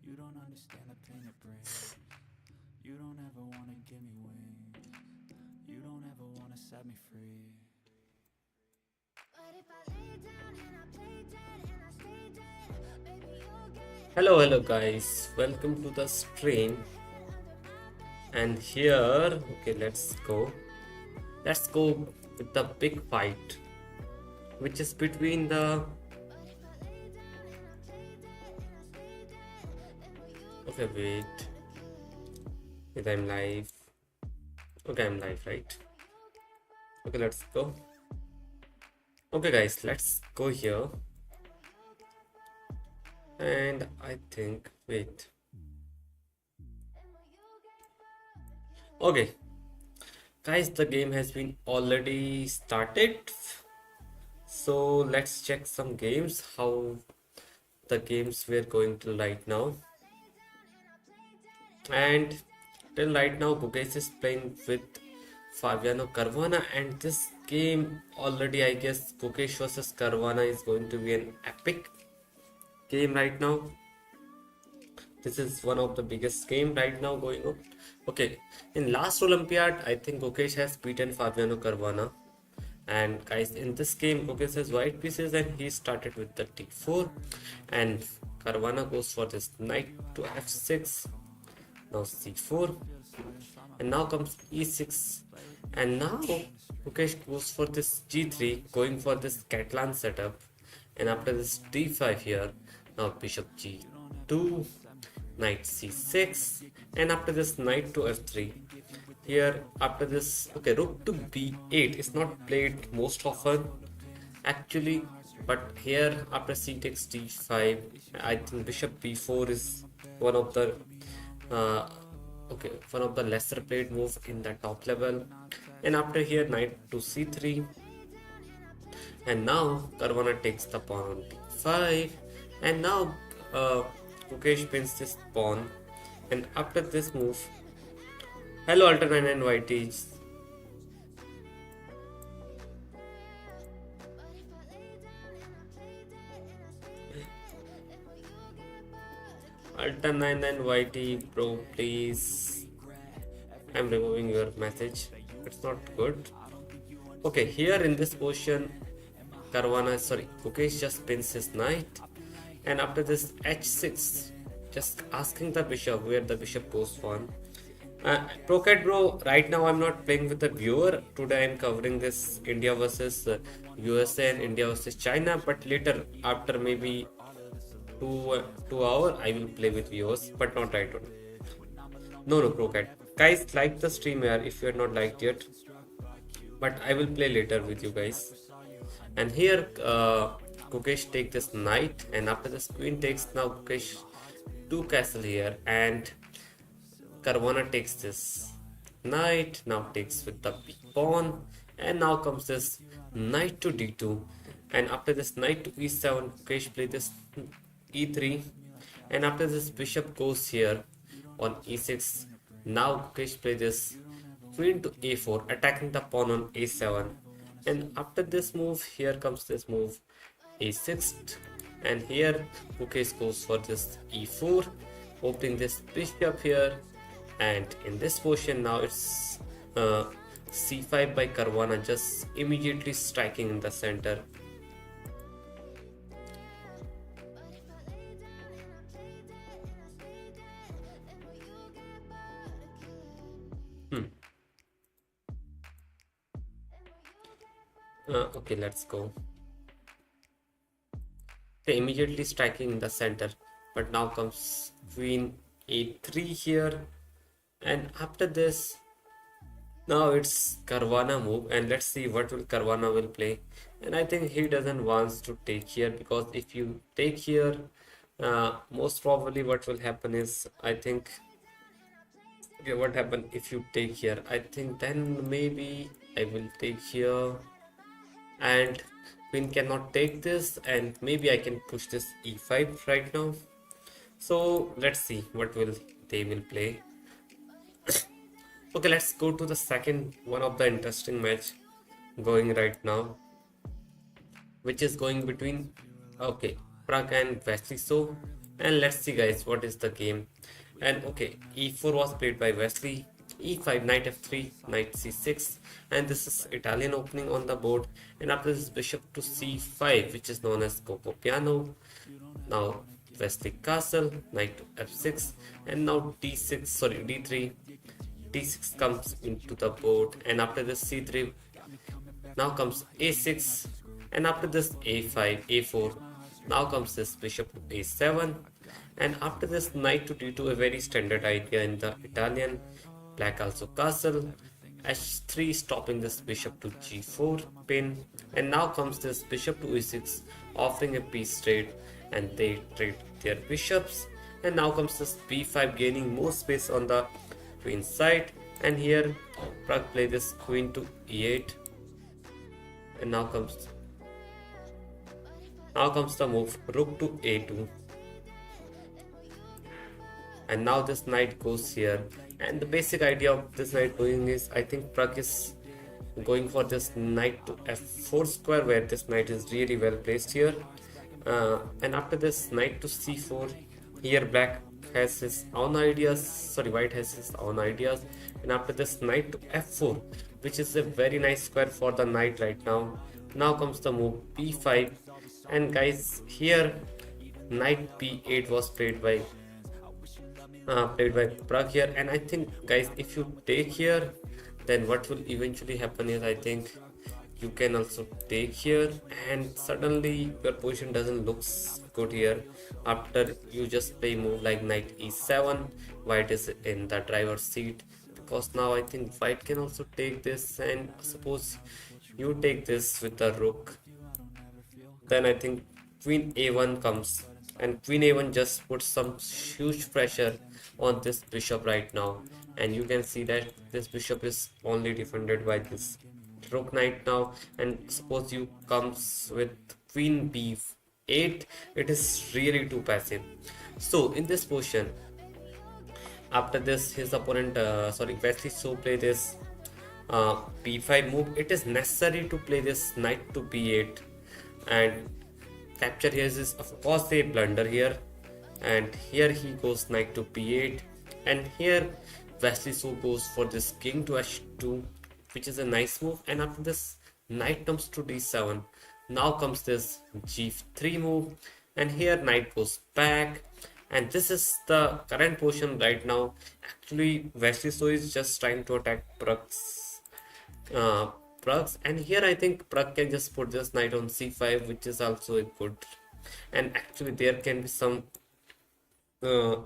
You don't understand the pain it brings. You don't ever wanna give me wings. You don't ever wanna set me free. But if I lay down and I play dead and I stay dead, baby you'll get. Hello guys, welcome to the stream. And here, okay, let's go with the big fight, which is between the okay, wait, I'm live. Okay, I'm live, right? Okay, let's go. Okay guys, let's go here. And I think, wait. Okay, guys, the game has been already started. So let's check some games, how the games we're going to right now. And till right now, Gukesh is playing with Fabiano Caruana, and this game already, I guess, Gukesh versus Caruana is going to be an epic game right now. This is one of the biggest game right now going on. Okay, in last Olympiad, I think Gukesh has beaten Fabiano Caruana. And guys, in this game, Gukesh has white pieces and he started with the d4. And Caruana goes for this knight to f6. Now c4. And now comes e6. And now Gukesh goes for this g3, going for this Catalan setup. And after this d5 here, now bishop g2, knight c6, and after this knight to f3. Here after this, okay, rook to b8 is not played most often actually, but here after c takes d5, I think bishop b4 is one of the one of the lesser played move in the top level. And after here knight to c3, and now Caruana takes the pawn on b5, and now Gukesh pins this pawn. And after this move, hello Alternate and Whitey. Alternate and Whitey, bro, please. I'm removing your message. It's not good. Okay, here in this position, Gukesh just pins his knight. And after this h6, just asking the bishop where the bishop goes on. Procat bro, right now I'm not playing with the viewer. Today I'm covering this India versus USA and India versus China. But later, after maybe 2 hours, I will play with viewers, but not right now. No, Procat. Guys, like the stream here if you are not liked yet. But I will play later with you guys. And here, Gukesh take this knight, and after this queen takes, now Gukesh 2 castle here, and Caruana takes this knight, now takes with the b pawn, and now comes this knight to d2, and after this knight to e7, Gukesh play this e3, and after this bishop goes here on e6, now Gukesh play this queen to a4, attacking the pawn on a7, and after this move, here comes this move a6, and here Gukesh goes for this e4, opening this bishop here, and in this position now it's c5 by Caruana, just immediately striking in the center. Okay, let's go. Okay, immediately striking in the center, but now comes queen a3 here, and after this, now it's Caruana move, and let's see what will Caruana will play. And I think he doesn't want to take here, because if you take here, most probably what will happen is, I think, okay, what happened if you take here? I think then maybe I will take here, and queen cannot take this, and maybe I can push this e5 right now. So let's see what will they will play. Okay, let's go to the second one of the interesting match going right now, which is going between Pragg and Wesley. So And let's see guys what is the game. And okay, e4 was played by Wesley. e5, knight f3, knight c6, and this is Italian opening on the board. And after this, bishop to c5, which is known as Piano. Now Wesley castle, knight to f6, and now d6, sorry, d3. d6 comes into the board, and after this c3, now comes a6, and after this a5, a4. Now comes this bishop to a7, and after this knight to d2, a very standard idea in the Italian. Black also castle, h3 stopping this bishop to g4 pin, and now comes this bishop to e6, offering a piece trade, and they trade their bishops. And now comes this b5, gaining more space on the queen side, and here Pragg play this queen to e8, and now comes the move rook to a2, and now this knight goes here. And the basic idea of this knight going is, I think Pragg is going for this knight to f4 square, where this knight is really well placed here. And after this knight to c4, here black has his own ideas, sorry, white has his own ideas. And after this knight to f4, which is a very nice square for the knight right now. Now comes the move b5, and guys, here knight b8 was played by Pragg here. And I think guys, if you take here, then what will eventually happen is, I think you can also take here, and suddenly your position doesn't look good here. After you just play move like knight e7, white is in the driver's seat, because now I think white can also take this, and suppose you take this with the rook, then I think queen a1 comes, and queen a1 just puts some huge pressure on this bishop right now. And you can see that this bishop is only defended by this rook knight now. And suppose you comes with queen b8, it is really too passive. So in this position, after this, his opponent Wesley so play this b5 move. It is necessary to play this knight to b8, and capture here is of course a blunder here. And here he goes knight to b8, and here Wesley so goes for this king to h2, which is a nice move. And after this, knight comes to d7. Now comes this g3 move, and here knight goes back. And this is the current position right now. Actually, Wesley so is just trying to attack Pragg's, and here I think Pragg can just put this knight on c5, which is also a good. And actually there can be some there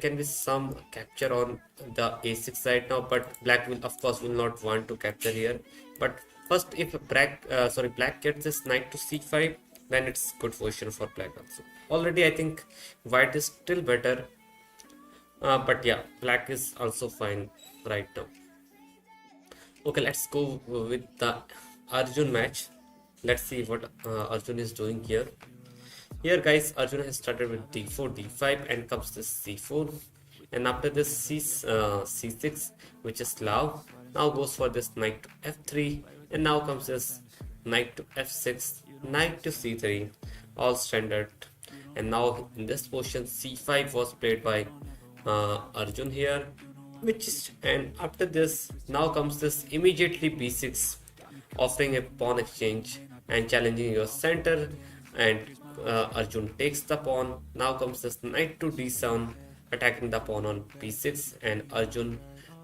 can be some capture on the a6 side now, but black will of course not want to capture here. But first, if black gets this knight to c5, then it's good position for black also. Already I think white is still better, but yeah, black is also fine right now. Okay, let's go with the Arjun match. Let's see what Arjun is doing here. Here guys, Arjun has started with d4, d5, and comes this c4, and after this c6, which is love. Now goes for this knight to f3, and now comes this knight to f6, knight to c3, all standard. And now in this position, c5 was played by Arjun here, and after this, now comes this immediately b6, offering a pawn exchange and challenging your center. And Arjun takes the pawn. Now comes this knight to d7, attacking the pawn on b6, and Arjun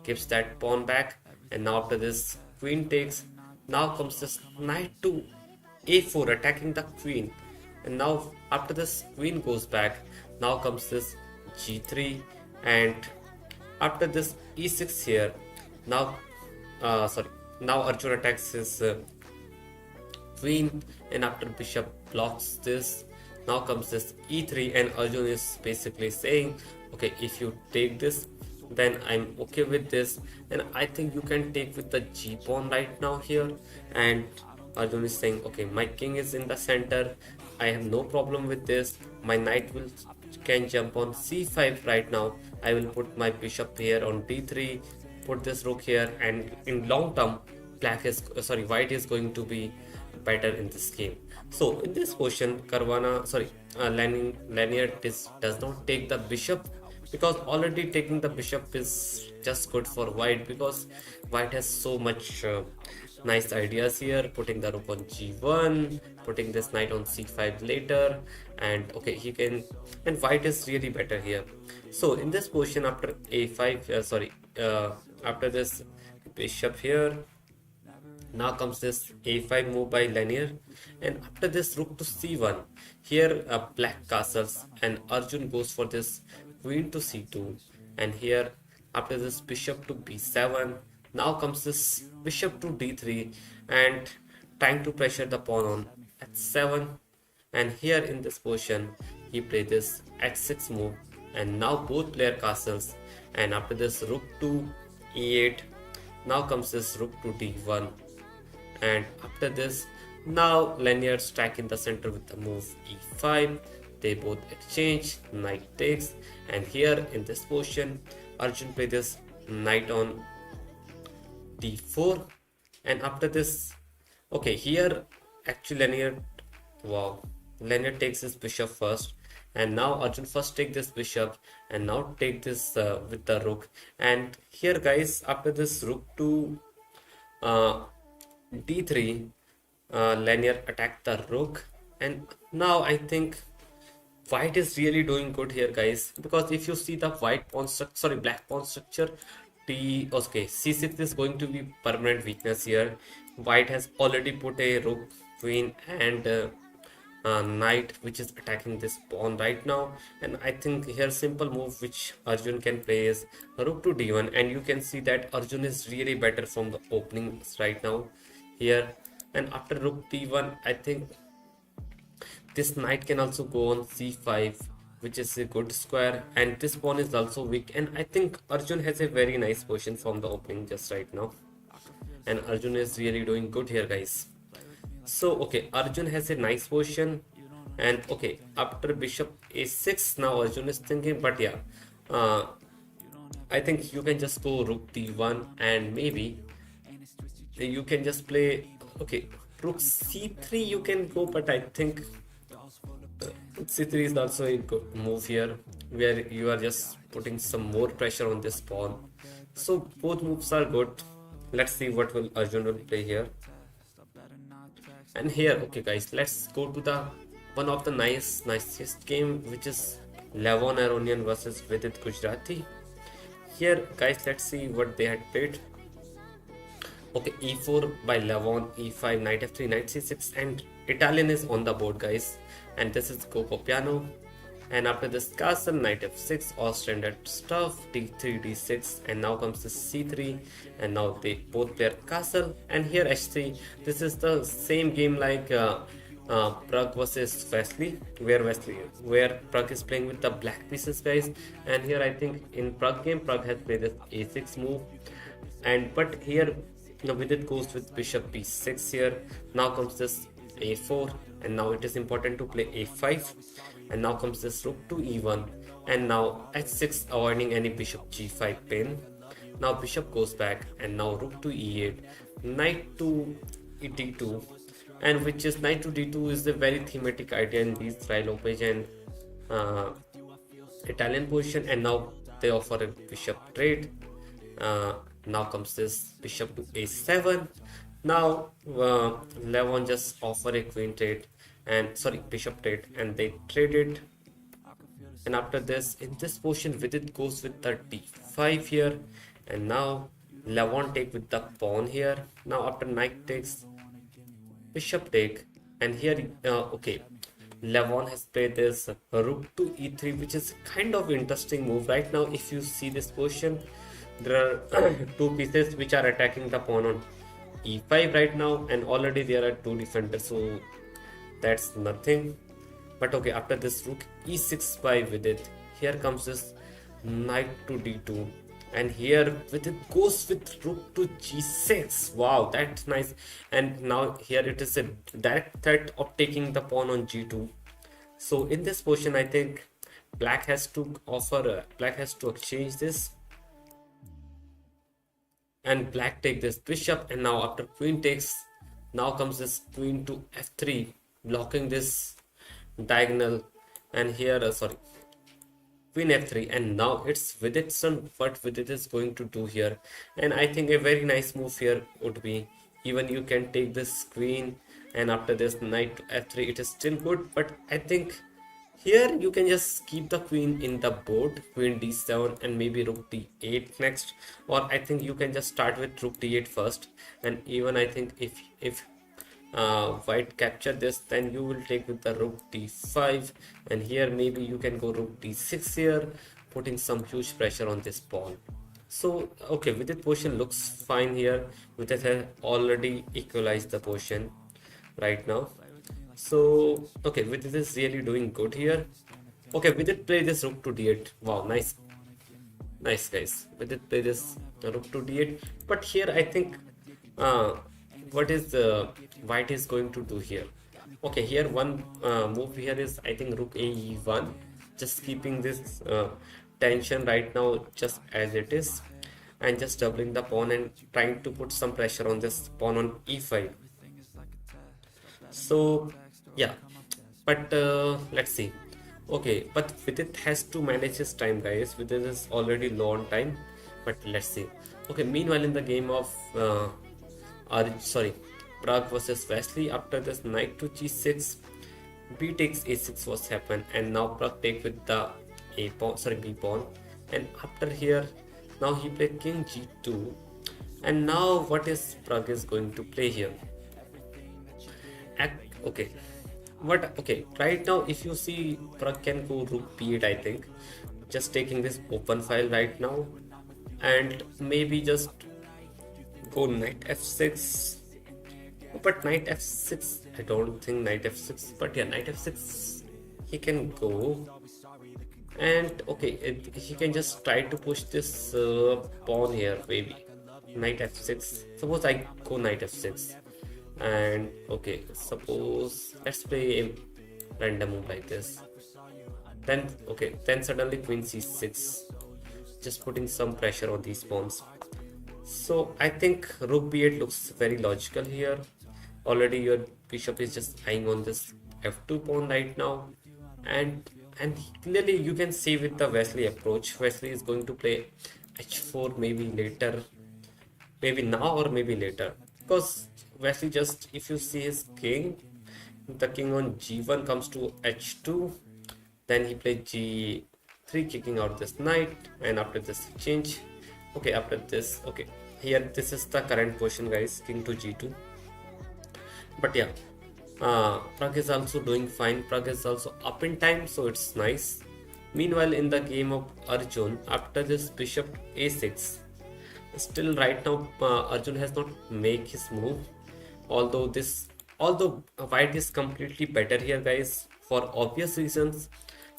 gives that pawn back. And now after this, queen takes. Now comes this knight to a4, attacking the queen. And now after this, queen goes back. Now comes this g3, and after this e6 here. Now now Arjun attacks his queen, and after bishop blocks this, now comes this e3, and Arjun is basically saying, okay, if you take this, then I'm okay with this. And I think you can take with the g pawn right now here. And Arjun is saying, okay, my king is in the center, I have no problem with this. My knight can jump on c5 right now. I will put my bishop here on d3, put this rook here, and in long term, white is going to be better in this game. So in this position, Leinier does not take the bishop, because already taking the bishop is just good for white, because white has so much nice ideas here, putting the rook on g1, putting this knight on c5 later, and okay, he can, and white is really better here. So in this position, after a5, after this bishop here, now comes this a5 move by Leinier, and after this rook to c1, here black castles, and Arjun goes for this queen to c2, and here after this bishop to b7, now comes this bishop to d3, and trying to pressure the pawn on h7, and here in this position he played this h6 move, and now both player castles, and after this rook to e8, now comes this rook to d1, and after this now Leinier strike in the center with the move e5, they both exchange, knight takes, and here in this position Arjun play this knight on d4, and after this, okay, here actually Leinier takes this bishop first, and now Arjun first take this bishop, and now take this with the rook, and here guys, after this rook to d3, Leinier attacked the rook, and now I think white is really doing good here guys, because if you see the black pawn structure, c6 is going to be permanent weakness here. White has already put a rook, queen, and knight which is attacking this pawn right now, and I think here simple move which Arjun can play is rook to d1, and you can see that Arjun is really better from the openings right now here, and after rook d1, I think this knight can also go on c5, which is a good square, and this pawn is also weak, and I think Arjun has a very nice position from the opening just right now, and Arjun is really doing good here guys. So okay, Arjun has a nice position, and okay, after bishop a6, now Arjun is thinking, but yeah, I think you can just go rook d1, and maybe you can just play, okay, rook c3 you can go, but I think c3 is also a good move here, where you are just putting some more pressure on this pawn. So both moves are good. Let's see what will Arjun will play here. And here, okay guys, let's go to the one of the nicest game, which is Levon Aronian versus Vidit Gujrathi. Here guys, let's see what they had played. Okay, e4 by Levon, e5, knight f3, knight c6, and Italian is on the board guys, and this is Guo piano. And after this castle, knight f6, all standard stuff, d3, d6, and now comes this c3, and now they both play castle, and here h3. This is the same game like Pragg versus Wesley, where Pragg is playing with the black pieces guys, and here I think in Pragg game, Pragg has played this a6 move, and but here Vidit goes with bishop b6 here. Now comes this a4, and now it is important to play a5, and now comes this rook to e1, and now h6, avoiding any bishop g5 pin. Now bishop goes back, and now rook to e8, knight to d2, and which is knight to d2 is a very thematic idea in these Lopez and Italian position, and now they offer a bishop trade. Now comes this bishop to a7. Now Levon just offer a queen trade, and bishop trade, and they traded. And after this, in this position, Vidit goes with the d5 here, and now Levon take with the pawn here. Now after knight takes, bishop take, and here okay, Levon has played this rook to e3, which is kind of interesting move right now. If you see this position, there are two pieces which are attacking the pawn on e5 right now, and already there are two defenders, so that's nothing. But okay, after this rook e6 by Vidit, here comes this knight to d2, and here Vidit goes with rook to g6. Wow, that's nice. And now here it is a direct threat of taking the pawn on g2. So in this position, I think black has to exchange this, and black take this bishop, and now after queen takes, Now comes this queen to f3, blocking this diagonal. And here, sorry, queen f3, and now it's Vidit's turn. What Vidit is going to do here, and I think a very nice move here would be, even you can take this queen, and after this knight to f3, it is still good. But I think here you can just keep the queen in the board, queen d7, and maybe rook d8 next. Or I think you can just start with rook d8 first, and even I think if white capture this, then you will take with the rook d5, and here maybe you can go rook d6 here, putting some huge pressure on this pawn. So okay, with this position looks fine here. With it has already equalized the position right now. So okay, with this is really doing good here. Okay, with it play this rook to d8. Wow, nice, nice guys. With it play this rook to d8. But here I think what is white is going to do here. Okay, here one move here is I think rook a e1, just keeping this tension right now just as it is, and just doubling the pawn and trying to put some pressure on this pawn on e5. So yeah, but let's see. Okay, but Vidit has to manage his time, guys. Vidit is already low on time, but let's see. Okay, meanwhile in the game of Pragg versus Wesley, after this knight to g6, b takes a6 was happened, and now Pragg take with the b pawn, and after here now he played king g2, and now what is Pragg is going to play here? Okay, right now if you see, Pragg can go rook b8, I think, just taking this open file right now, and maybe just go knight f6. But knight f6, I don't think knight f6, but yeah, knight f6 he can go. And okay, he can just try to push this pawn here, maybe knight f6. Suppose I go knight f6, and okay, suppose let's play a random move like this. Then okay, then suddenly queen c6, just putting some pressure on these pawns. So I think rook b8 looks very logical here. Already your bishop is just eyeing on this f2 pawn right now, and clearly you can see with the Wesley approach, Wesley is going to play h4 maybe later, maybe now or maybe later, because Wesley just, if you see his king, the king on g1 comes to h2, then he played g3 kicking out this knight, and after this change. Okay, after this, okay, here this is the current position, guys, king to g2. But yeah, Pragg is also doing fine. Pragg is also up in time, so it's nice. Meanwhile, in the game of Arjun, after this bishop a6, still right now Arjun has not made his move. Although white is completely better here, guys, for obvious reasons,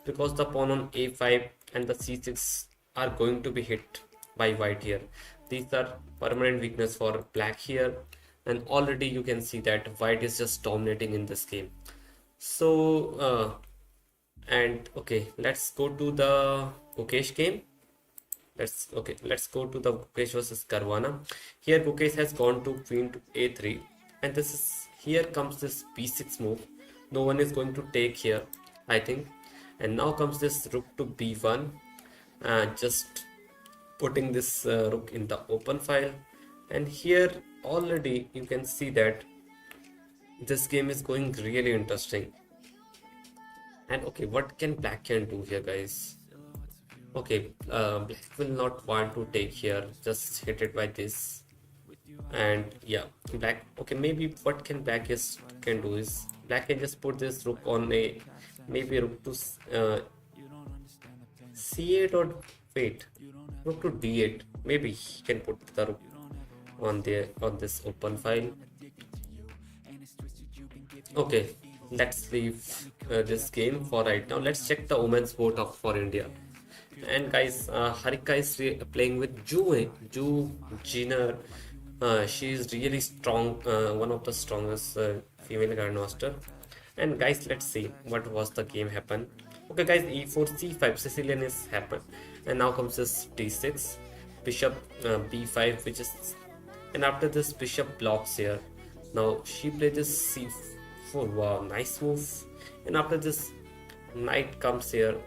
because the pawn on a5 and the c6 are going to be hit by white here. These are permanent weakness for black here, and already you can see that white is just dominating in this game. So and okay, let's go to the Gukesh game. Let's go to the Gukesh versus Caruana. Here Gukesh has gone to queen to a3, and this is, here comes this b6 move. No one is going to take here, I think. And now comes this rook to b1, just putting this rook in the open file. And here already you can see that this game is going really interesting. And okay, what can black can do here, guys? Okay, black will not want to take here, just hit it by this. And yeah, black, okay, maybe what can black can do is, black can just put this rook on a, maybe rook to c8, or wait, rook to d8. Maybe he can put the rook on this open file. Okay, let's leave this game for right now. Let's check the women's board up for India. And guys, Harika is playing with Jiner. She is really strong, one of the strongest female grandmaster. And guys, let's see what was the game happen. Okay guys, e4 c5 Sicilian is happened, and now comes this d6, bishop b5, which is, and after this bishop blocks here. Now she plays this c4. Wow, nice move. And after this, knight comes here.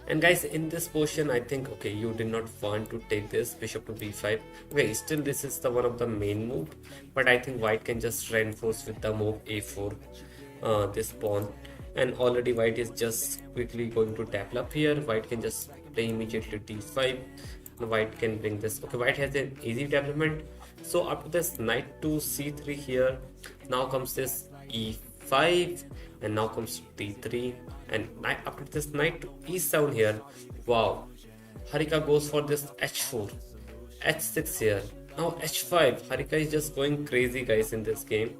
And guys, in this position, I think, okay, you did not want to take this bishop to b5. Okay, still this is the one of the main move, but I think white can just reinforce with the move a4, this pawn. And already white is just quickly going to develop here. White can just play immediately d5. And white can bring this. Okay, white has an easy development. So after this knight to c3 here, now comes this e5, and now comes d3, and after this knight to e7 here. Wow, Harika goes for this h4, h6 here, now h5. Harika is just going crazy, guys, in this game.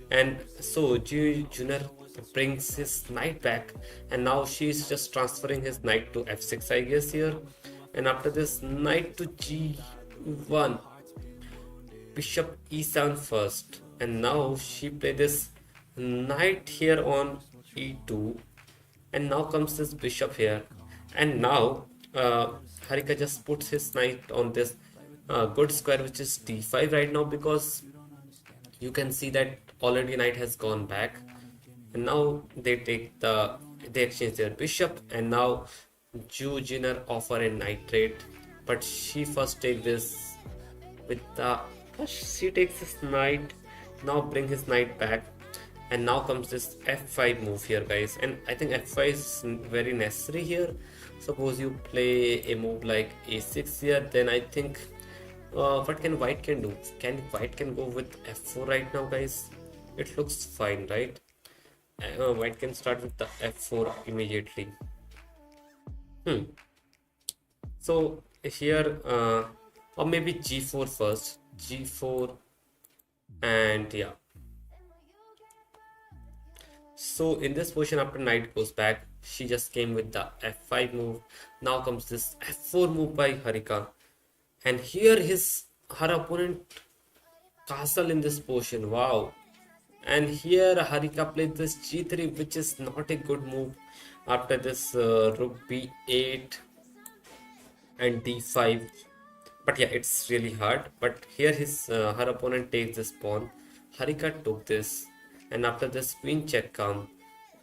And so Jiner brings his knight back, and now she is just transferring his knight to f6, I guess, here. And after this knight to g1, bishop e7 first, and now she played this knight here on e2, and now comes this bishop here. And now Harika just puts his knight on this good square, which is d5 right now, because you can see that already knight has gone back. And now they exchange their bishop, and now Jiner offer a knight trade, but she first take this with the she takes his knight, now bring his knight back, and now comes this f5 move here, guys. And I think f5 is very necessary here. Suppose you play a move like a6 here, then I think what can white can do? White can go with f4 right now, guys? It looks fine, right? White can start with the f4 immediately. So here, or maybe g4 first. G4, and yeah. So in this position, after knight goes back, she just came with the f5 move. Now comes this f4 move by Harika, and here her opponent castle in this position. Wow. And here Harika played this g3, which is not a good move. After this rook b8 and d5, but yeah, it's really hard. But here her opponent takes this pawn. Harika took this, and after this queen check come,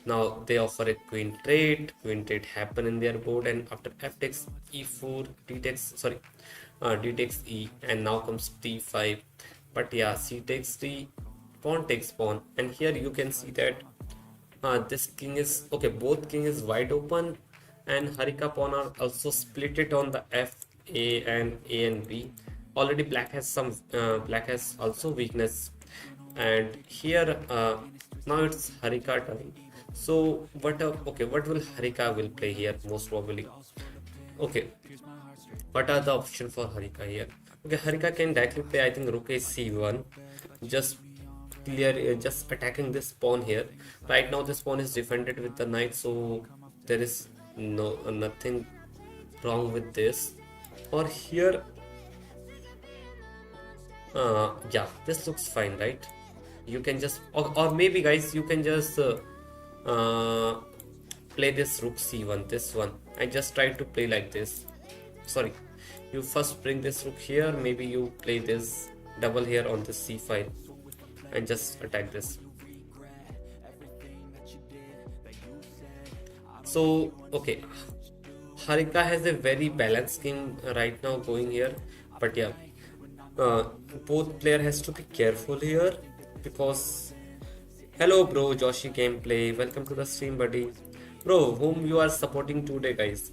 now they offer a queen trade. Queen trade happen in their board, and after f takes e4, d takes e, and now comes d5. But yeah, c takes d, pawn takes pawn, and here you can see that this king is okay. Both king is wide open, and Harika pawn are also split it on the f, a and b. Already black has also weakness, and here now it's Harika turn. So what will Harika will play here most probably? Okay, what are the options for Harika here? Okay, Harika can directly play, I think, rook a c1, just just attacking this pawn here. Right now this pawn is defended with the knight, so there is nothing wrong with this. Or here, yeah, this looks fine, right? You can just, or maybe, guys, you can just play this rook c1, this one. I just tried to play like this. Sorry, you first bring this rook here, maybe you play this double here on this c5 and just attack this. So okay, Harika has a very balanced game right now going here, but yeah, both player has to be careful here, because hello bro, Joshi gameplay, welcome to the stream, buddy. Bro, whom you are supporting today, guys?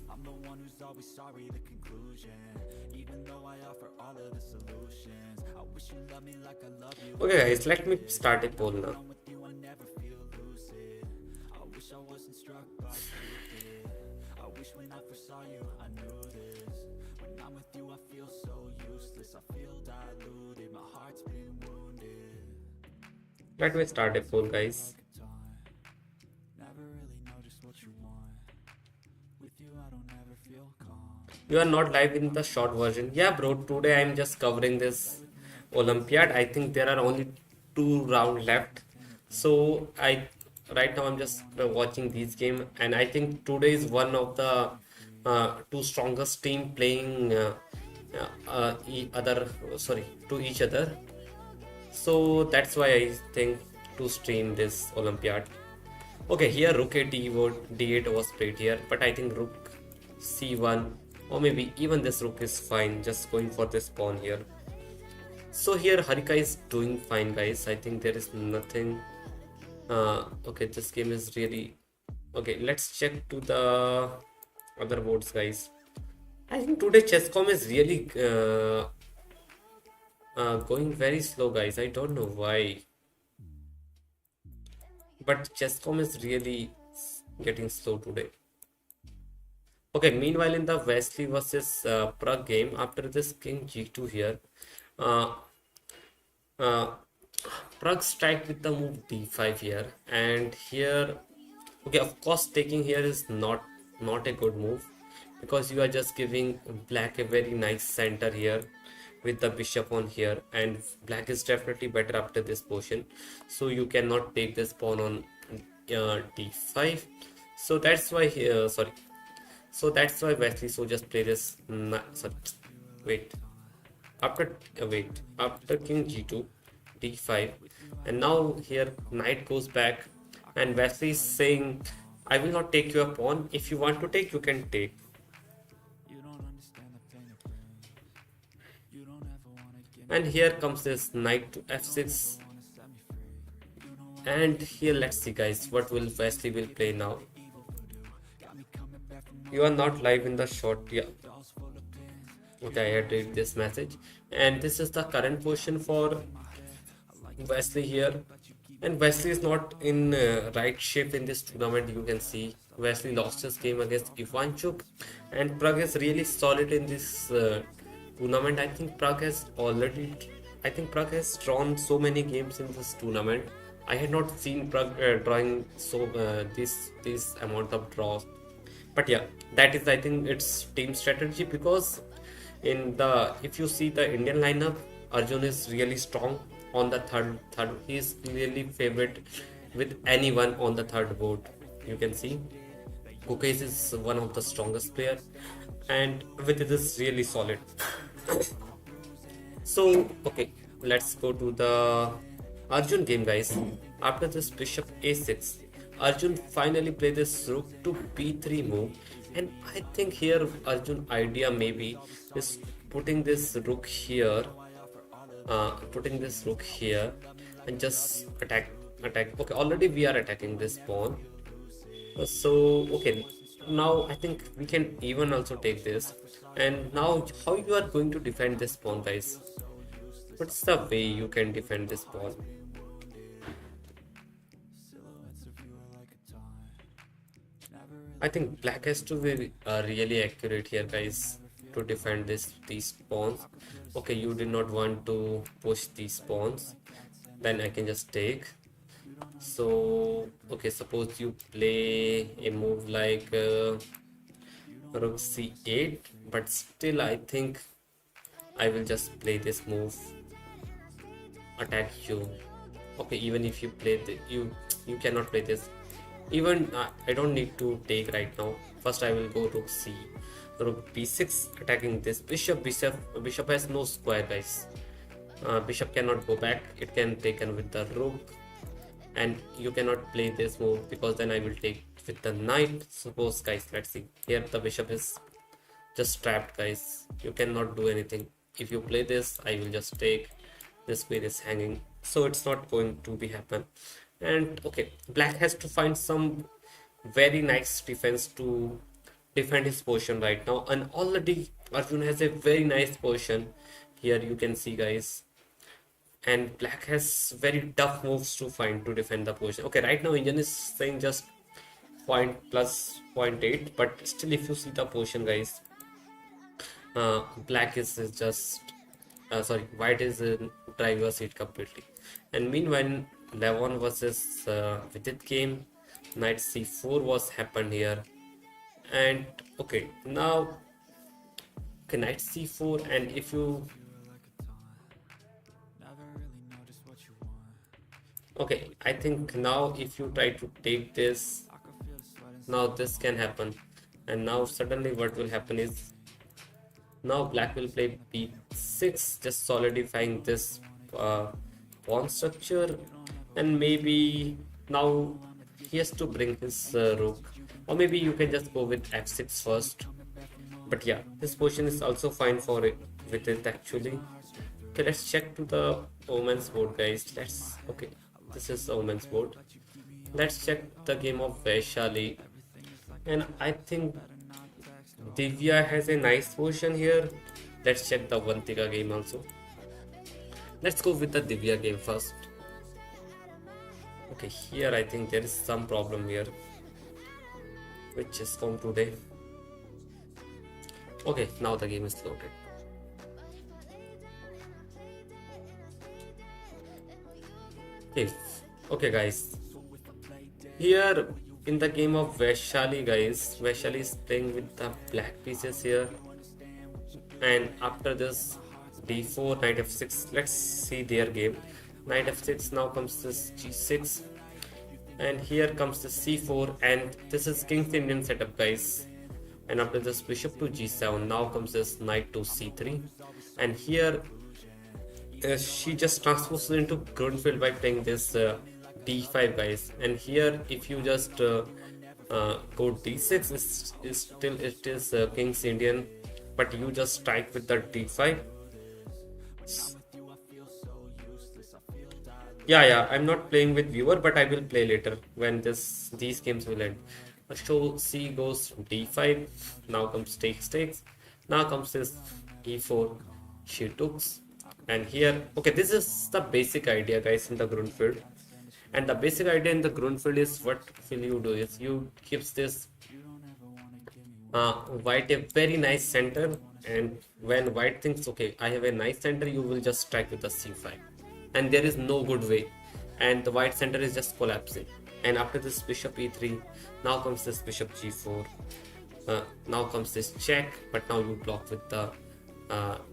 Okay guys, let me start a poll now. Let me start a poll, guys. You are not live in the short version. Yeah bro, today I am just covering this Olympiad. I think there are only 2 rounds left, so right now I'm just watching these games, and I think today is one of the 2 strongest team playing to each other. So that's why I think to stream this Olympiad. Okay, here rook a d8 was played here, but I think rook c1 or maybe even this rook is fine, just going for this pawn here. So here Harika is doing fine, guys. I think there is nothing. Okay, this game is really okay. Let's check to the other boards, guys. I think today Chess.com is really going very slow, guys. I don't know why, but Chess.com is really getting slow today. Okay, meanwhile in the Wesley versus Prague game, after this king g2 here, uh, uh, Prague strike with the move d5 here, and here, okay, of course taking here is not a good move, because you are just giving black a very nice center here with the bishop on here, and black is definitely better after this position, so you cannot take this pawn on d5. So that's why here, sorry, so that's why Wesley so just play this. Sorry, wait. After king g2, d5, and now here knight goes back, and Wesley is saying, "I will not take your pawn. If you want to take, you can take." And here comes this knight to f6, and here let's see, guys, what will Wesley will play now. You are not live in the short, yeah. Okay, I had read this message, and this is the current position for Wesley here, and Wesley is not in right shape in this tournament. You can see Wesley lost his game against Ivanchuk, and Prague is really solid in this tournament. I think Prague has drawn so many games in this tournament. I had not seen Prague drawing so this amount of draws. But yeah, that is, I think, it's team strategy, because if you see the Indian lineup, Arjun is really strong on the third. He is clearly favorite with anyone on the third board. You can see Gukesh is one of the strongest player, and Vidit is really solid. So okay, let's go to the Arjun game, guys. After this bishop a6, Arjun finally played this rook to b3 move, and I think here Arjun idea maybe is putting this rook here, and just attack. Okay, already we are attacking this pawn. So okay, now I think we can even also take this. And now how you are going to defend this pawn, guys? What's the way you can defend this pawn? I think black has to be really accurate here, guys, to defend these pawns. Okay, you did not want to push these pawns, then I can just take. So okay, suppose you play a move like rook c8, but still I think I will just play this move, attack you. Okay, even if you play you cannot play this. Even I don't need to take right now. First I will go rook b6, attacking this bishop. Bishop has no square, guys. Bishop cannot go back, it can taken with the rook, and you cannot play this move, because then I will take with the knight. Suppose, guys, let's see, here the bishop is just trapped, guys. You cannot do anything. If you play this, I will just take. This queen is hanging, so it's not going to be happen. And okay, black has to find some very nice defense to defend his position right now, and already Arjun has a very nice position here, you can see, guys, and black has very tough moves to find to defend the position. Okay, right now Indian is saying just point plus 0.8, but still if you see the position, guys, black is just sorry, white is in driver's seat completely. And meanwhile, Levon versus Vidit game, knight c4 was happened here, and okay, now okay, knight c4, and if you okay, I think now if you try to take this, now this can happen, and now suddenly what will happen is now black will play b6, just solidifying this pawn structure, and maybe now he has to bring his rook, or maybe you can just go with f6 first. But yeah, this position is also fine for it with it actually. Okay, let's check to the women's board, guys. Okay, this is the women's board. Let's check the game of Vaishali, and I think Divya has a nice position here. Let's check the Vantika game also. Let's go with the Divya game first. Okay, here I think there is some problem here, which is from today. Okay, now the game is loaded. Okay guys, here in the game of Vaishali, guys, Vaishali is playing with the black pieces here, and after this d4, knight f6, let's see their game. Knight f6, now comes this g6, and here comes the c4, and this is King's Indian setup, guys. And after this bishop to g7, now comes this knight to c3, and here she just transposes into Grunfeld by playing this d5, guys. And here if you just go d6, is still it is King's Indian, but you just strike with the d5. Yeah, I'm not playing with viewer, but I will play later when these games will end. So c goes d5, now comes takes, now comes this e4, she tooks. And here, okay, this is the basic idea, guys, in the Grunfeld. And the basic idea in the Grunfeld is, what will you do is you keeps this white a very nice center, and when white thinks, okay, I have a nice center, you will just strike with the c5, and there is no good way, and the white center is just collapsing. And after this bishop e3, now comes this bishop g4, now comes this check, but now you block with the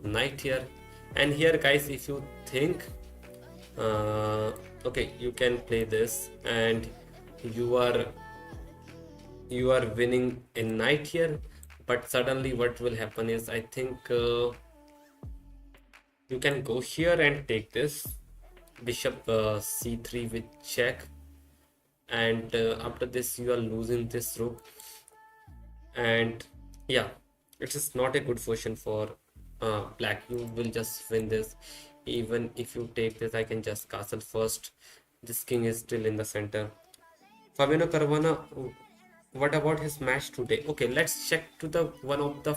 knight here. And here, guys, if you think okay, you can play this, and you are winning a knight here, but suddenly what will happen is, I think you can go here and take this bishop c3 with check, and after this you are losing this rook, and yeah, it is not a good position for black. You will just win this. Even if you take this, I can just castle first. This king is still in the center. Fabiano Caruana, what about his match today? Okay, let's check to the one of the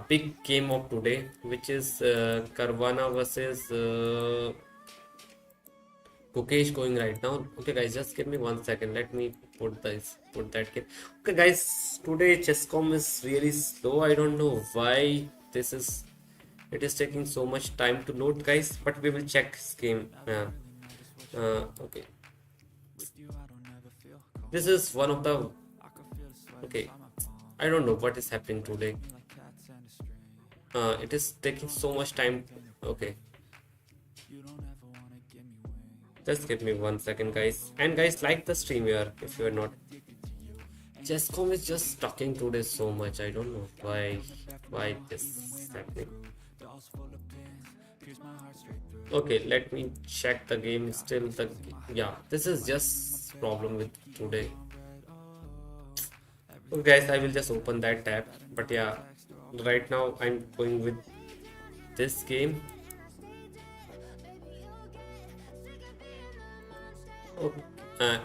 big game of today, which is Caruana versus Gukesh going right now. Okay guys, just give me 1 second. Let me put that game. Okay guys, today Chesscom is really slow. I don't know why it is taking so much time to load, guys, but we will check this game. Okay, this is one of the, okay, I don't know what is happening today. It is taking so much time. Okay, just give me 1 second, guys. And guys, like the stream here if you are not. Chesscom is just talking today so much. I don't know why this is happening. Okay, let me check the game. Still this is just problem with today. Okay guys, I will just open that tab, but yeah, right now I'm going with this game.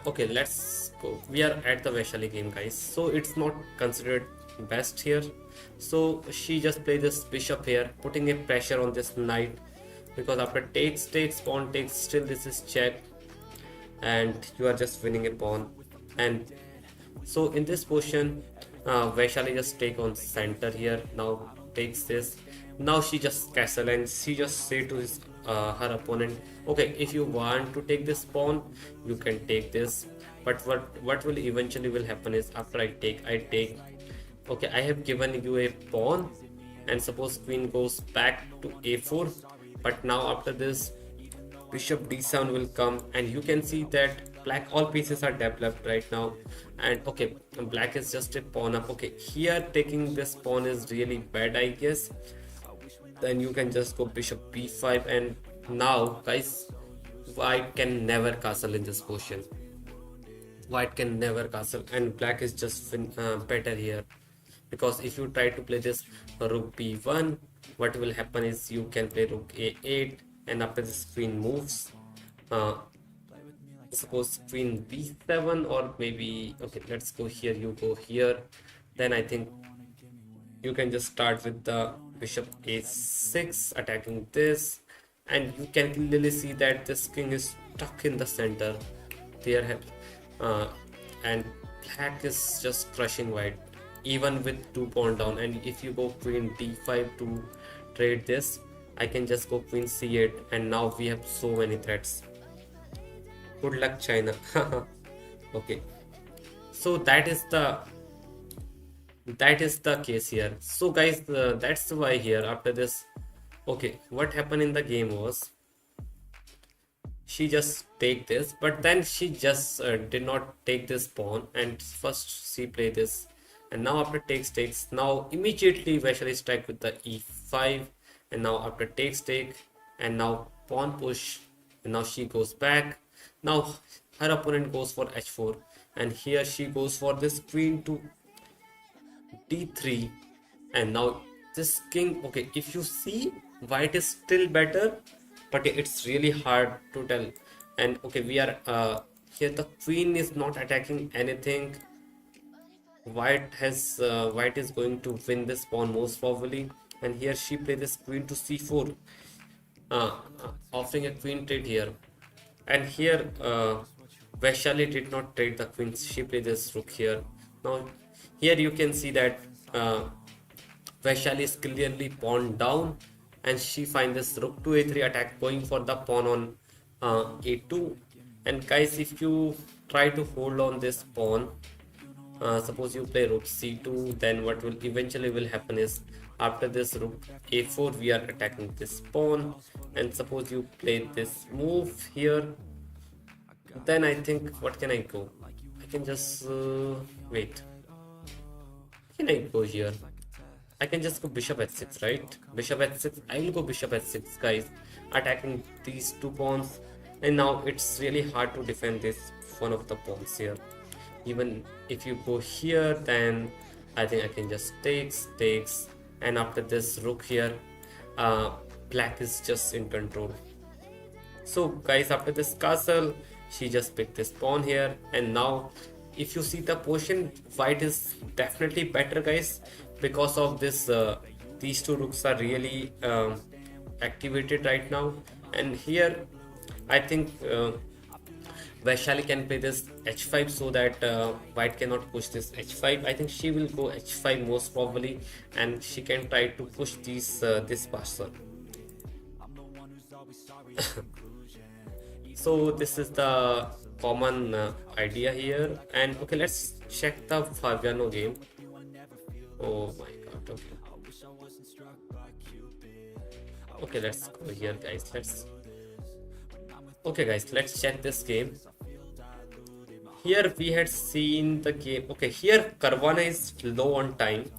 Okay, let's go. We are at the Vaishali game, guys, so it's not considered best here. So she just played this bishop here, putting a pressure on this knight, because after takes, pawn takes, still this is check, and you are just winning a pawn. And so in this position, Vaishali just take on center here, now takes this. Now she just castle, and she just say to his her opponent, okay, if you want to take this pawn, you can take this, but what will eventually will happen is, after I take, okay, I have given you a pawn, and suppose queen goes back to a4, but now after this bishop d7 will come, and you can see that black, all pieces are developed right now, and okay, black is just a pawn up. Okay, here taking this pawn is really bad, I guess. Then you can just go bishop b5, and now guys, white can never castle in this position. White can never castle, and black is just better here, because if you try to play this rook b1, what will happen is you can play rook a8, and after this queen moves, uh, suppose queen b7, or maybe, okay, let's go here, you go here, then I think you can just start with the bishop a6 attacking this, and you can clearly see that this king is stuck in the center there, and black is just crushing white even with 2 pawn down. And if you go queen d5 to trade this, I can just go queen c8, and now we have so many threats. Good luck, China. Okay, so that is the case here. So guys, that's why here after this, okay, what happened in the game was she just take this, but then she just did not take this pawn, and first she play this, and now after takes, now immediately Vaishali strike with the e5, and now after takes, and now pawn push, and now she goes back. Now her opponent goes for h4, and here she goes for this queen to d3, and now this king, okay, if you see, white is still better, but it's really hard to tell. And okay, we are here, the queen is not attacking anything. White is going to win this pawn most probably, and here she play this queen to c4, offering a queen trade here. And here Vaishali did not trade the queen, she played this rook here. Now here you can see that Vaishali is clearly pawn down, and she finds this rook to a3 attack, going for the pawn on a2. And guys, if you try to hold on this pawn, suppose you play rook c2, then what will eventually will happen is after this rook a4, we are attacking this pawn, and suppose you play this move here, then I think, what can I go? I can just wait. Can I go here? I can just go bishop h6, right? Bishop h6. I will go bishop h6, guys, attacking these 2 pawns. And now it's really hard to defend this one of the pawns here. Even if you go here, then I think I can just takes, and after this rook here, black is just in control. So guys, after this castle, she just picked this pawn here, and now if you see the position, white is definitely better, guys, because of this these 2 rooks are really activated right now. And here I think Vaishali can play this h5, so that white cannot push this h5. I think she will go h5 most probably, and she can try to push these this parcel. So this is the common idea here. And okay, let's check the Fabiano game. Oh my god. Okay, let's go here, guys. Let's check this game. Here we had seen the game. Okay, here Caruana is low on time,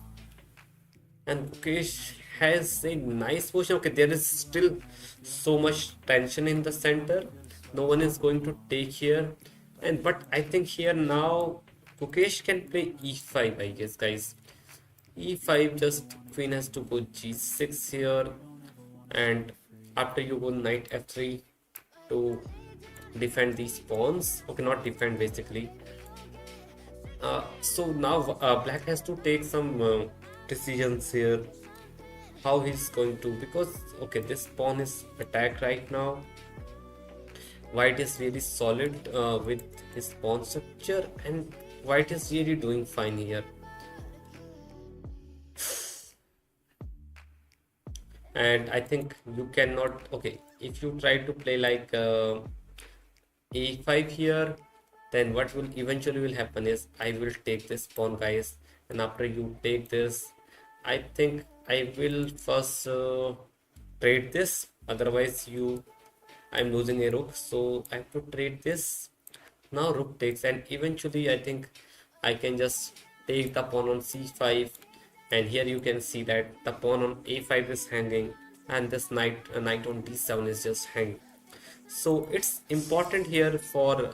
and Gukesh has a nice position. Okay, there is still so much tension in the center. No one is going to take here, and but I think here now Gukesh can play e5, I guess, guys. e5, just queen has to go g6 here, and after you go knight f3 to defend these pawns. Okay, not defend basically. So now black has to take some decisions here, how he's going to, because okay, this pawn is attacked right now. White is really solid with his pawn structure, and white is really doing fine here. And I think you cannot, okay, if you try to play like a5 here, then what will eventually will happen is I will take this pawn, guys, and after you take this, I think I will first trade this, otherwise I'm losing a rook, so I have to trade this. Now rook takes, and eventually I think I can just take the pawn on c5, and here you can see that the pawn on a5 is hanging, and this knight on d7 is just hanging. So it's important here for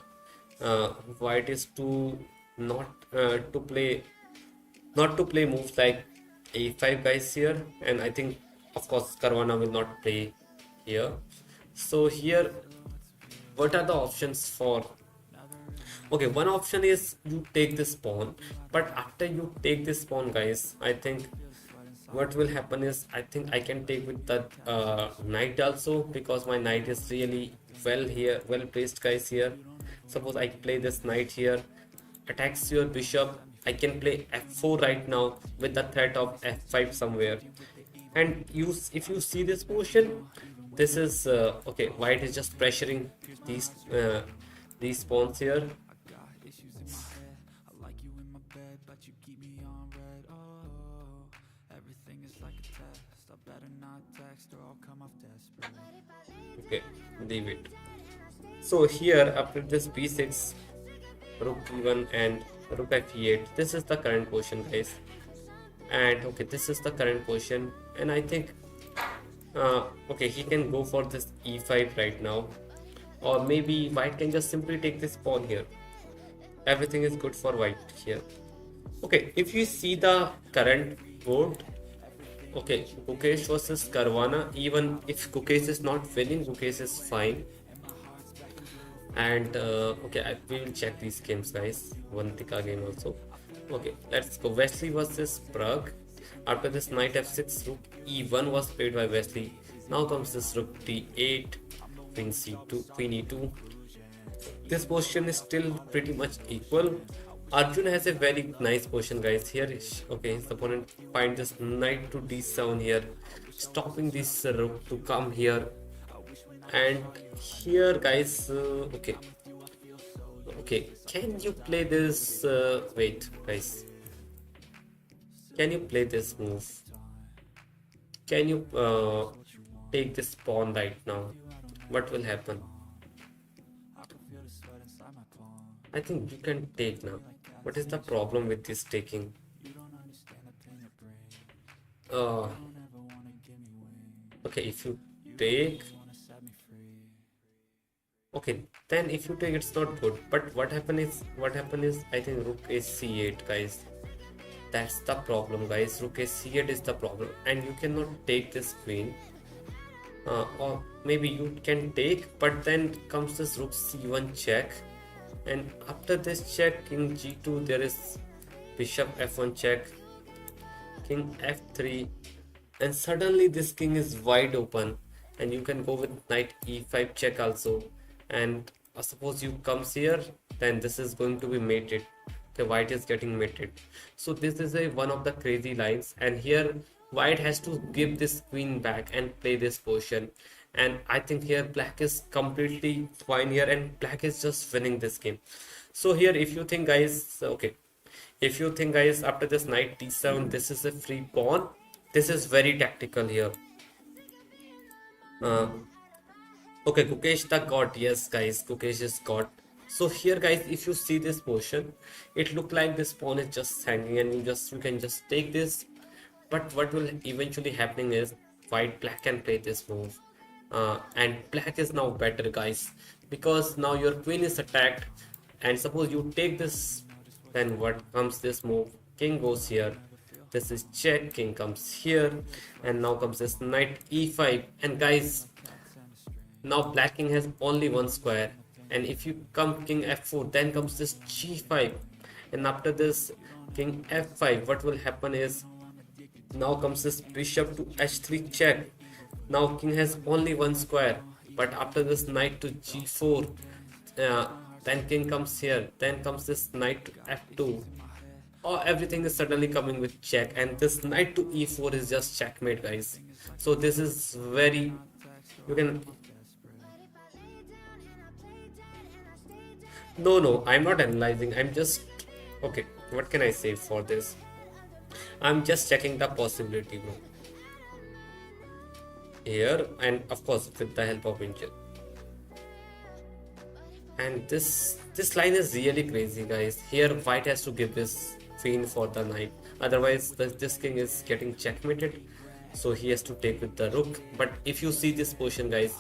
white is to not to play not to play moves like a5 guys here, and I think of course Caruana will not play here. So here, what are the options for? Okay, one option is you take this pawn, but after you take this pawn, guys, I think what will happen is I think I can take with the knight also, because my knight is really well placed, guys. Here, suppose I play this knight here, attacks your bishop. I can play f4 right now with the threat of f5 somewhere. And if you see this position, this is okay. White is just pressuring these pawns here. Okay, leave it. So here after this b6, rook e1 and rook f8, this is the current position, guys. And okay, this is the current position, and I think okay, he can go for this e5 right now, or maybe white can just simply take this pawn here. Everything is good for white here. Okay, if you see the current board, okay, Gukesh versus Caruana. Even if Gukesh is not winning, Gukesh is fine. And okay, we will check these games, guys. Vantika game also. Okay, let's go. Wesley versus Prague. After this knight f6, rook e1 was played by Wesley. Now comes this rook d8, queen c2, queen e2. This position is still pretty much equal. Arjun has a very nice position, guys. Here, okay, his opponent finds this knight to d7 here, stopping this rook to come here. And here, guys, okay, can you play this? Wait, guys, can you play this move? Can you take this pawn right now? What will happen? I think you can take now. What is the problem with this taking? Okay, if you take, okay, then if you take, it's not good. But what happened is I think rook is c8, guys. That's the problem, guys. Rook is c8 is the problem, and you cannot take this queen. Or maybe you can take, but then comes this rook c1 check. And after this check, king g2, there is bishop f1 check, king f3, and suddenly this king is wide open, and you can go with knight e5 check also. And suppose you comes here, then this is going to be mated. Okay, white is getting mated. So this is one of the crazy lines, and here white has to give this queen back and play this position. And I think here black is completely fine here, and black is just winning this game. So here, if you think, guys, okay, if you think, guys, after this knight d7, this is a free pawn. This is very tactical here. Okay, Gukesh the god. Yes, guys, Gukesh is god. So here, guys, if you see this position, it look like this pawn is just hanging, and you can just take this. But what will eventually happening is black can play this move. And black is now better, guys, because now your queen is attacked, and suppose you take this, then what comes this move? King goes here, this is check, king comes here, and now comes this knight e5. And guys, now black king has only one square, and if you come king f4, then comes this g5, and after this king f5, what will happen is now comes this bishop to h3 check. Now king has only one square, but after this knight to g4, then king comes here, then comes this knight to f2. Oh, everything is suddenly coming with check, and this knight to e4 is just checkmate, guys. So this is very, you can, no, I'm not analyzing, I'm just, okay, what can I say for this? I'm just checking the possibility, bro. Here, and of course with the help of angel. And this line is really crazy, guys. Here white has to give this queen for the knight, otherwise this king is getting checkmated. so he has to take with the rook. But if you see this position, guys,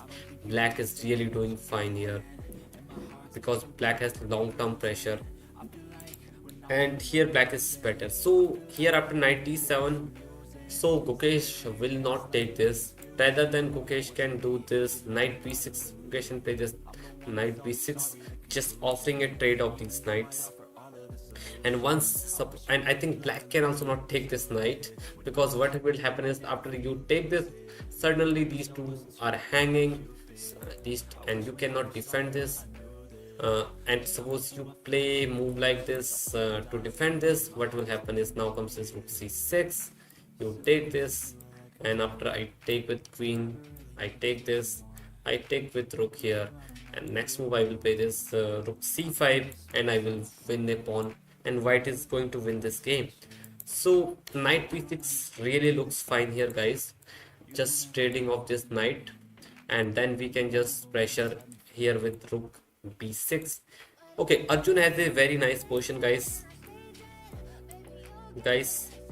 black is really doing fine here because black has long-term pressure, and here black is better. So here after knight d7, so Gukesh will not take this. Rather than Gukesh can do this knight b6, Gukesh can play this knight b6, just offering a trade of these knights. And and I think black can also not take this knight, because what will happen is after you take this, suddenly these two are hanging, and you cannot defend this. And suppose you play move like this to defend this, what will happen is now comes this rook c6, you take this, and after I take with queen, I take this, I take with rook here, and next move I will play this rook c5, and I will win a pawn, and white is going to win this game. So knight b6 really looks fine here, guys, just trading off this knight, and then we can just pressure here with rook b6. Okay, Arjun has a very nice position, guys.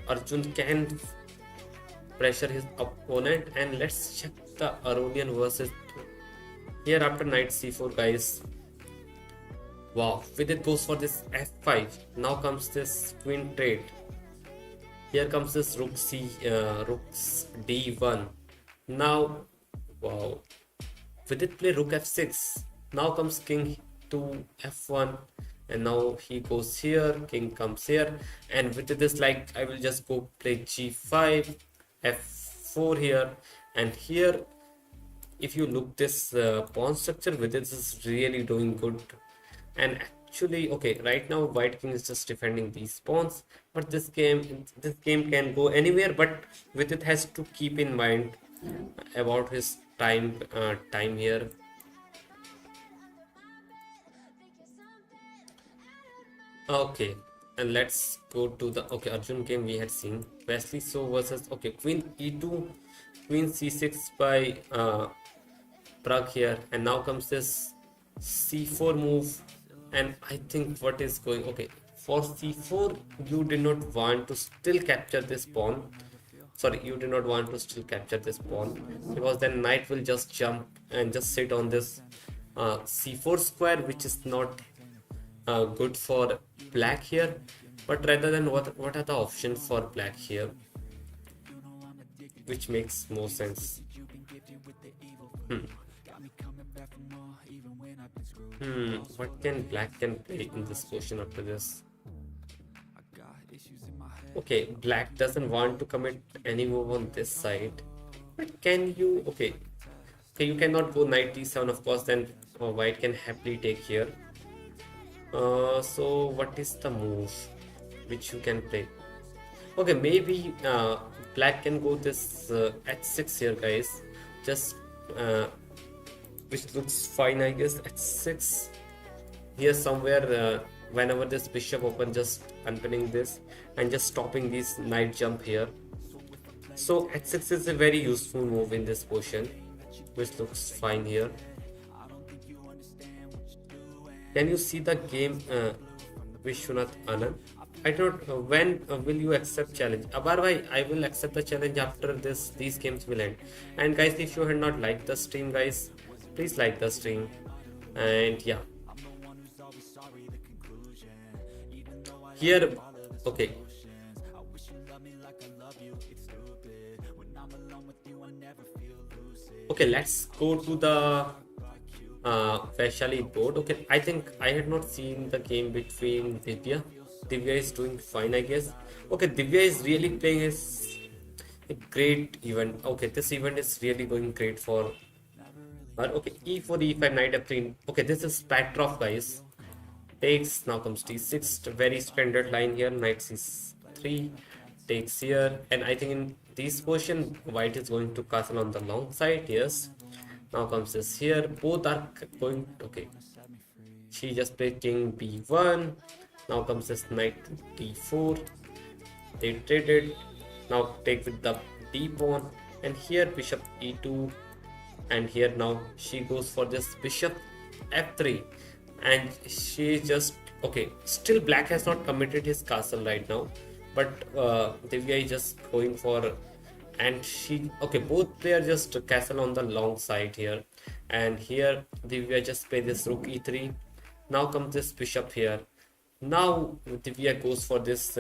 Arjun can pressure his opponent, and let's check the Aronian versus here after knight c4, guys. Wow, Vidit goes for this f5. Now comes this queen trade. Here comes this rooks d1. Now, wow, Vidit play rook f6. Now comes king to f1, and now he goes here, king comes here, and with this, like, I will just go play g5, f4 here, and here if you look this pawn structure, with this is really doing good. And actually, okay, right now white king is just defending these pawns, but this game can go anywhere, but with it has to keep in mind about his time here. Okay, and let's go to the Arjun game we had seen. Wesley so versus queen e2, queen c6 by Pragg here, and now comes this c4 move, and I think what is going for c4, you did not want to still capture this pawn. Sorry, you did not want to still capture this pawn, because then knight will just jump and just sit on this c4 square, which is not good for black here. But rather than what are the options for black here, which makes more sense? What can black can play in this position after this? Okay, black doesn't want to commit any move on this side, but can you? Okay, you cannot go knight d7, of course. Then white can happily take here. So what is the move which you can play? Okay, maybe black can go this h6 here, guys. Just which looks fine, I guess. h6 here somewhere. Whenever this bishop open, just unpinning this and just stopping this knight jump here. So h6 is a very useful move in this position, which looks fine here. Can you see the game, Vishwanath Anand? I don't know when will you accept challenge. Abarwai, I will accept the challenge after these games will end. And guys, if you had not liked the stream, guys, please like the stream. And yeah, here, okay. Okay, let's go to the Vaishali board. Okay, I think I had not seen the game between Divya. Divya is doing fine, I guess. Okay, Divya is really playing a great event. Okay, this event is really going great for her. Okay, e4, e5, knight f3. Okay, this is Petrov, guys. Takes, now comes d6, very standard line here, knight c3, takes here, and I think in this position white is going to castle on the long side. Yes, now comes this here, both are going, okay, she just played king b1, now comes this knight d4, they traded, now take with the d pawn, and here bishop e2, and here now she goes for this bishop f3, and she just, okay, still black has not committed his castle right now, but Divya is just going for and she, okay, both players just castle on the long side here, and here Divya just play this rook e3. Now comes this bishop here. Now Divya goes for this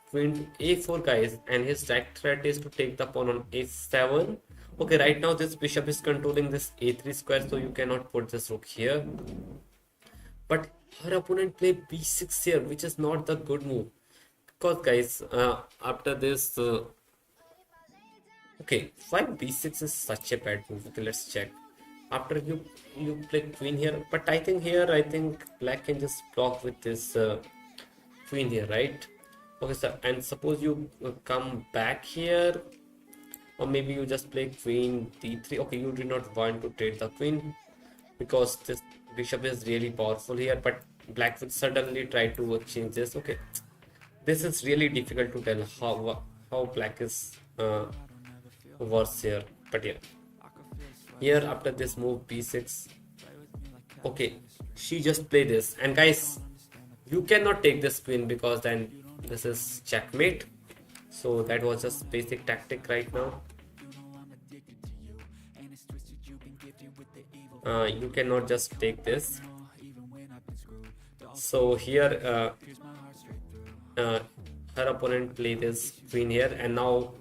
queen a4 guys, and his direct threat is to take the pawn on a7. Okay, right now this bishop is controlling this a3 square, so you cannot put this rook here. But her opponent play b6 here, which is not the good move, because guys, after this okay, why b6 is such a bad move? Okay, let's check. After you play queen here, but I think here, I think black can just block with this queen here, right? Okay, so and suppose you come back here, or maybe you just play queen d3. Okay, you do not want to trade the queen because this bishop is really powerful here, but black will suddenly try to change this. Okay, this is really difficult to tell how black is worse here, but yeah, here after this move b6, okay, she just play this, and guys, you cannot take this queen because then this is checkmate. So that was just basic tactic right now. You cannot just take this. So here her opponent play this queen here, and now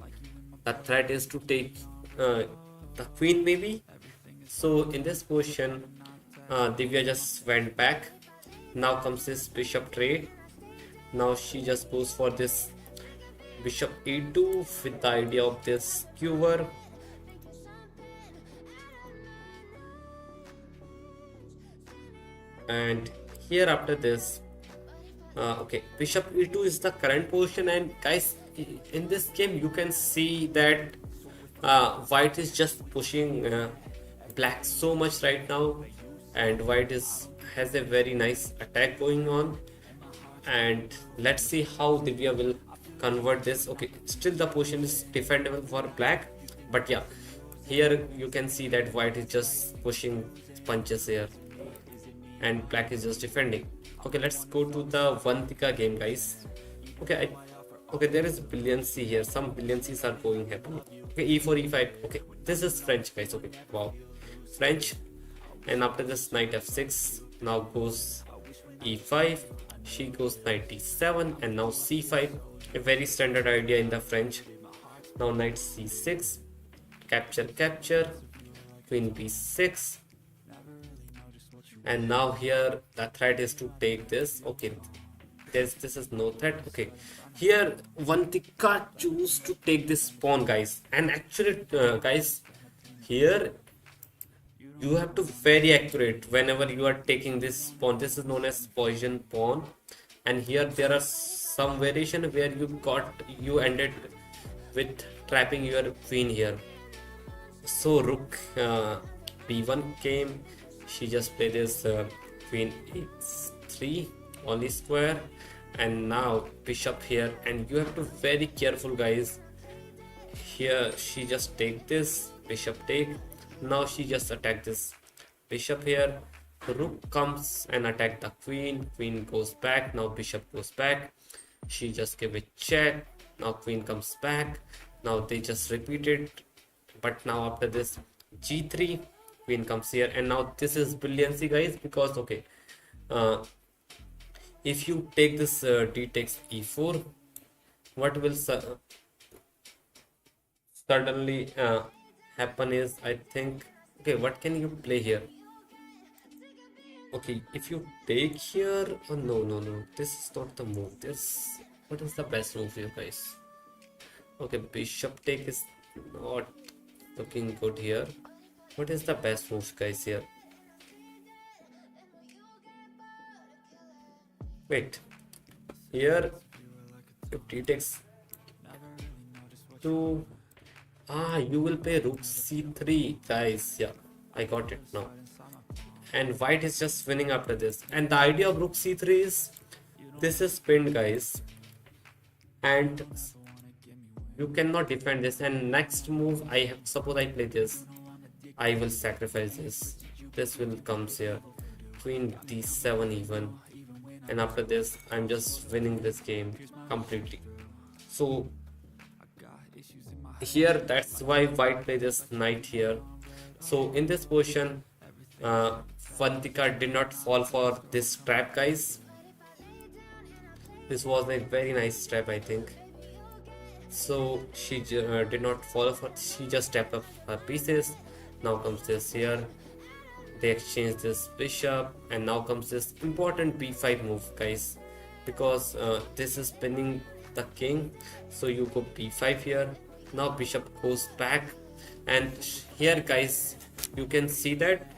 the threat is to take the queen maybe. So in this position, Divya just went back. Now comes this bishop trade. Now she just goes for this bishop e2 with the idea of this skewer. And here after this, okay, bishop e2 is the current position, and guys, in this game you can see that white is just pushing black so much right now, and white has a very nice attack going on, and let's see how Divya will convert this. Okay, still the position is defendable for black, but yeah, here you can see that white is just pushing punches here and black is just defending. Okay, let's go to the Vantika game, guys. Okay, okay, there is brilliancy here. Some brilliancies are happening. Okay, e4, e5. Okay, this is French, guys. Okay, wow, French. And after this, knight f6. Now goes e5. She goes knight d7, and now c5. A very standard idea in the French. Now knight c6. Capture, capture. Queen b6. And now here the threat is to take this. Okay, this is no threat. Okay, here Vantika choose to take this pawn, guys, and actually guys, here you have to very accurate whenever you are taking this pawn. This is known as position pawn, and here there are some variation where you ended with trapping your queen here. So rook b1 came. She just played this queen h3 only square, and now bishop here, and you have to very careful, guys. Here she just take this bishop take. Now she just attack this bishop here. Rook comes and attack the queen. Queen goes back. Now bishop goes back. She just give a check. Now queen comes back. Now they just repeat it, but now after this g3, queen comes here, and now this is brilliancy, guys, because okay, if you take this d takes e4, what will suddenly happen is, I think, okay, what can you play here? Okay, if you take here, oh no, this is not the move. What is the best move here, guys? Okay, bishop take is not looking good here. What is the best move, guys, here? Wait, here if d takes 2, you will play rook c3, guys. Yeah, I got it now. And white is just winning after this. And the idea of rook c3 is, this is pinned, guys, and you cannot defend this. And next move, suppose I play this, I will sacrifice this. This will comes here, queen d7 even, and after this I'm just winning this game completely. So here that's why white play this knight here. So in this position, Vantika did not fall for this trap, guys. This was a very nice trap, I think. So she did not fall for, she just stepped up her pieces. Now comes this here, they exchange this bishop, and now comes this important b5 move, guys, because this is pinning the king. So you go b5 here. Now bishop goes back, and here, guys, you can see that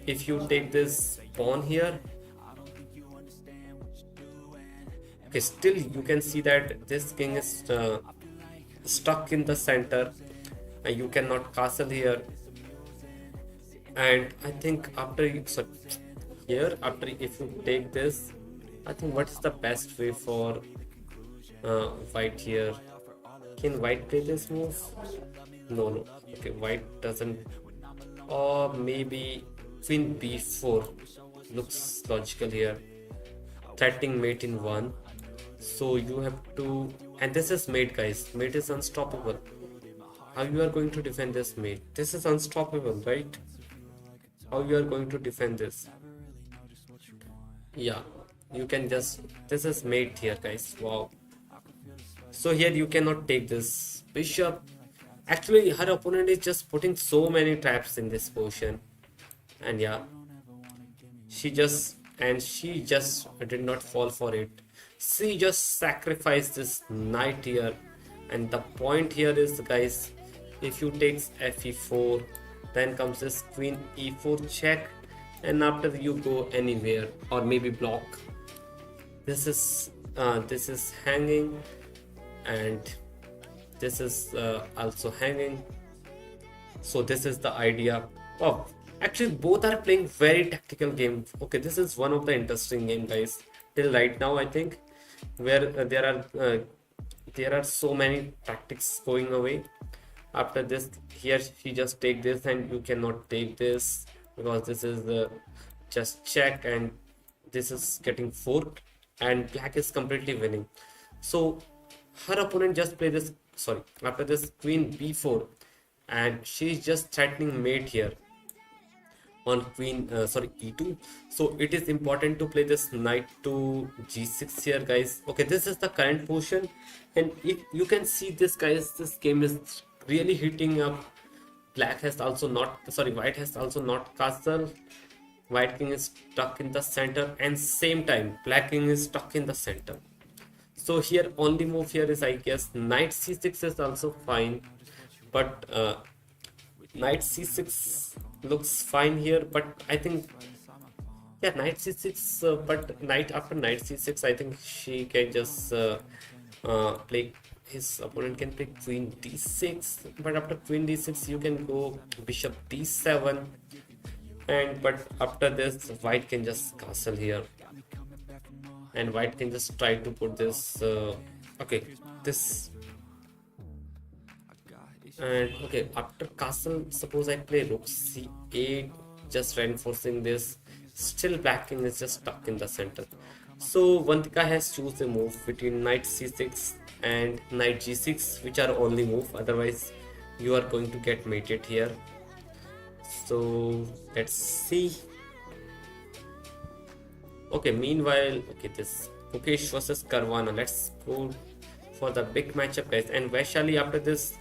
if you take this pawn here, okay, still you can see that this king is stuck in the center, and you cannot castle here. And I think after you, so here, after if you take this, I think what is the best way for white here? Can white play this move? No. Okay, white doesn't. Or maybe queen b4 looks logical here. Threatening mate in one. So you have to, and this is mate, guys. Mate is unstoppable. How you are going to defend this mate? This is unstoppable, right? How you are going to defend this? Yeah, you can just, this is mate here, guys. Wow. So here you cannot take this bishop. Actually, her opponent is just putting so many traps in this position. And yeah, she just did not fall for it. She just sacrificed this knight here. And the point here is, guys, if you take fe4, then comes this queen e4 check, and after you go anywhere or maybe block. This is hanging, and this is also hanging. So this is the idea. Oh, actually both are playing very tactical game. Okay, this is one of the interesting game, guys, till right now, I think, where there are so many tactics going away. After this, here she just take this, and you cannot take this because this is just check, and this is getting forked, and black is completely winning. So her opponent just play this, sorry, after this queen b4, and she's just threatening mate here on queen e2. So it is important to play this knight to g6 here, guys. Okay, this is the current position, and if you can see this, guys, this game is really heating up. White has also not castle. White king is stuck in the center, and same time black king is stuck in the center. So here only move here is, I guess, knight c6 is also fine, but knight c6 looks fine here. But I think, yeah, knight c6, but after knight c6, I think she can just play, his opponent can play queen d6, but after queen d6 you can go bishop d7, and but after this white can just castle here, and white can just try to put this okay, this, and okay, after castle, suppose I play rook c8, just reinforcing this. Still black king is just stuck in the center. So Vantika has chosen a move between knight c6 and knight g6, which are only move, otherwise you are going to get mated here. So let's see. Okay, meanwhile, okay, this Gukesh versus Caruana. Let's go for the big matchup, guys. And Vaishali after this,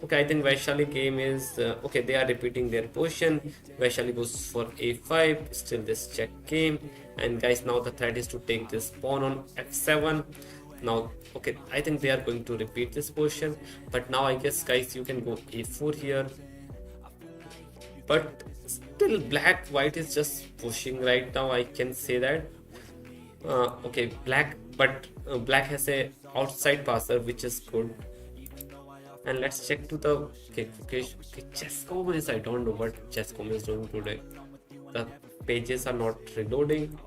okay, I think Vaishali game is okay, they are repeating their position. Vaishali goes for a5, still this check game, and guys, now the threat is to take this pawn on f7. Now, okay, I think they are going to repeat this position, but now I guess, guys, you can go a4 here, but still white is just pushing right now, I can say that. Okay, black has a outside passer, which is good. And let's check to the chess.com is, I don't know what chess.com is doing today. The pages are not reloading.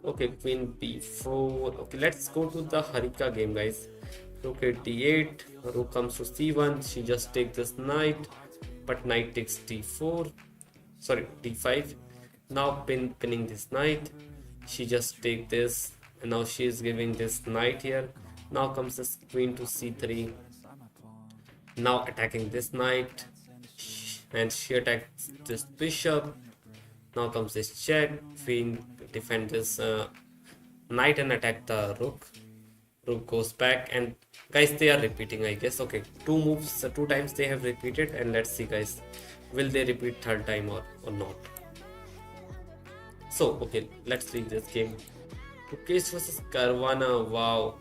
Okay, queen b4. Okay, let's go to the Harika game, guys. Okay, d8, rook comes to c1. She just takes this knight, but knight takes d4. Sorry, d5. Now pinning this knight. She just take this, and now she is giving this knight here. Now comes this queen to c3. Now attacking this knight, and she attacks this bishop. Now comes this check. Queen defend this knight and attack the rook. Rook goes back, and guys, they are repeating, I guess. Okay, two moves, two times they have repeated, and let's see, guys, will they repeat third time or not. So okay, let's read this game. Gukesh versus Caruana. Wow.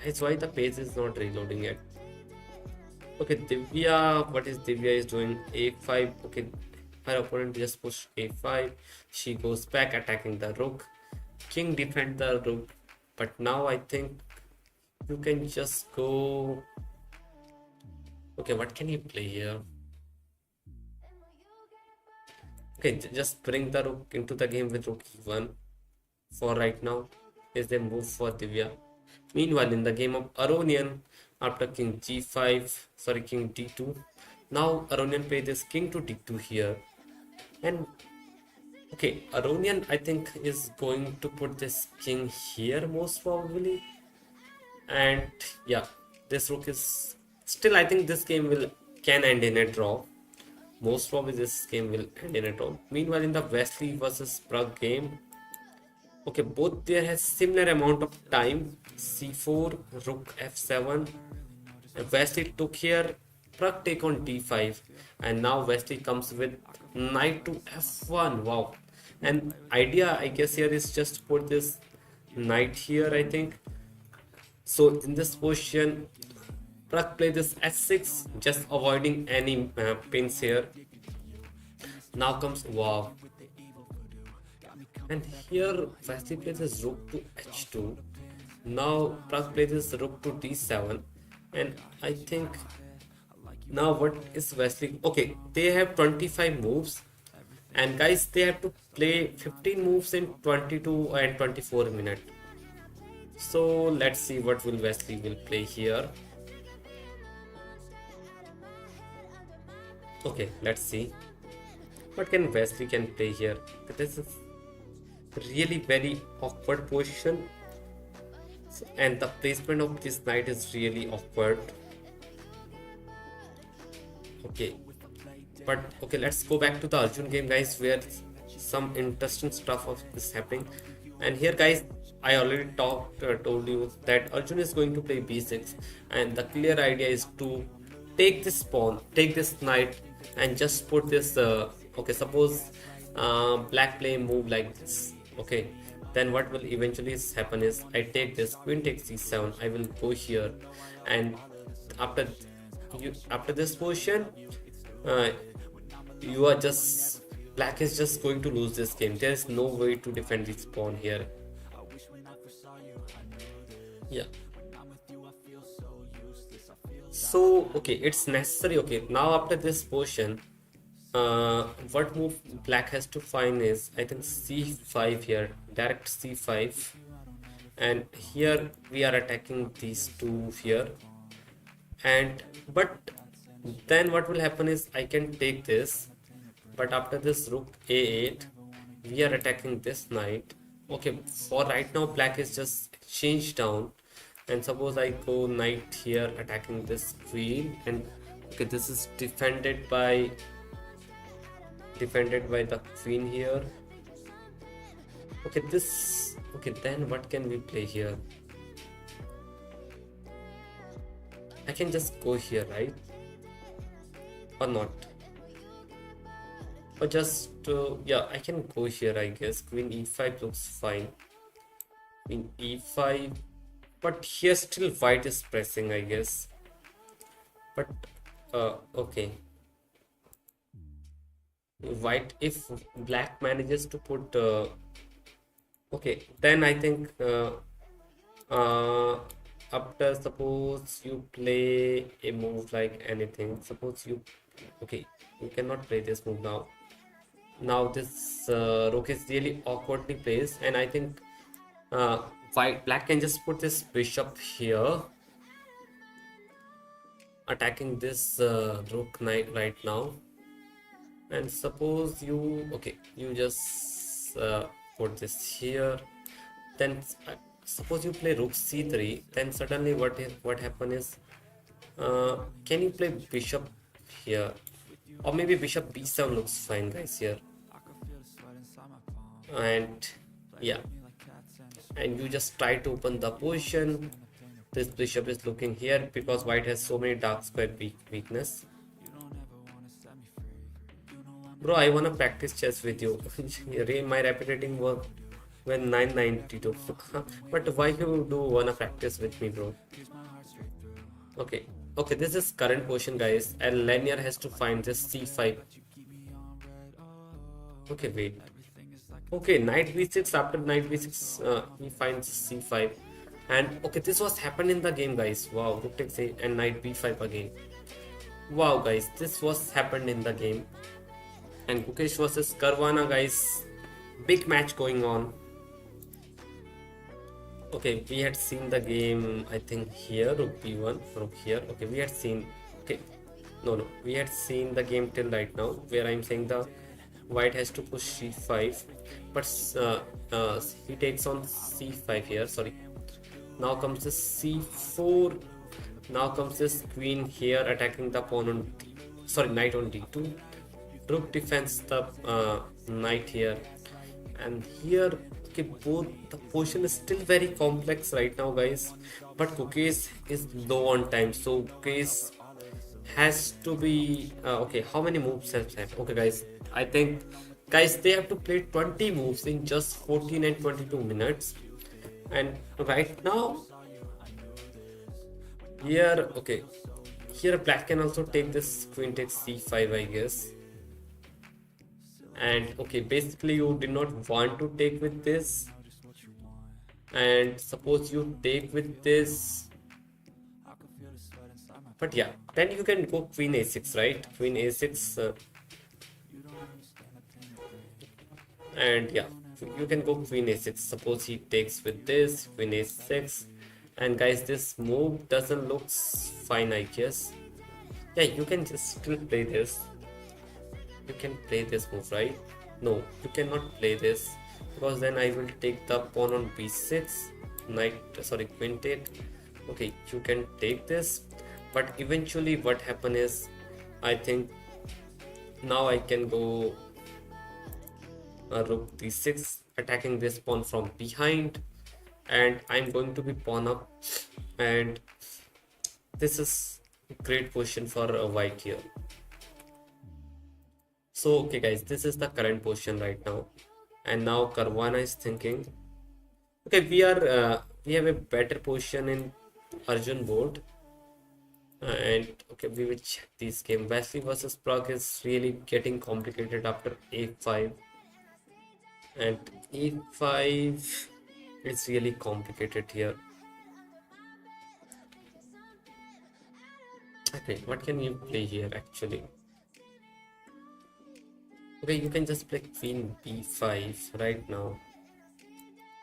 That's why the page is not reloading yet. Okay, Divya, what is Divya is doing? A5. Okay, her opponent just pushed A5. She goes back attacking the rook. King defend the rook, but now I think you can just go. Okay, what can you play here? Okay, just bring the rook into the game with rook e1 for right now. Is the move for Divya. Meanwhile, in the game of Aronian, after king g5, sorry, king d2, now Aronian play this king to d2 here. And okay, Aronian, I think, is going to put this king here most probably. And yeah, this rook is still, I think this game can end in a draw. Most probably this game will end in a draw. Meanwhile, in the Wesley versus Prague game, okay, both there has similar amount of time. c4, rook f7. Wesley took here, Prague take on d5, and now Wesley comes with knight to f1. Wow. And idea, I guess, here is just put this knight here, I think. So in this position, Prague play this s6, just avoiding any pins here. Now comes wow. And here Wesley plays this rook to h2. Now Prague plays this rook to d7. And I think now what is Wesley? Okay, they have 25 moves. And guys, they have to play 15 moves in 22 and 24 minutes. So let's see what will Wesley will play here. Okay, let's see what can Wesley can play here. This is really very awkward position, and the placement of this knight is really awkward. Okay, but okay, let's go back to the Arjun game, guys, where some interesting stuff is happening. And here, guys, I already told you that Arjun is going to play b6, and the clear idea is to take this pawn, take this knight, and just put this okay, suppose black play move like this. Okay, then what will eventually happen is I take this, queen takes c7, I will go here, and after this position, you are just, black is just going to lose this game. There is no way to defend this pawn here. Yeah, so okay, it's necessary. Okay, now after this position, what move black has to find is, I think, c5 here, direct c5, and here we are attacking these two here. And but then what will happen is I can take this, but after this rook a8, we are attacking this knight. Okay, for right now black is just changed down, and suppose I go knight here attacking this queen, and okay, this is defended by the queen here. Okay, this, okay, then what can we play here? I can just go here, right? Or not? Or just yeah, I can go here, I guess. Queen e5 looks fine. Queen e5, but here still white is pressing, I guess. But okay, white, if black manages to put okay, then I think after, suppose you play a move like anything, suppose you, okay, you cannot play this move now. Now this rook is really awkwardly placed, and I think black can just put this bishop here, attacking this rook knight right now. And suppose you, okay, you just put this here, then suppose you play rook c3, then suddenly what happen is, can you play bishop here, or maybe bishop b7 looks fine, guys, here. And yeah, and you just try to open the position. This bishop is looking here because white has so many dark square weakness. Bro, I wanna practice chess with you. My rapid rating work when 992. But why you do wanna practice with me, bro? Okay, okay, this is current position, guys, and Leinier has to find this c5. Okay, wait. Okay, knight b6. After knight b6, he finds c5. And okay, this was happened in the game, guys. Wow, rook takes a and knight b5 again. Wow, guys, this was happened in the game. And Gukesh versus Caruana, guys. Big match going on. Okay, we had seen the game, I think here, rook b1, rook here. Okay, we had seen, okay, no, we had seen the game till right now, where I'm saying the white has to push c5, but he takes on c5 here, sorry. Now comes this c4, now comes this queen here attacking the pawn on, knight on d2. Rook defends the knight here, and here, okay, both the position is still very complex right now, guys, but Gukesh is low on time, so Gukesh has to be okay. How many moves have left? Okay, guys, I think, guys, they have to play 20 moves in just 14 and 22 minutes, and right now here, okay, here black can also take this queen takes c5, I guess. And okay, basically you did not want to take with this, and suppose you take with this, but yeah, then you can go queen a6, right? Queen a6, and yeah, you can go queen a6. Suppose he takes with this, queen a6, and guys, this move doesn't look fine, I guess. Yeah, you can just still play this. You can play this move, right? No, you cannot play this, because then I will take the pawn on b6, queen take. Okay, you can take this, but eventually what happen is, I think now I can go rook d6, attacking this pawn from behind, and I'm going to be pawn up, and this is a great position for white here. So okay, guys, this is the current position right now, and now Caruana is thinking, okay, we have a better position in Arjun board, and okay, we will check this game. Wesley versus Prague is really getting complicated after a5, and a5 is really complicated here. Okay, what can you play here actually? Okay, you can just play queen b5 right now,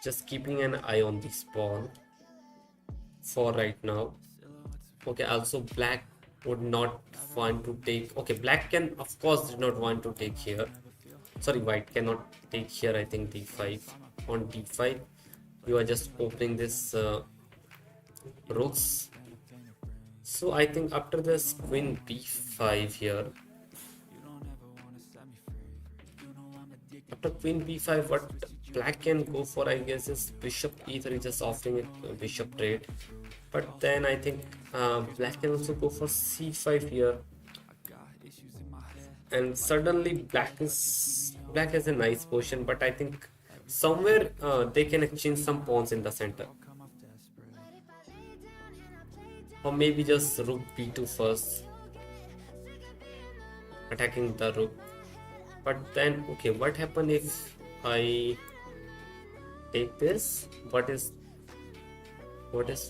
just keeping an eye on this pawn for right now. Okay, also black would not want to take, okay, black can of course did not want to take here, sorry, white cannot take here. I think d5, on d5 you are just opening this rooks. So I think after this queen b5 here, after queen b5, what black can go for, I guess, is bishop e3, just offering a bishop trade. But then I think black can also go for c5 here, and suddenly black has a nice position, but I think somewhere they can exchange some pawns in the center, or maybe just rook b2 first, attacking the rook. But then okay, what happen if I take this? What is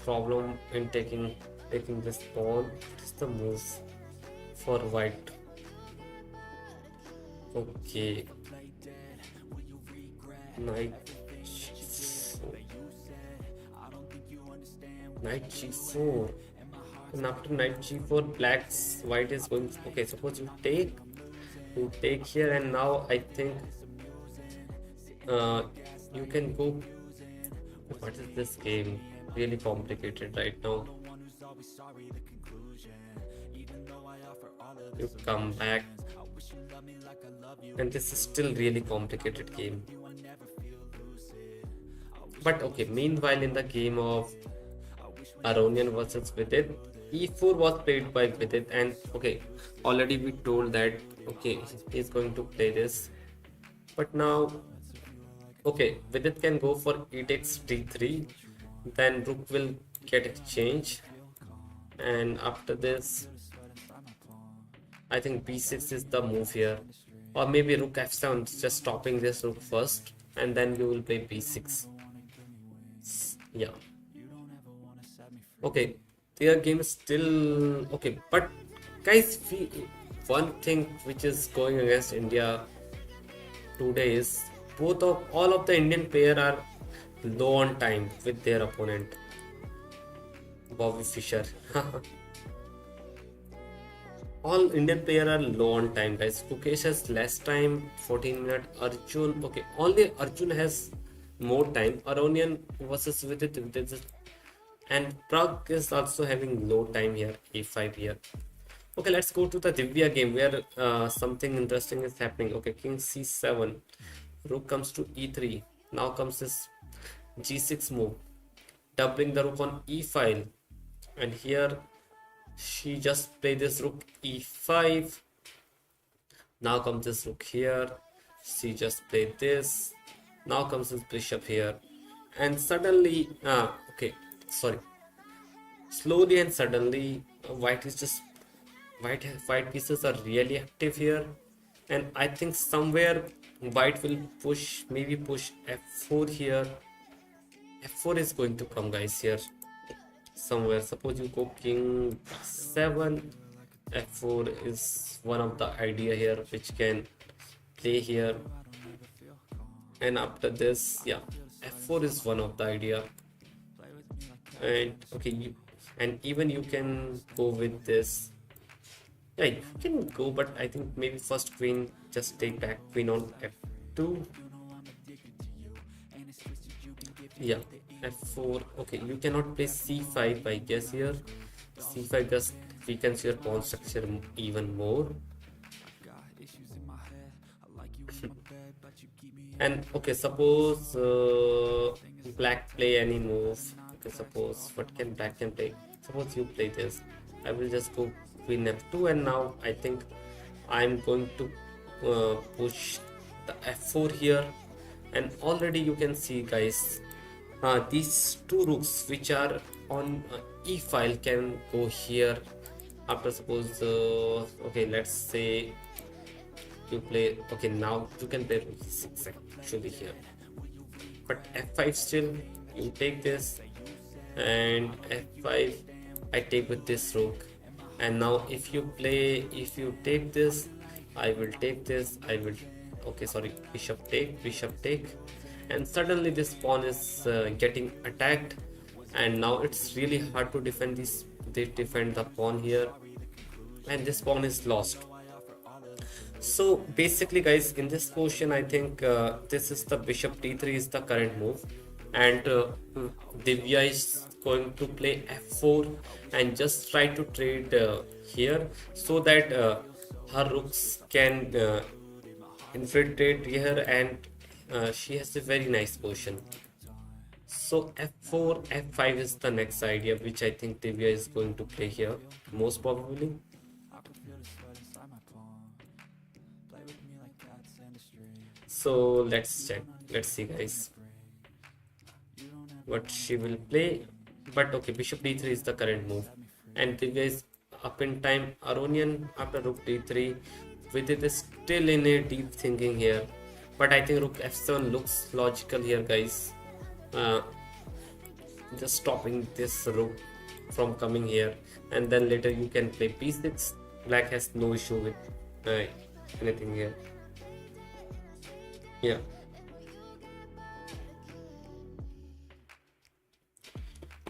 problem in taking this pawn? What is the move for white? Okay, knight g4, and after knight g4, white is going, okay, suppose you take here, and now I think you can go What is this game? Really complicated right now. You come back, and this is still really complicated game. But okay, meanwhile in the game of Aronian versus Vidit, e4 was played by Vidit, and okay, already we told that okay, he's going to play this. But now, okay, Vidit can go for e takes d3, then rook will get exchange, and after this, I think b6 is the move here, or maybe rook f7, just stopping this rook first, and then you will play b6. Yeah. Okay, their game is still okay, but guys, one thing which is going against India today is all of the Indian player are low on time with their opponent, Bobby Fischer. All Indian player are low on time, guys. Gukesh has less time, 14 minutes. Arjun, okay, only Arjun has more time. Aronian versus Vidit, and Prague is also having low time here, a5 here. Okay, let's go to the Divya game where something interesting is happening. Okay, king c7, rook comes to e3. Now comes this g6 move, doubling the rook on e file, and here she just played this rook e5. Now comes this rook here. She just played this. Now comes this bishop here, and suddenly, okay, sorry, slowly and suddenly, white pieces are really active here, and I think somewhere white will push, maybe push f4 here. f4 is going to come, guys, here somewhere. Suppose you go king 7, f4 is one of the idea here which can play here, and after this, yeah, f4 is one of the idea. And okay, and even you can go with this. Yeah, you can go, but I think maybe first queen, just take back queen on f2. Yeah, f4. Okay, you cannot play c5, I guess here. c5 just weakens your pawn structure even more. And okay, suppose black play any move. Okay, suppose what can black can play? Suppose you play this. I will just go queen f2, and now I think I'm going to push the f4 here, and already you can see, guys, these two rooks which are on e file can go here. After suppose okay, let's say you play, okay, now you can play rook e6 actually here, but f5 still, you take this, and f5 I take with this rook. And now if you take this, I will take this, okay, sorry, bishop take, and suddenly this pawn is getting attacked, and now it's really hard to defend this. They defend the pawn here, and this pawn is lost. So basically, guys, in this position, I think this is the bishop d3 is the current move, and Divya is going to play f4 and just try to trade here, so that her rooks can infiltrate here, and she has a very nice position. So f4, f5 is the next idea which I think Divya is going to play here, most probably. So let's check, let's see, guys, what she will play. But okay, bishop d3 is the current move, and Divya is up in time. Aronian after rook d3, Vidit is still in a deep thinking here, but I think rook f7 looks logical here, guys. Just stopping this rook from coming here, and then later you can play b6. Black has no issue with anything here. Yeah.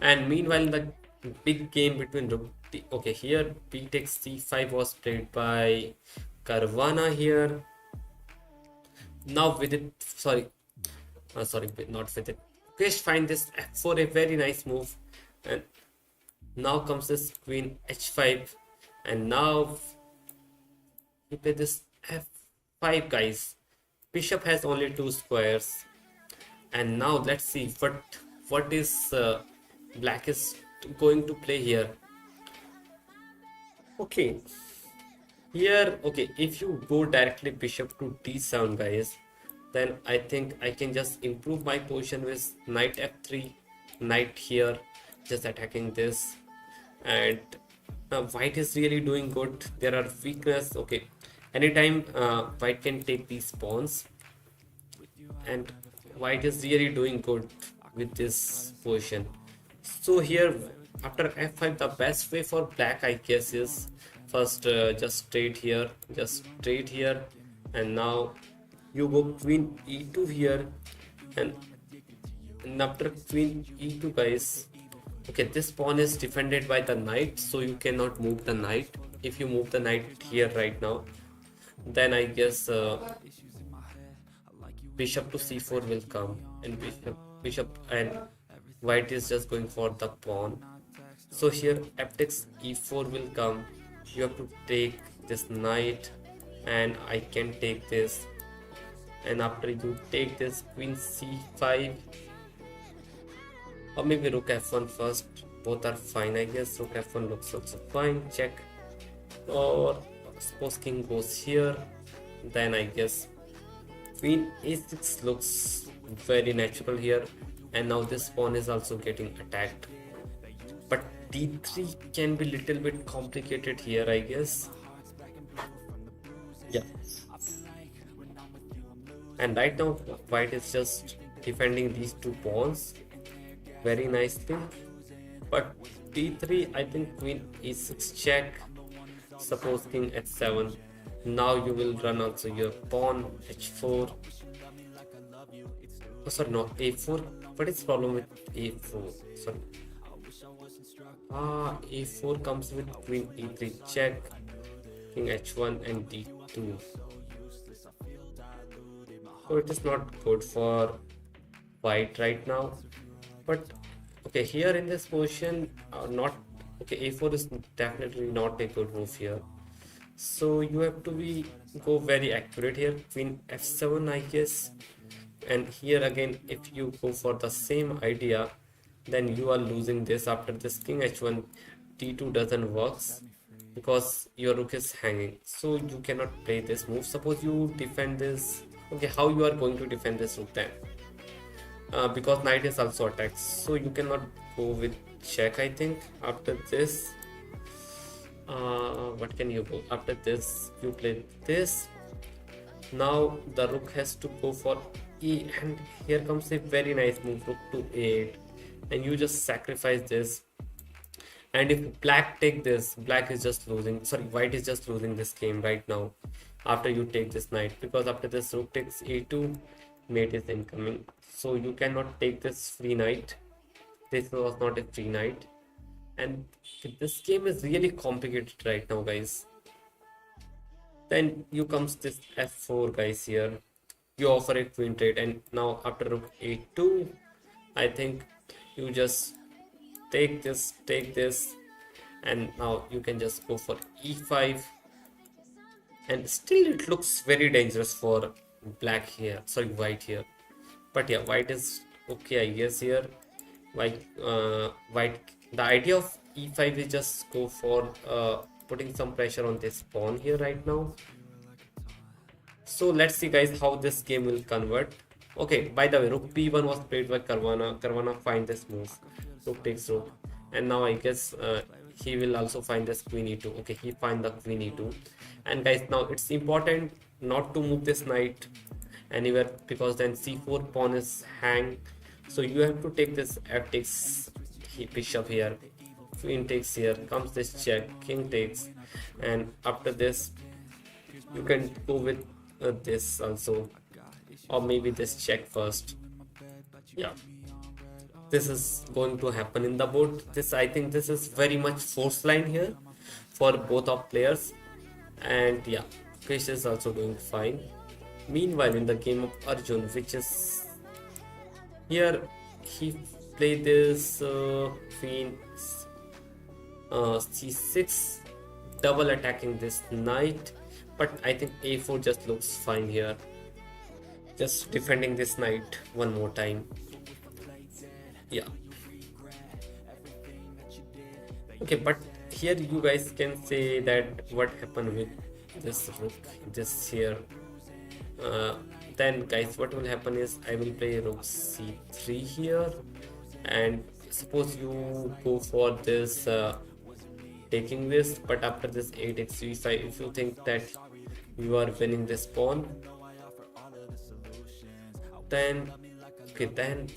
And meanwhile, the big game between rook okay, here b takes c5 was played by Caruana here. Now with it, sorry, not with it. Gukesh find this f4, a very nice move, and now comes this queen h5, and now he play this f5, guys. Bishop has only two squares, and now let's see what is black is going to play here. Okay, here, okay, if you go directly bishop to d7, guys, then I think I can just improve my position with knight f3, knight here, just attacking this. And white is really doing good. There are weakness. Okay, anytime white can take these pawns, and white is really doing good with this position. So here, after f5, the best way for black, I guess, is first just straight here, and now you go queen e2 here, and after queen e2, guys, okay, this pawn is defended by the knight, so you cannot move the knight. If you move the knight here right now, then I guess bishop to c4 will come, and bishop and white is just going for the pawn. So here f takes e4 will come. You have to take this knight, and I can take this, and after you take this queen c5, or maybe rook f1 first. Both are fine, I guess. Rook f1 looks also fine. Check. Or suppose king goes here, then I guess queen a6 looks very natural here, and now this pawn is also getting attacked. But d3 can be little bit complicated here, I guess. Yeah. And right now white is just defending these two pawns very nicely. But d3, I think queen e6 check. Suppose king h7. Now you will run also your pawn h4. Oh, sorry, no, a4. What is the problem with a4? Sorry. A4 comes with queen e3 check, king h1 and d2. So it is not good for white right now. But okay, here in this position, not okay. A4 is definitely not a good move here. So you have to go very accurate here. Queen f7, I guess. And here again, if you go for the same idea, then you are losing this. After this king h1, d2 doesn't works because your rook is hanging. So you cannot play this move. Suppose you defend this. Okay, how you are going to defend this rook then? Because knight is also attacked, so you cannot go with check, I think. After this, what can you go? After this, you play this. Now the rook has to go for e, and here comes a very nice move, rook to 8, and you just sacrifice this. And if black take this, black is just losing. Sorry, white is just losing this game right now. After you take this knight, because after this rook takes a2, mate is incoming. So you cannot take this free knight. This was not a free knight, and this game is really complicated right now, guys. Then you comes this f4, guys. Here you offer a queen trade, and now after rook a2, I think you just take this, and now you can just go for e5, and still it looks very dangerous for black here, sorry, white here. But yeah, white is okay, I guess. Here white the idea of e5 is just go for putting some pressure on this pawn here right now. So let's see, guys, how this game will convert. Okay, by the way, rook b1 was played by Caruana find this move, rook takes rook, and now I guess he will also find this queen e2. Okay, he find the queen e2. And guys, now it's important not to move this knight anywhere, because then c4 pawn is hang. So you have to take this f takes bishop here, queen takes here, comes this check, king takes, and after this you can go with this also, or maybe this check first. Yeah, this is going to happen in the board. This, I think this is very much force line here for both of players. And yeah, Gukesh is also doing fine. Meanwhile, in the game of Arjun, which is here, he played this queen c6, double attacking this knight, but I think a4 just looks fine here. Just defending this knight one more time. Yeah. Okay, but here you guys can say that what happened with this rook, this here. Then guys, what will happen is I will play rook c3 here, and suppose you go for this taking this, but after this a takes c5, if you think that you are winning this pawn, then okay, then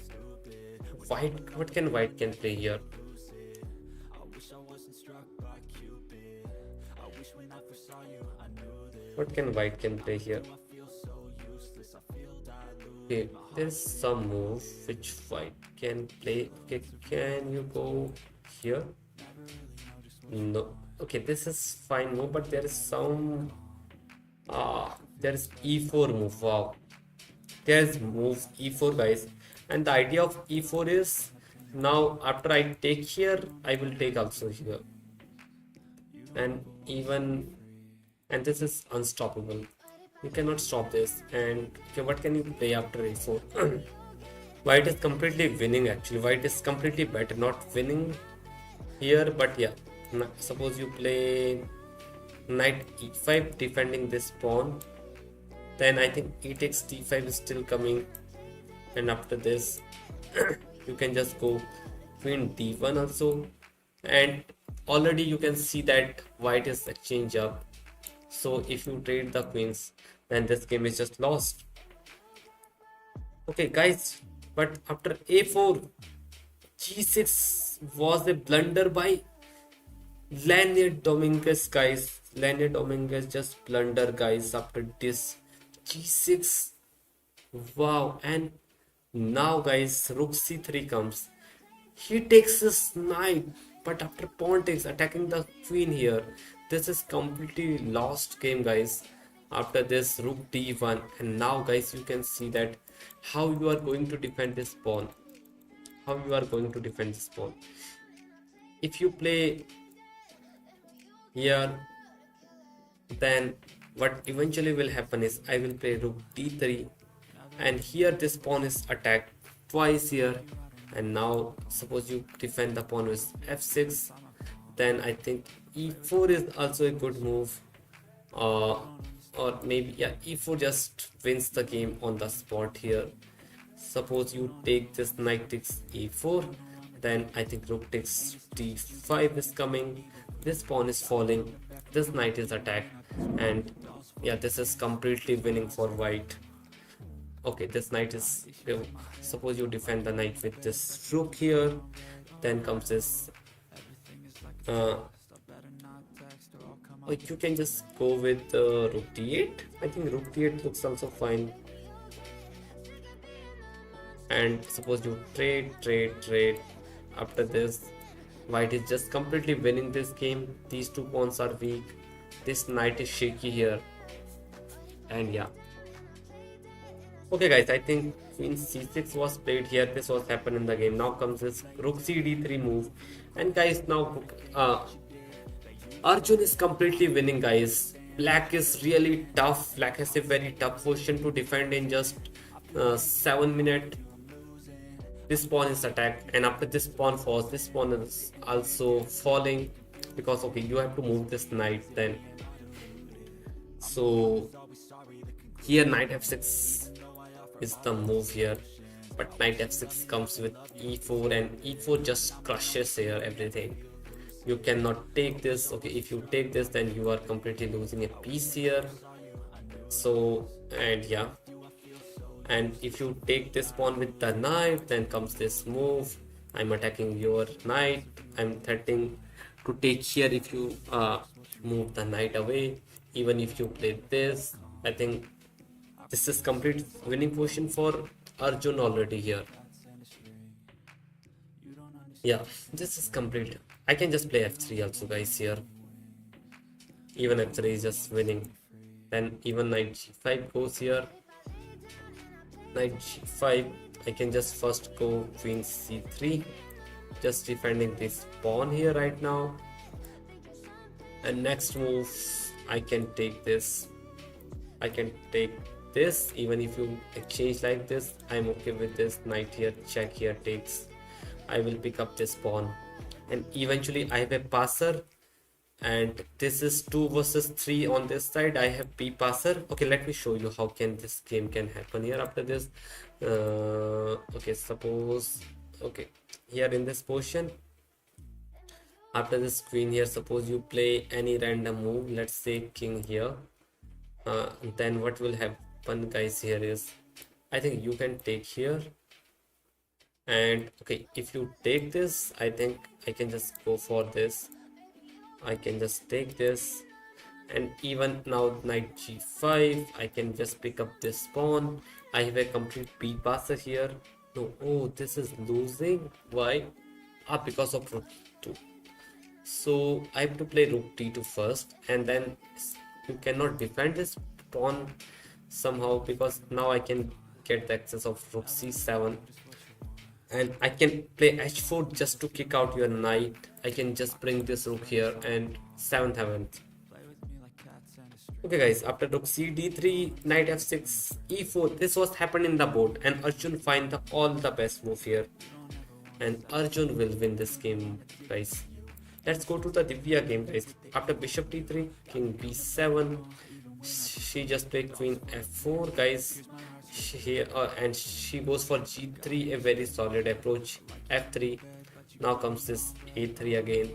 white, what can white can play here? What can white can play here? Okay, there's some move which white can play. Okay, can you go here? No. Okay, this is fine move, but there is some there is e4 move. Wow, there's move e4 guys, and the idea of e4 is now after I take here, I will take also here, and even, and this is unstoppable. You cannot stop this. And okay, what can you play after a4? White is completely winning actually. White is completely better, not winning here, but yeah. Suppose you play knight e5 defending this pawn, then I think e takes d5 is still coming, and after this you can just go queen d1 also, and already you can see that white is exchange up. So if you trade the queens, then this game is just lost. Okay guys, but after a4, g6 was a blunder by Leinier Dominguez guys. Leinier Dominguez just blunder guys after this g6. Wow, and now guys rook c3 comes. He takes his knight, but after pawn takes, attacking the queen here. This is completely lost game guys. After this rook d1, and now guys you can see that how you are going to defend this pawn. How you are going to defend this pawn. If you play here, then what eventually will happen is I will play rook d3, and here this pawn is attacked twice here, and now suppose you defend the pawn with f6, then I think e4 is also a good move, or maybe yeah, e4 just wins the game on the spot here. Suppose you take this knight takes e4, then I think rook takes d5 is coming, this pawn is falling, this knight is attacked, and yeah, this is completely winning for white. Okay, this knight is, suppose you defend the knight with this rook here, then comes this or you can just go with rook d8. I think rook d8 looks also fine. And suppose you trade. After this, white is just completely winning this game. These two pawns are weak. This knight is shaky here. And yeah. Okay guys, I think queen c6 was played here. This was happened in the game. Now comes this rook c d3 move. And guys, now Arjun is completely winning guys. Black is really tough. Black has a very tough position to defend in just 7 minutes. This pawn is attacked, and after this pawn falls, this pawn is also falling, because okay, you have to move this knight then. So here knight f6 is the move here, but knight f6 comes with e4, and e4 just crushes here everything. You cannot take this. Okay, if you take this, then you are completely losing a piece here. So, and yeah, and if you take this pawn with the knight, then comes this move. I'm attacking your knight. I'm threatening to take here if you move the knight away. Even if you play this, I think this is complete winning position for Arjun already here. Yeah, this is complete. I can just play f3 also guys here. Even f3 is just winning. Then even knight g5 goes here. Knight g5. I can just first go queen c3, just defending this pawn here right now. And next move, I can take this. I can take this. Even if you exchange like this, I'm okay with this. Knight here, check here takes. I will pick up this pawn, and eventually I have a passer. And this is 2 versus 3 on this side. I have b passer. Okay, let me show you how can this game can happen here after this. Okay, suppose, okay, here in this position, after this queen here, suppose you play any random move, let's say king here, then what will happen guys here is, I think you can take here. And okay, if you take this, I think I can just go for this. I can just take this, and even now knight g5, I can just pick up this pawn. I have a complete b passer here. No, oh, this is losing. Why? Because of rook 2. So I have to play rook d2 first, and then you cannot defend this pawn somehow, because now I can get the access of rook c7. And I can play h4 just to kick out your knight. I can just bring this rook here and 7th heaven. Okay guys, after rook c d3, knight f6, e4, this was happened in the board, and Arjun find all the best move here. And Arjun will win this game guys. Let's go to the Divya game guys. After bishop d3, king b7, she just played queen f4 guys. Here and she goes for g3, a very solid approach. F3, now comes this a3 again.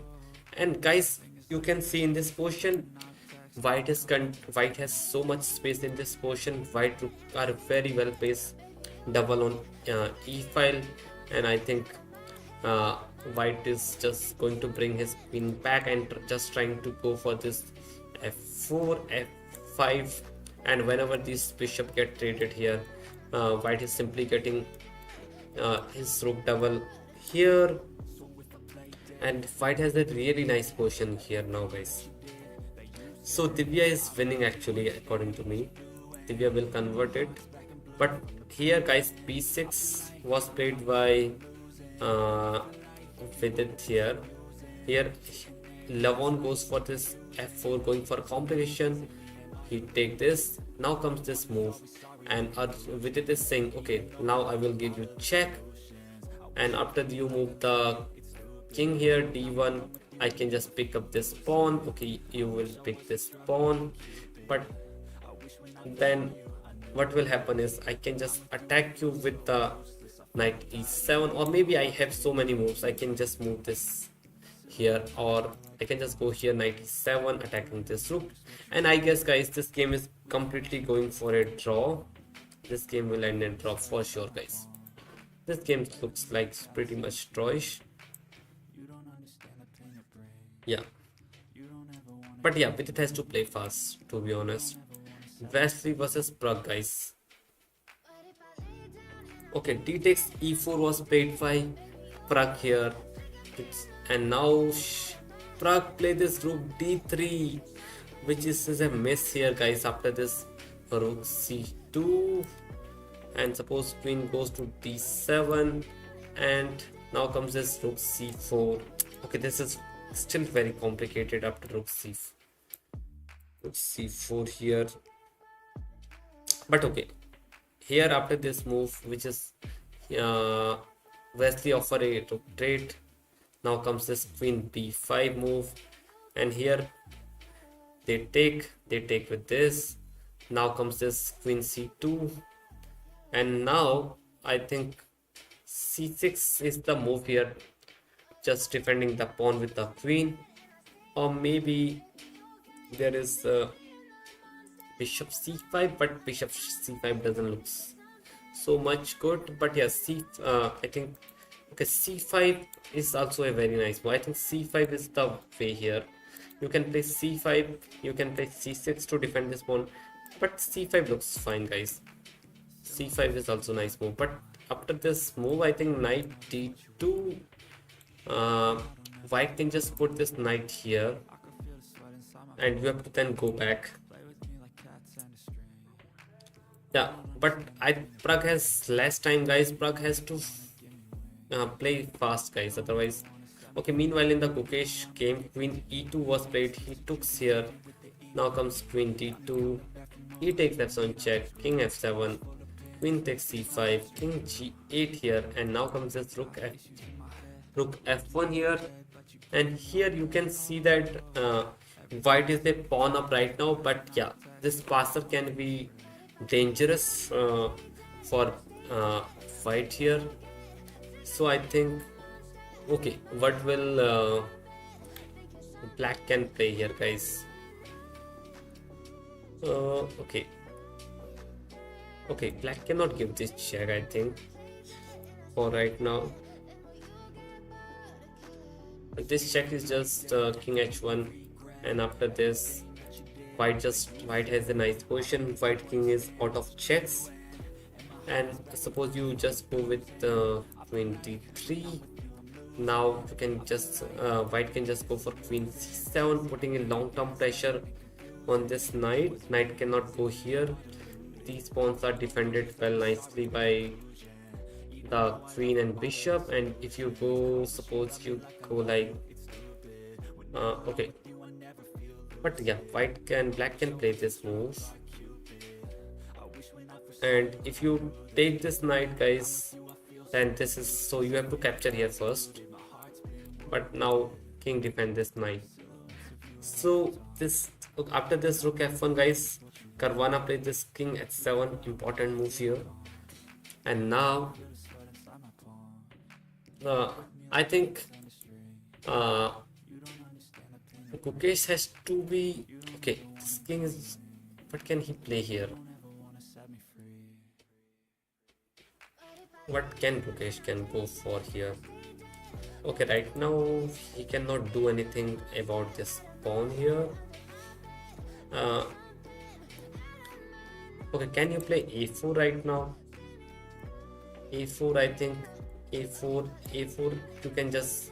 And guys, you can see in this position, white has so much space in this position. White are very well placed, double on e file, and I think white is just going to bring his queen back and just trying to go for this f4, f5. And whenever this bishop get traded here, white is simply getting his rook double here, and white has a really nice position here now guys. So Divya is winning actually, according to me. Divya will convert it, but here guys, b6 was played by Vidit here. Here Levon goes for this f4, going for complication. He take this. Now comes this move, and Vidit is saying, okay, now I will give you check. And after you move the king here, d1, I can just pick up this pawn. Okay, you will pick this pawn, but then what will happen is I can just attack you with the knight e7, or maybe I have so many moves, I can just move this here, or I can just go here, knight e7, attacking this rook. And I guess guys, this game is completely going for a draw. This game will end in draw for sure guys. This game looks like pretty much drawish. Yeah, but yeah, Vidit has to play fast, to be honest. Wesley versus Pragg guys. Okay, d takes e4 was played by Pragg here. And now Pragg play this rook d3, which is a miss here guys. After this rook c2, and suppose queen goes to d7, and now comes this rook c4. Okay, this is still very complicated after rook c4 here. But okay, here after this move, which is Wesley offer a rook trade. Now comes this queen b5 move, and here they take with this. Now comes this queen c2, and now I think c6 is the move here, just defending the pawn with the queen. Or maybe there is bishop c5, but bishop c5 doesn't look so much good. But yeah, I think okay, c5 is also a very nice move. I think c5 is the way here. You can play c5, you can play c6 to defend this pawn, but c5 looks fine guys. c5 is also nice move. But after this move, I think knight d2, white can just put this knight here, and you have to then go back. Yeah, but Prag has less time, guys. Prag has to play fast, guys. Otherwise, okay. Meanwhile, in the Gukesh game, Queen E2 was played. He took here. Now comes Queen D2. He takes F7 check. King F7. Queen takes C5. King G8 here, and now comes this Rook F1 here. And here you can see that White is a pawn up right now, but yeah, this passer can be dangerous for White here. So I think, okay, what will Black can play here, guys? Okay, Black cannot give this check, I think, for right now. This check is just King H1, and after this, White has a nice position. White King is out of checks, and suppose you just go with Queen D3. Now you can just White can just go for Queen C7, putting in long-term pressure on this knight. Knight cannot go here. These pawns are defended well nicely by the queen and bishop, and if you go, suppose you go like okay, but yeah, Black can play this move, and if you take this knight, guys, then this is, so you have to capture here first, but now King defend this knight. So this, after this Rook F1, guys, Caruana played this King H7, important move here, and now I think Gukesh has to be okay. This king is, what can he play here? What can Gukesh can go for here? Okay, right now he cannot do anything about this pawn here. Okay, can you play A4 right now? A4, I think. A4, you can just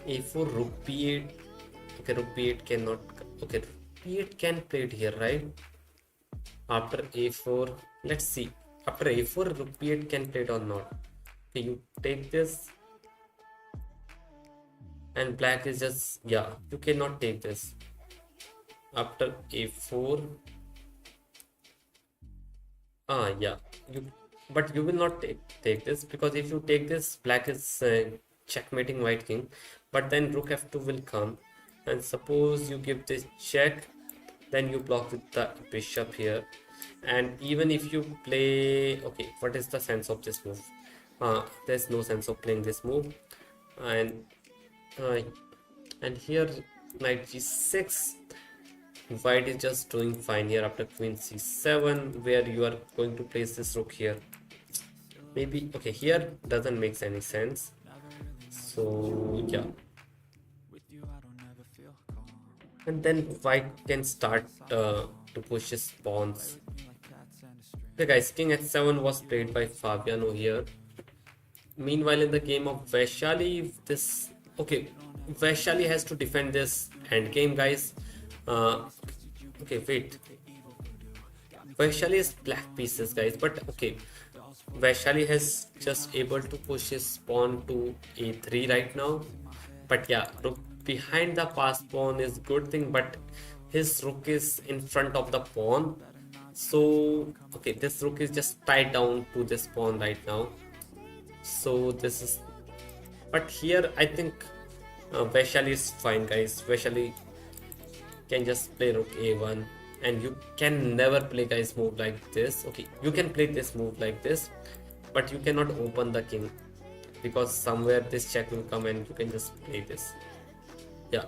A4, Rook B8. Okay, Rook B8 cannot. Okay, Rook B8 can play it here, right? After A4, let's see. After A4, Rook B8 can play it or not. Okay, you take this, and Black is just, yeah, you cannot take this. After A4, yeah, but you will not take this, because if you take this, Black is checkmating White King, but then Rook F2 will come, and suppose you give this check, then you block with the bishop here, and even if you play, okay, what is the sense of this move? There's no sense of playing this move, and here knight G6. White is just doing fine here after Queen C7, where you are going to place this rook here. Maybe, okay, here doesn't make any sense. So yeah, and then White can start to push his pawns. Okay guys, King H7 was played by Fabiano here. Meanwhile, in the game of Vaishali, this, okay, Vaishali has to defend this endgame, guys. Okay, wait. Vaishali is black pieces, guys, but okay, Vaishali has just able to push his pawn to A3 right now. But yeah, rook behind the passed pawn is good thing, but his rook is in front of the pawn. So okay, this rook is just tied down to this pawn right now. So this is, but here I think Vaishali is fine, guys. Vaishali can just play rook A1, and you can never play, guys, move like this. Okay, you can play this move like this, but you cannot open the king, because somewhere this check will come and you can just play this. Yeah,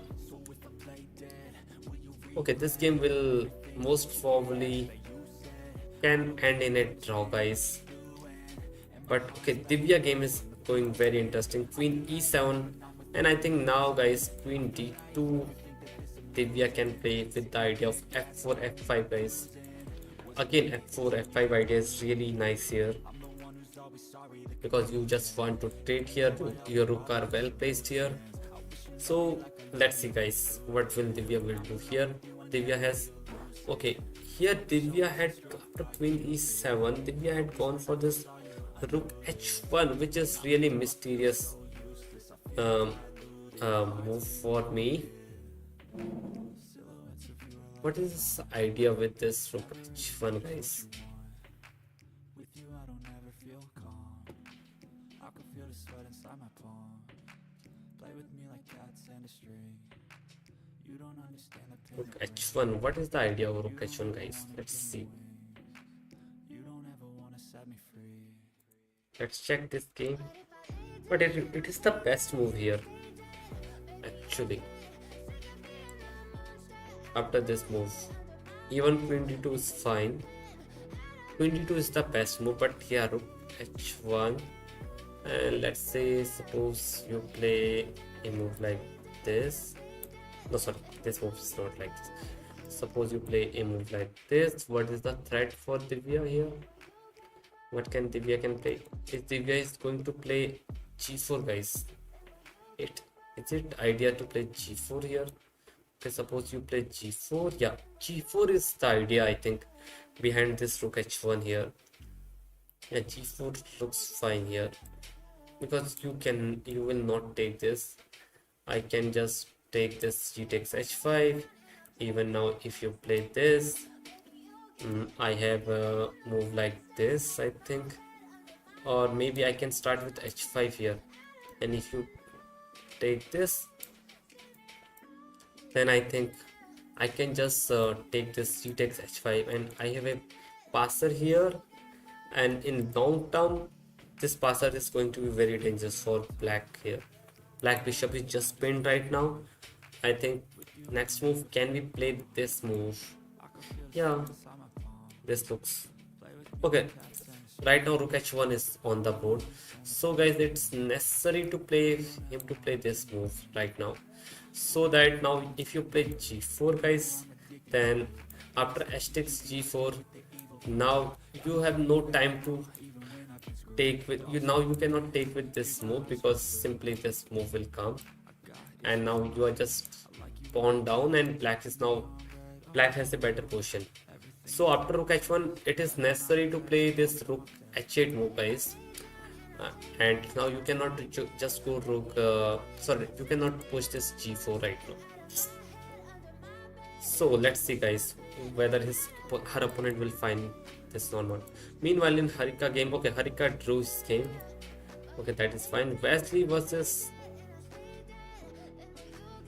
okay, this game will most probably can end in a draw, guys. But okay, Divya game is going very interesting. Queen E7, and I think now, guys, Queen D2, Divya can play with the idea of F4, F5, guys. Again, F4, F5 idea is really nice here, because you just want to trade here. Your rook are well placed here. So let's see, guys, what will Divya will do here. Divya has Okay, here Divya had after queen e7. Divya had gone for this rook h1, which is really mysterious um, move for me. What is this idea with this rook h1, guys? With you, I don't ever feel calm. I can feel the sweat inside my palm. Play with me like cats and a string. You don't understand the pain. Rook h1. What is the idea of rook h1, guys? Let's see. You don't ever want to set me free. Let's check this game. But it is the best move here, actually. After this move, even queen d2 is fine. Queen d2 is the best move, but yeah, rook h1. And let's say, suppose you play a move like this. No, sorry, this move is not like this. Suppose you play a move like this. What is the threat for Divya here? What can Divya can play? Is Divya is going to play g4, guys? Is it idea to play g4 here? Okay, suppose you play g4. Yeah, g4 is the idea, I think, behind this rook h1 here. Yeah, g4 looks fine here because you will not take this. I can just take this g takes h5. Even now, if you play this, I have a move like this, I think, or maybe I can start with h5 here, and if you take this, then I think I can just take this g takes h5, and I have a passer here, and in long term this passer is going to be very dangerous for black here. Black bishop is just pinned right now. I think next move, can we play this move? Yeah, this looks okay. Right now rook h1 is on the board, so guys, it's necessary to play him to play this move right now, so that now if you play g4, guys, then after h takes g4, now you have no time to take with you. Now you cannot take with this move because simply this move will come, and now you are just pawn down, and black has a better position. So after rook h1, it is necessary to play this rook h8 move, guys. And now you cannot just go rook. You cannot push this g4 right now. So let's see, guys, whether her opponent will find this or not. Meanwhile, in Harika game, okay, Harika drew his game. Okay, that is fine. Wesley versus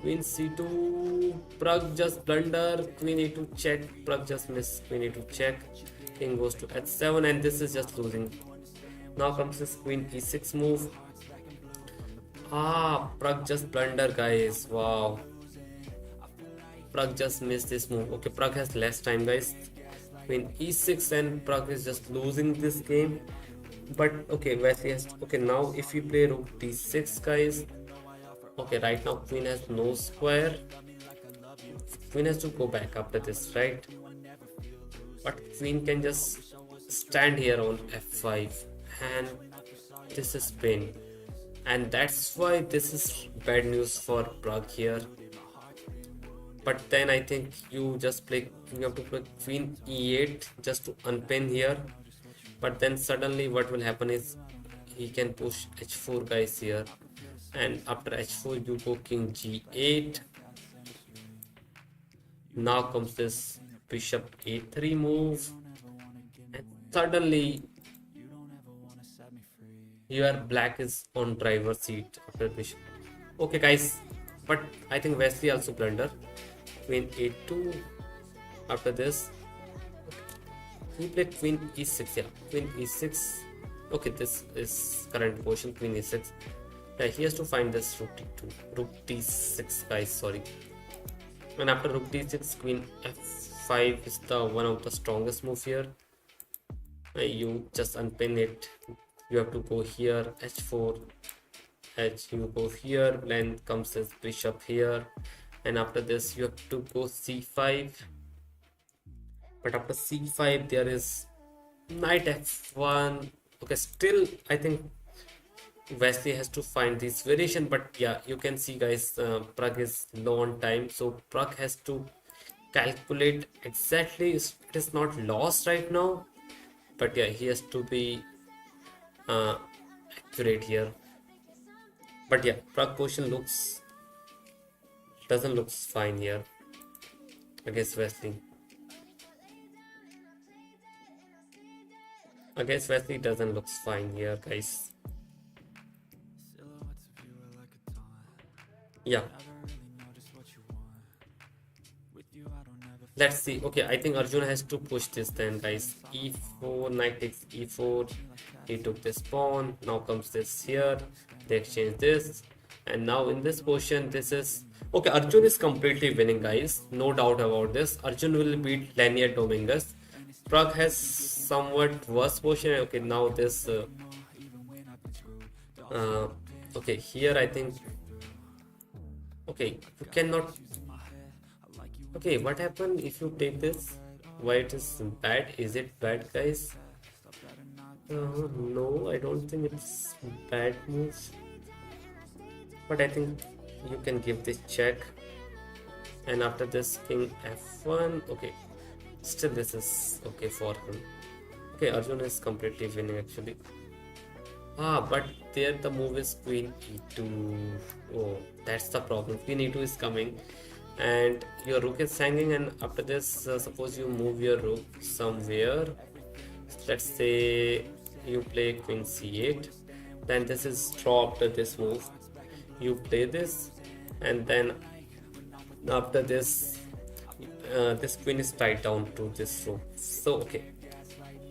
queen c2, Prag just blunder, queen e2 check, Prag just miss, queen e2 check, king goes to h7, and this is just losing. Now comes this queen e6 move. Prag just blunder, guys. Wow, Prag just missed this move. Okay, Prag has less time, guys. Queen e6, and Prag is just losing this game. But okay, Wesley has. Okay, now if you play rook d6, guys. Okay, right now queen has no square. Queen has to go back after this, right? But queen can just stand here on f5, and this is pain, and that's why this is bad news for Prag here. But then I think you have to play queen e8 just to unpin here. But then suddenly what will happen is he can push h4, guys, here. And after h4 you go king g8. Now comes this bishop a3 move, and suddenly your black is on driver's seat after bishop. Okay, guys, but I think Wesley also blunder. Queen a2 after this. He played queen e6. Yeah, queen e6. Okay, this is current position, queen e6. Yeah, he has to find this rook d6, guys, sorry. And after rook d6, queen f5 is the one of the strongest move here. You just unpin it. You have to go here, h4, you go here, then comes this bishop here, and after this you have to go c5. But after c5 there is knight f1. Okay, still I think Wesley has to find this variation, but yeah, you can see, guys, Prag is low on time, so Prag has to calculate exactly. It is not lost right now, but yeah, he has to be accurate here. But yeah, Prague position doesn't look fine here against Wesley. Against Wesley doesn't look fine here, guys. Yeah. Let's see. Okay, I think Arjun has to push this then, guys. E4, knight takes e4. He took this pawn. Now comes this here. They exchange this. And now in this position, this is... Okay, Arjun is completely winning, guys. No doubt about this. Arjun will beat Leinier Dominguez. Prague has somewhat worse position. Okay, now this... okay, here I think... Okay, you cannot... Okay, what happened if you take this? Why it is bad? Is it bad, guys? No, I don't think it's bad move. But I think you can give this check. And after this, king f1. Okay, still this is okay for him. Okay, Arjun is completely winning actually. But there the move is queen e2. Oh, that's the problem. Queen e2 is coming. And your rook is hanging, and after this suppose you move your rook somewhere. Let's say you play queen c8, then this is draw. After this move you play this, and then after this this queen is tied down to this rook. So okay,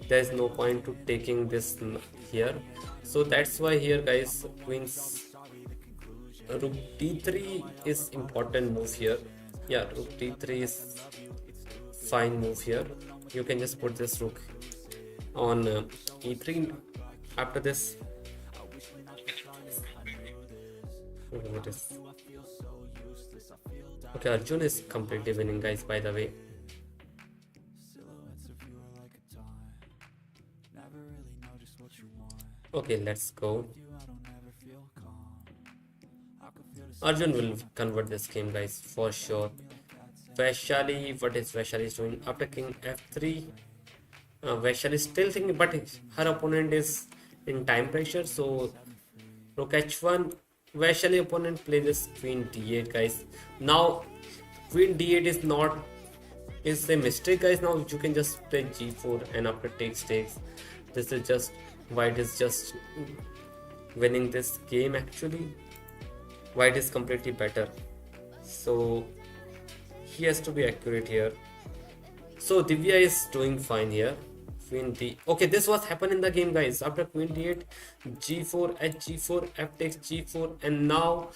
there is no point to taking this here. So that's why here, guys, queens rook d3 is important move here. Yeah, rook d3 is fine move here. You can just put this rook on e3. After this, what is... Okay, Arjun is completely winning, guys, by the way. Okay, let's go. Arjun will convert this game, guys, for sure. Vaishali, what is Vaishali doing? After king f3, Vaishali is still thinking, but her opponent is in time pressure, so rook h1. Vaishali opponent play this queen d8, guys. Now queen d8 is a mistake, guys. Now you can just play g4, and after takes. This is just white is just winning this game actually. White is completely better, so he has to be accurate here. So Divya is doing fine here. Queen d. Okay, this was happened in the game, guys. After queen d8, g4, h4, f takes g4, and now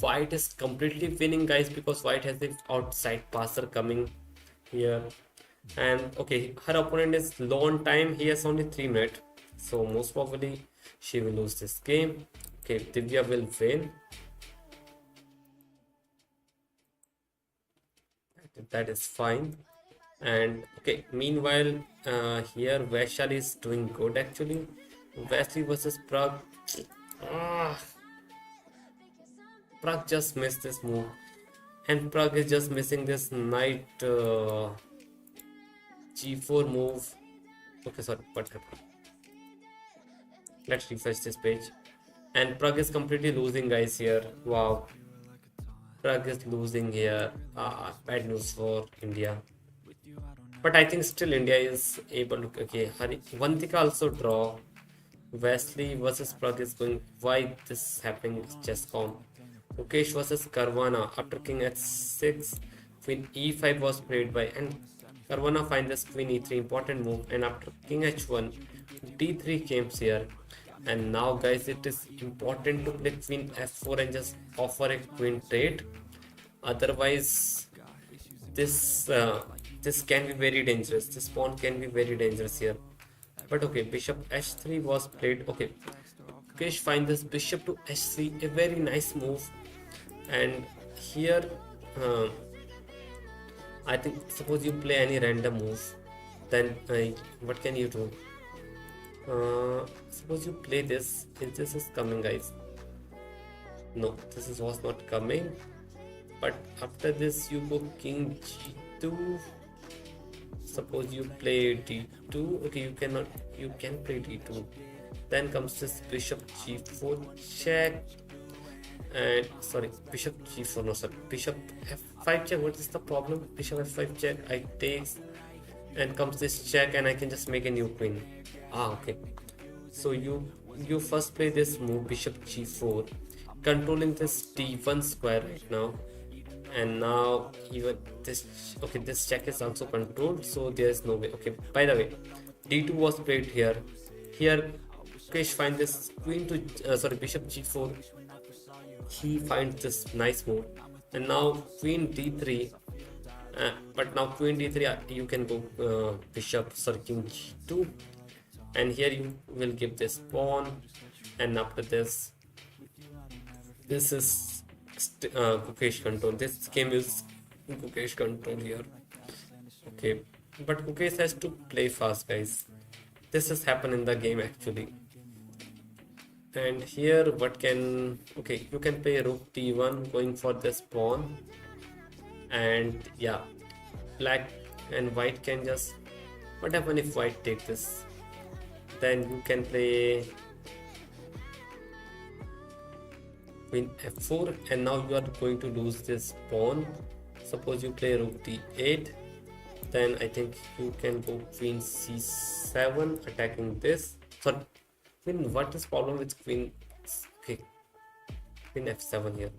white is completely winning, guys, because white has the outside passer coming here. And okay, her opponent is low on time. He has only 3 minutes, so most probably she will lose this game. Okay, Divya will win. That is fine. And okay, meanwhile here Vaishali is doing good actually. Wesley versus Prague. Prague just missed this move, and Prague is just missing this knight g4 move. Okay, sorry, what happened? Let's refresh this page. And Prague is completely losing, guys, here. Wow, Prague is losing here. Bad news for India. But I think still India is able to... Okay, Vantika also draw. Wesley versus Prague is going... Why this is happening? Chess.com. Gukesh versus Caruana. After king h6, queen e5 was played by... And Caruana finds this queen e3. Important move. And after king h1, d3 came here. And now, guys, it is important to play queen f4 and just offer a queen trade. Otherwise, this can be very dangerous. This pawn can be very dangerous here. But okay, bishop h3 was played. Okay, Gukesh finds this bishop to h3, a very nice move. And here, I think suppose you play any random move, then what can you do? Suppose you play this. If this is coming, guys. No, was not coming. But after this, you go king d2. Suppose you play d2. Okay, you cannot. You can play d2. Then comes this bishop g4 check. And sorry, bishop g4. No, sorry, bishop f5 check. What is the problem? Bishop f5 check. I takes, and comes this check, and I can just make a new queen. Okay. So you first play this move bishop g4, controlling this d1 square right now. And now even this, okay, this check is also controlled, so there is no way. Okay, by the way, d2 was played here. Here Gukesh finds this queen to sorry, bishop g4. He finds this nice move, and now queen d3. But now queen d3, you can go bishop, sorry, king g2, and here you will give this pawn. And after this is Gukesh control. This game is Gukesh control here. Okay, but Gukesh has to play fast, guys. This has happened in the game actually. And here what can, okay, you can play rook d1 going for this pawn. And yeah, black and white can just, what happen if white take this? Then you can play queen f4, and now you are going to lose this pawn. Suppose you play rook d8, then I think you can go queen c7 attacking this. Sorry, queen, what is problem with queen? Okay, queen f7 here.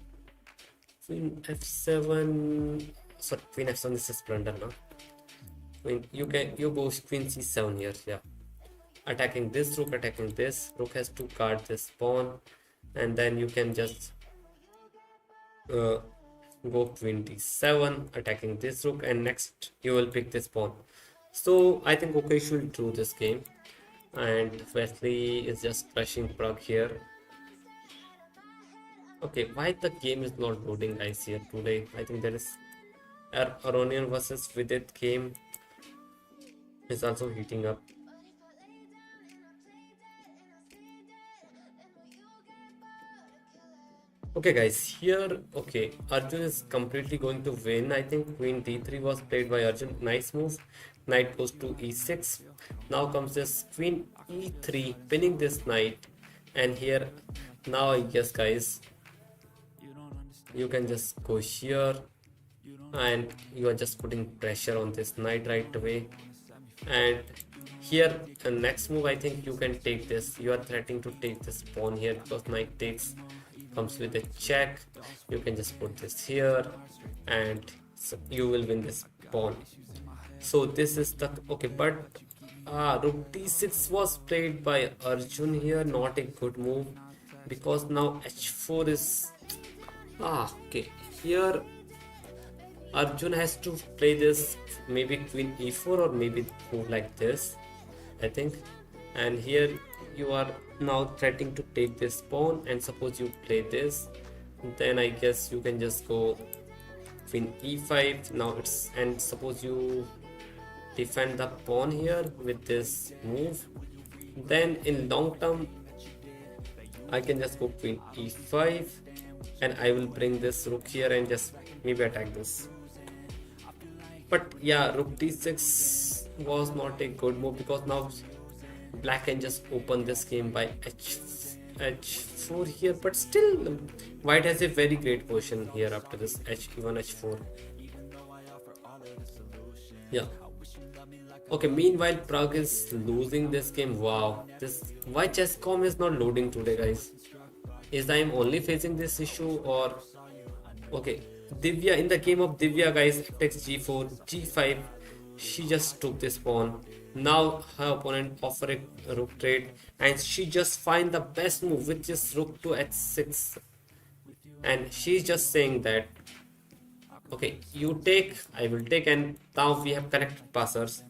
Queen f7, sorry, queen f7, this is blunder now. Queen, you go queen c7 here, yeah. Attacking this rook, attacking this rook has to guard this pawn, and then you can just go queen d7 attacking this rook, and next you will pick this pawn. So I think Gukesh will do this game, and Wesley is just crushing Pragg here. Okay, why the game is not loading, guys, here today? I think there is Aronian versus Vidit game is also heating up. Okay, guys, here, okay, Arjun is completely going to win. I think queen d3 was played by Arjun. Nice move. Knight goes to e6. Now comes this queen e3, pinning this knight. And here, now I guess, guys, you can just go here, and you are just putting pressure on this knight right away. And here, the next move, I think you can take this. You are threatening to take this pawn here because knight takes, comes with a check. You can just put this here, and so you will win this pawn. So this is the, okay, but rook d6 was played by Arjun here. Not a good move, because now h4 is okay. Here Arjun has to play this, maybe queen e4 or maybe move like this, I think. And here you are now threatening to take this pawn, and suppose you play this, then I guess you can just go queen e5. Now it's, and suppose you defend the pawn here with this move, then in long term I can just go queen e5, and I will bring this rook here and just maybe attack this. But yeah, rook d6 was not a good move, because now black can just open this game by h4 here. But still, white has a very great position here after this h1 h4. Yeah. Okay, meanwhile Pragg is losing this game. Wow, this, why chess.com is not loading today, guys? Is I am only facing this issue, or okay, Divya, in the game of Divya, guys, takes g4 g5, she just took this pawn. Now her opponent offer a rook trade, and she just find the best move, which is rook to h6, and she's just saying that okay, you take, I will take, and now we have connected passers.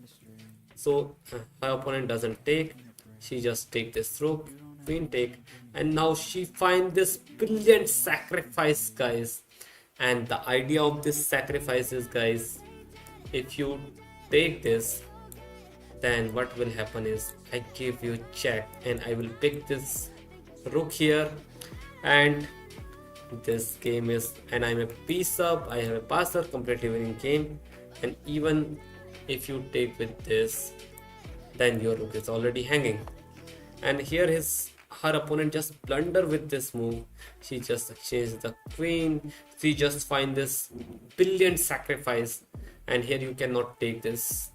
So her opponent doesn't take, she just take this rook, queen take, and now she find this brilliant sacrifice, guys. And the idea of this sacrifice is, guys, if you take this, then what will happen is I give you check, and I will pick this rook here, and this game is, and I'm a piece up, I have a passer, completely winning game. And even if you take with this, then your rook is already hanging. And here her opponent just blunder with this move. She just exchanges the queen. She just find this brilliant sacrifice, and here you cannot take this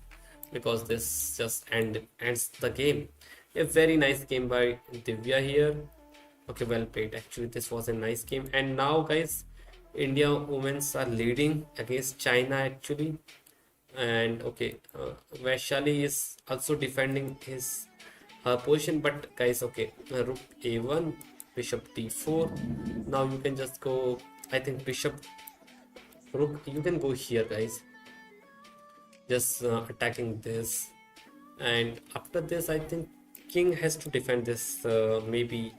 because this just ends the game. A very nice game by Divya here. Okay, well played. Actually, this was a nice game. And now, guys, India women's are leading against China actually. And okay, Vaishali is also defending her position. But guys, okay, rook a1, bishop d4. Now you can just go. I think bishop rook. You can go here, guys. Just attacking this, and after this, I think king has to defend this. Maybe.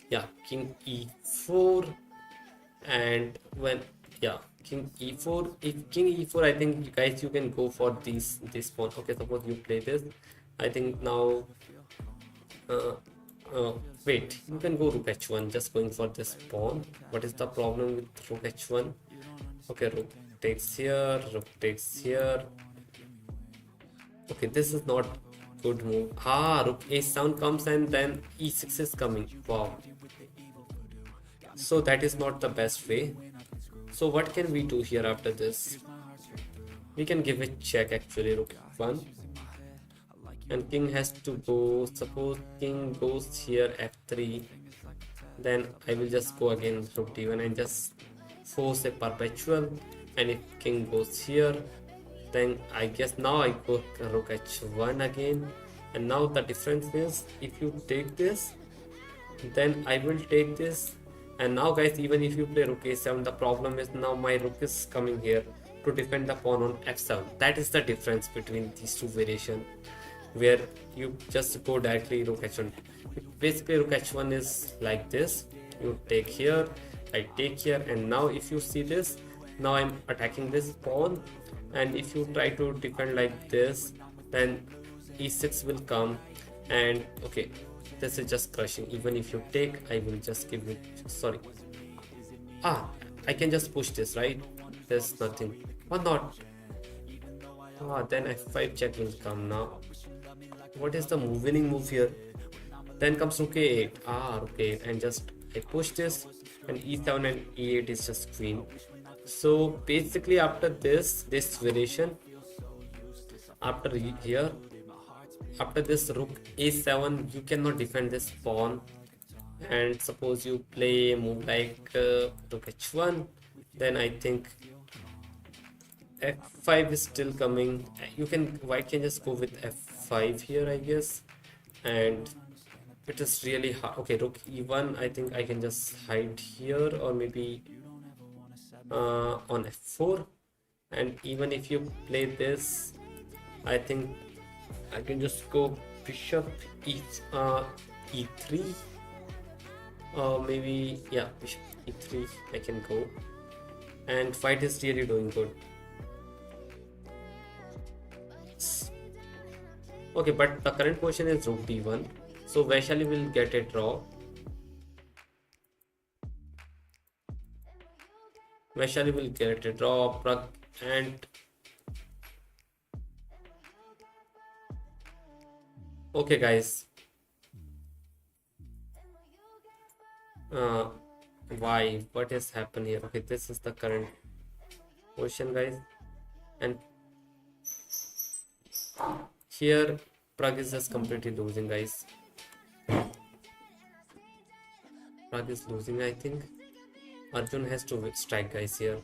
Yeah, king e4, and when king e4, if king e4, I think you guys you can go for this pawn. Okay, suppose you play this, I think now wait, you can go rook h1, just going for this pawn. What is the problem with rook h1? Okay, rook takes here, rook takes here. Okay, this is not good move. Rook a7 comes and then e6 is coming. Wow. So that is not the best way. So what can we do here after this? We can give a check actually, rook 1. And king has to go. Suppose king goes here f3. Then I will just go again rook d1 and just force a perpetual. And if king goes here, then I guess now I go rook h1 again. And now the difference is, if you take this, then I will take this. And now guys, even if you play rook a7, the problem is now my rook is coming here to defend the pawn on f7. That is the difference between these two variations, where you just go directly rook h1. Basically rook h1 is like this. You take here, I take here, and now if you see this, now I'm attacking this pawn. And if you try to defend like this, then e6 will come, and okay, this is just crushing. Even if you take, I will just give it, sorry, I can just push this, right? There's nothing. Or not? Then f5 check will come now. What is the winning move here? Then comes rook a8. Rook a8, and just I push this, and e7 and e8 is just queen. So basically after this variation, after here, after this rook a7, you cannot defend this pawn. And suppose you play a move like rook h1, then I think f5 is still coming. White can just go with f5 here, I guess. And it is really hard. Okay, rook e1, I think I can just hide here, or maybe on f4. And even if you play this, I think I can just go bishop e3, or maybe bishop e3 I can go. And white is really doing good. Okay, but the current position is rook d1, so Vaishali will get a draw. Vaishali will get a draw. And okay guys, why, what has happened here? Okay, this is the current position, guys. And here Pragg is just completely losing, guys. Pragg is losing, I think. Arjun has to strike, guys, here.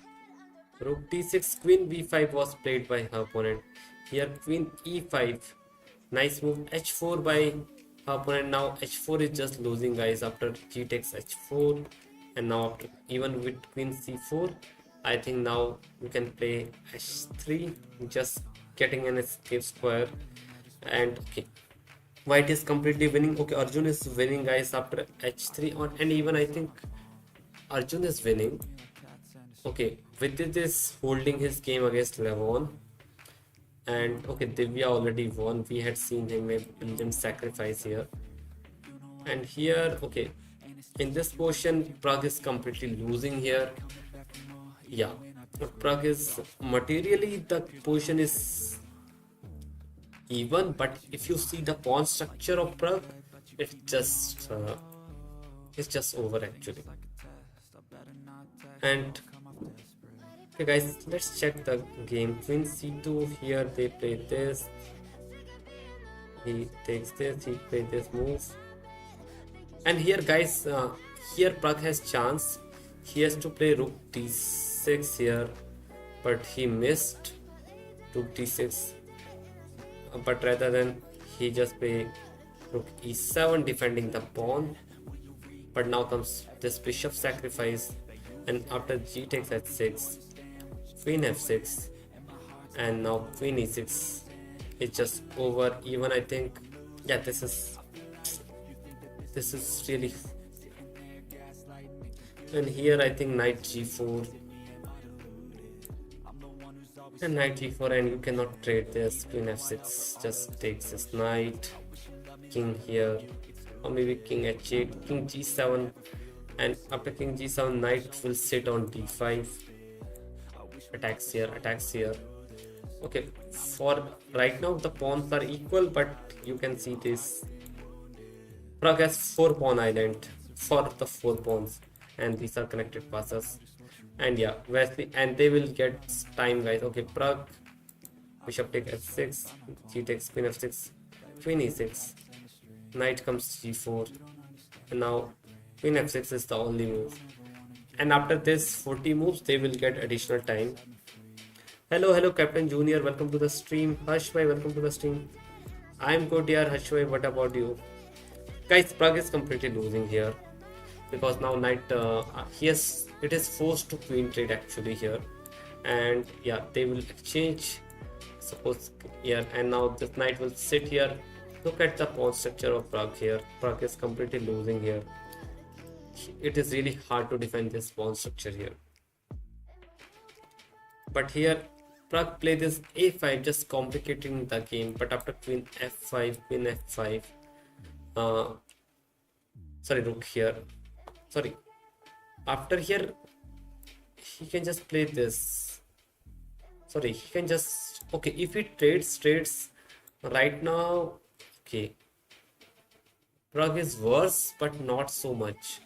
Rook d6, queen b5 was played by her opponent. Here queen e5, nice move. H4 by her opponent. Now h4 is just losing, guys, after g takes h4. And now after, even with queen c4, I think now you can play h3, just getting an escape square. And okay, white is completely winning. Okay, Arjun is winning, guys, after h3 on, and even I think Arjun is winning. Okay, Vidit is holding his game against Levon. And okay, Divya already won. We had seen him make brilliant sacrifice here. And here, okay, in this portion, Prague is completely losing here. Yeah, Prague is materially the position is even, but if you see the pawn structure of Prague, it's just over actually. And okay guys, let's check the game. Queen c2, here they play this, he takes this, he plays this move, and here guys, here Prague has chance. He has to play rook d6 here, but he missed rook d6, but rather than he just play rook e7 defending the pawn. But now comes this bishop sacrifice, and after g takes h6, queen f6, and now queen e6. It's just over even, I think. Yeah, this is really. And here I think knight g4 and knight g4, and you cannot trade this. Queen f6 just takes this knight, king here, or maybe king h8, king g7, and after king g7 knight will sit on d5, attacks here. Okay, for right now the pawns are equal, but you can see this Prague has 4 pawn island for the 4 pawns, and these are connected passes. And yeah, Wesley, and they will get time guys. Okay, Prague, bishop takes f6, g takes queen f6, queen e6, knight comes g4, and now queen f6 is the only move. And after this 40 moves, they will get additional time. Hello Captain Junior, welcome to the stream. Harshbhai, welcome to the stream. I'm good here, Harshbhai, what about you? Guys, Prague is completely losing here, because now knight, it is forced to queen trade actually here, and yeah, they will exchange, suppose here, and now this knight will sit here. Look at the pawn structure of Prague here. Prague is completely losing here. It is really hard to defend this pawn structure here. But here Prague play this a5, just complicating the game. But after queen f5, sorry, rook here, sorry, after here he can just play this, sorry, he can just, okay, if he trades right now, okay, Prague is worse but not so much.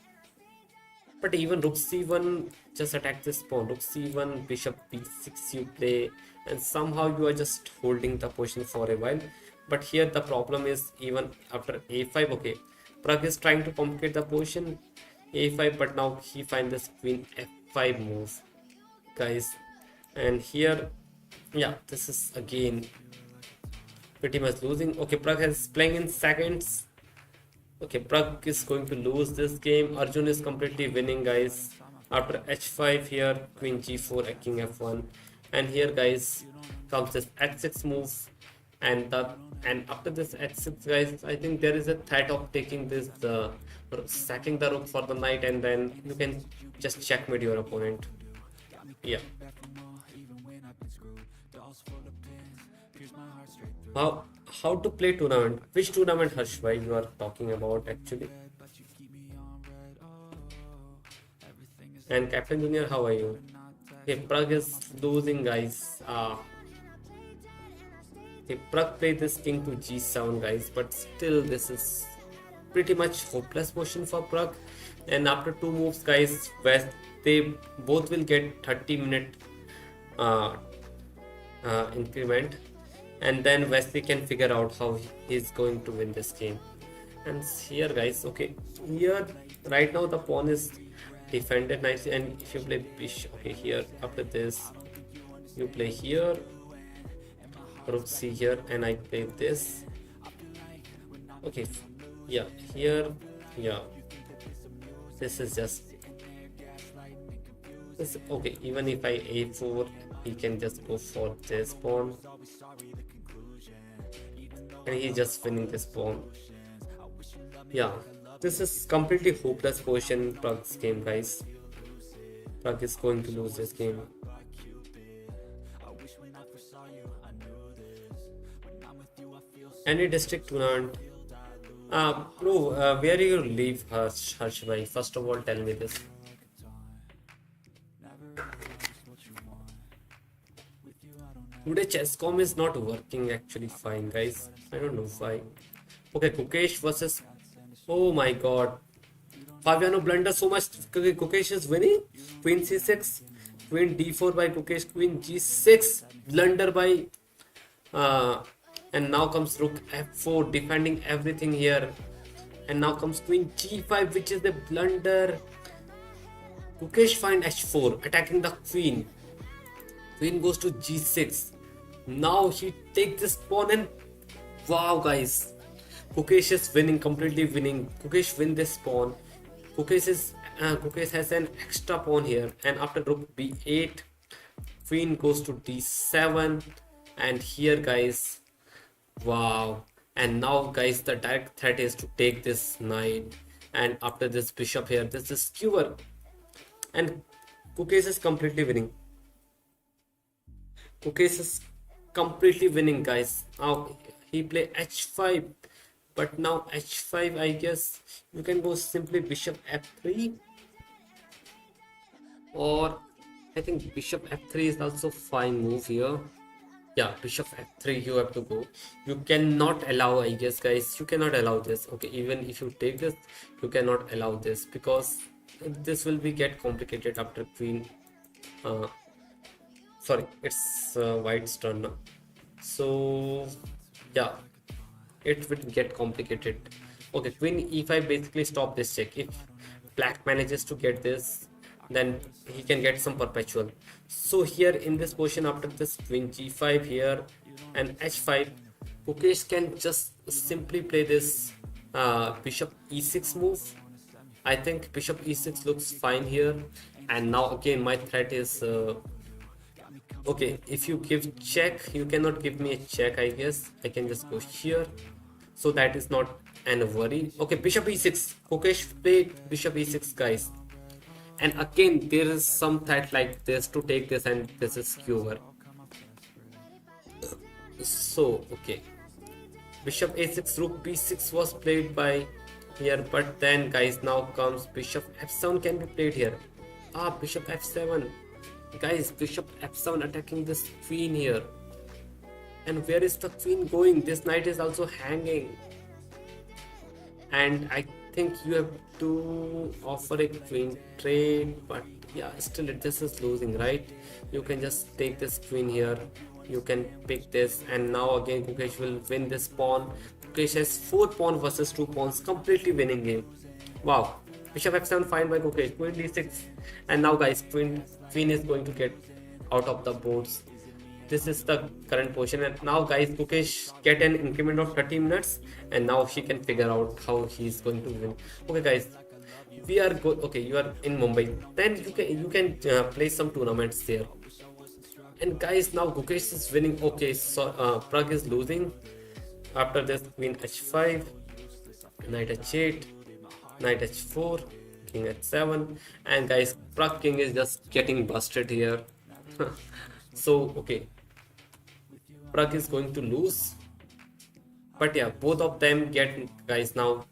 But even rook c1, just attack this pawn, rook c1, bishop b6 you play, and somehow you are just holding the position for a while. But here the problem is, even after a5, okay, Prague is trying to complicate the position, a5, but now he finds this queen f5 move, guys. And here, yeah, this is again pretty much losing. Okay, Prague is playing in seconds. Okay, Prague is going to lose this game. Arjun is completely winning, guys. After h5 here, queen g4, king f1, and here, guys, comes this h6 move, and after this h6, guys, I think there is a threat of taking this, sacking the rook for the knight, and then you can just checkmate your opponent. Yeah. How to play tournament? Which tournament, Harshbhai, you are talking about actually? And Captain Junior, how are you? Okay, Prague is losing, guys. Okay, Prague played this king to g7, guys, but still this is pretty much hopeless position for Prague. And after 2 moves, guys, they both will get 30-minute increment, and then Wesley can figure out how he's going to win this game. And here, guys, okay, here right now the pawn is defended nicely, and if you play bishop, okay, here after this you play here, rook c here, and I play this. Okay, yeah, here, yeah, this is just this. Okay, even if I a4, he can just go for this pawn, and he's just winning this pawn. Yeah, this is completely hopeless position in Prague's game, guys. Prague is going to lose this game. Any district tournament? Bro, where you live, Harsh bhai? First of all, tell me this. Today chesscom is not working actually fine, guys. I don't know why. Okay, Gukesh versus. Oh my god. Fabiano blunders so much. Gukesh is winning. Queen c6. Queen d4 by Gukesh. Queen g6. Blunder by. Uh, and now comes rook f4, defending everything here. And now comes queen g5, which is the blunder. Gukesh find h4, attacking the queen. Queen goes to g6. Now he takes this pawn and wow, guys. Gukesh is winning, completely winning. Gukesh win this pawn. Gukesh has an extra pawn here, and after rook b8, queen goes to d7, and here, guys, wow. And now, guys, the direct threat is to take this knight, and after this bishop here, this is skewer, and Gukesh is completely winning. Gukesh is completely winning, guys. Now he play h5. But now h5, I guess you can go simply bishop f3, or I think bishop f3 is also fine move here. Yeah, bishop f3 you have to go. You cannot allow, I guess, guys, you cannot allow this. Okay, even if you take this, you cannot allow this because this will be get complicated after queen. Sorry, it's white's turn now. So yeah, it will get complicated. Okay, queen e5 basically stop this check. If black manages to get this, then he can get some perpetual. So here in this position, after this queen g5 here and h5, Gukesh can just simply play this bishop e6 move. I think bishop e6 looks fine here. And now again my threat is okay, if you give check, you cannot give me a check. I guess I can just go here, so that is not an worry. Okay, bishop e6. Gukesh played bishop e6, guys, and again there is some threat like this to take this, and this is skewer. So okay, bishop a6, rook b6 was played by here, but then, guys, now comes bishop f7 can be played here. Bishop f7, guys, bishop f7 attacking this queen here. And where is the queen going? This knight is also hanging, and I think you have to offer a queen trade, but yeah, still this is losing, right? You can just take this queen here, you can pick this, and now again Gukesh will win this pawn. Gukesh has 4 pawn versus 2 pawns, completely winning game. Wow, bishop f7 fine by Gukesh, queen d6, and now, guys, queen is going to get out of the boards. This is the current position, and now, guys, Gukesh get an increment of 30 minutes, and now she can figure out how he's going to win. Okay, guys, we are good. Okay, you are in Mumbai, then you can play some tournaments there. And guys, now Gukesh is winning. Okay, so Pragg is losing. After this, queen h5, knight h8, knight h4, king h7, and guys, Pragg king is just getting busted here. So okay, Pragg is going to lose, but yeah, both of them get, guys. Now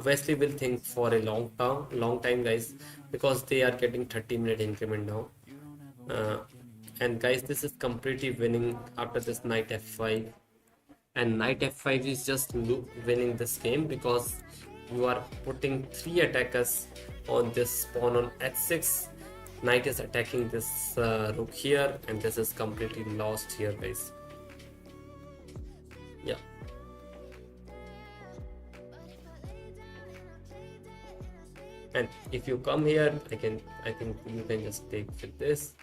Wesley will think for a long time, guys, because they are getting 30-minute increment now. And guys, this is completely winning after this knight f5, and knight f5 is just winning this game because you are putting 3 attackers on this pawn on h6. Knight is attacking this rook here, and this is completely lost here, guys. Yeah. And if you come here, I think you can just take with this.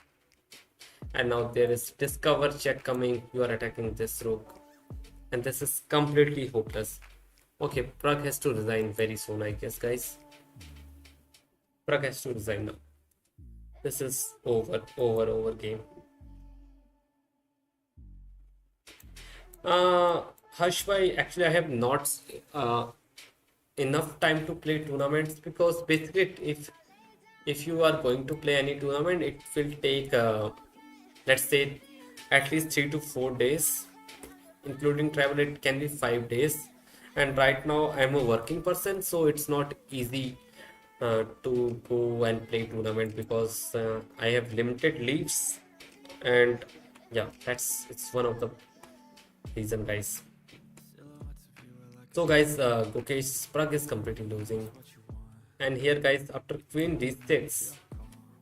And now there is discover check coming. You are attacking this rook, and this is completely hopeless. Okay, Pragg has to resign very soon, I guess, guys. Pragg has to resign now. This is over game. Harsh bhai, actually I have not enough time to play tournaments, because basically if you are going to play any tournament, it will take let's say at least 3 to 4 days, including travel. It can be 5 days, and right now I'm a working person, so it's not easy to go and play tournament because I have limited leaves, and yeah, it's one of the reason, guys. So guys, Gukesh Prag is completely losing, and here guys, after queen d6,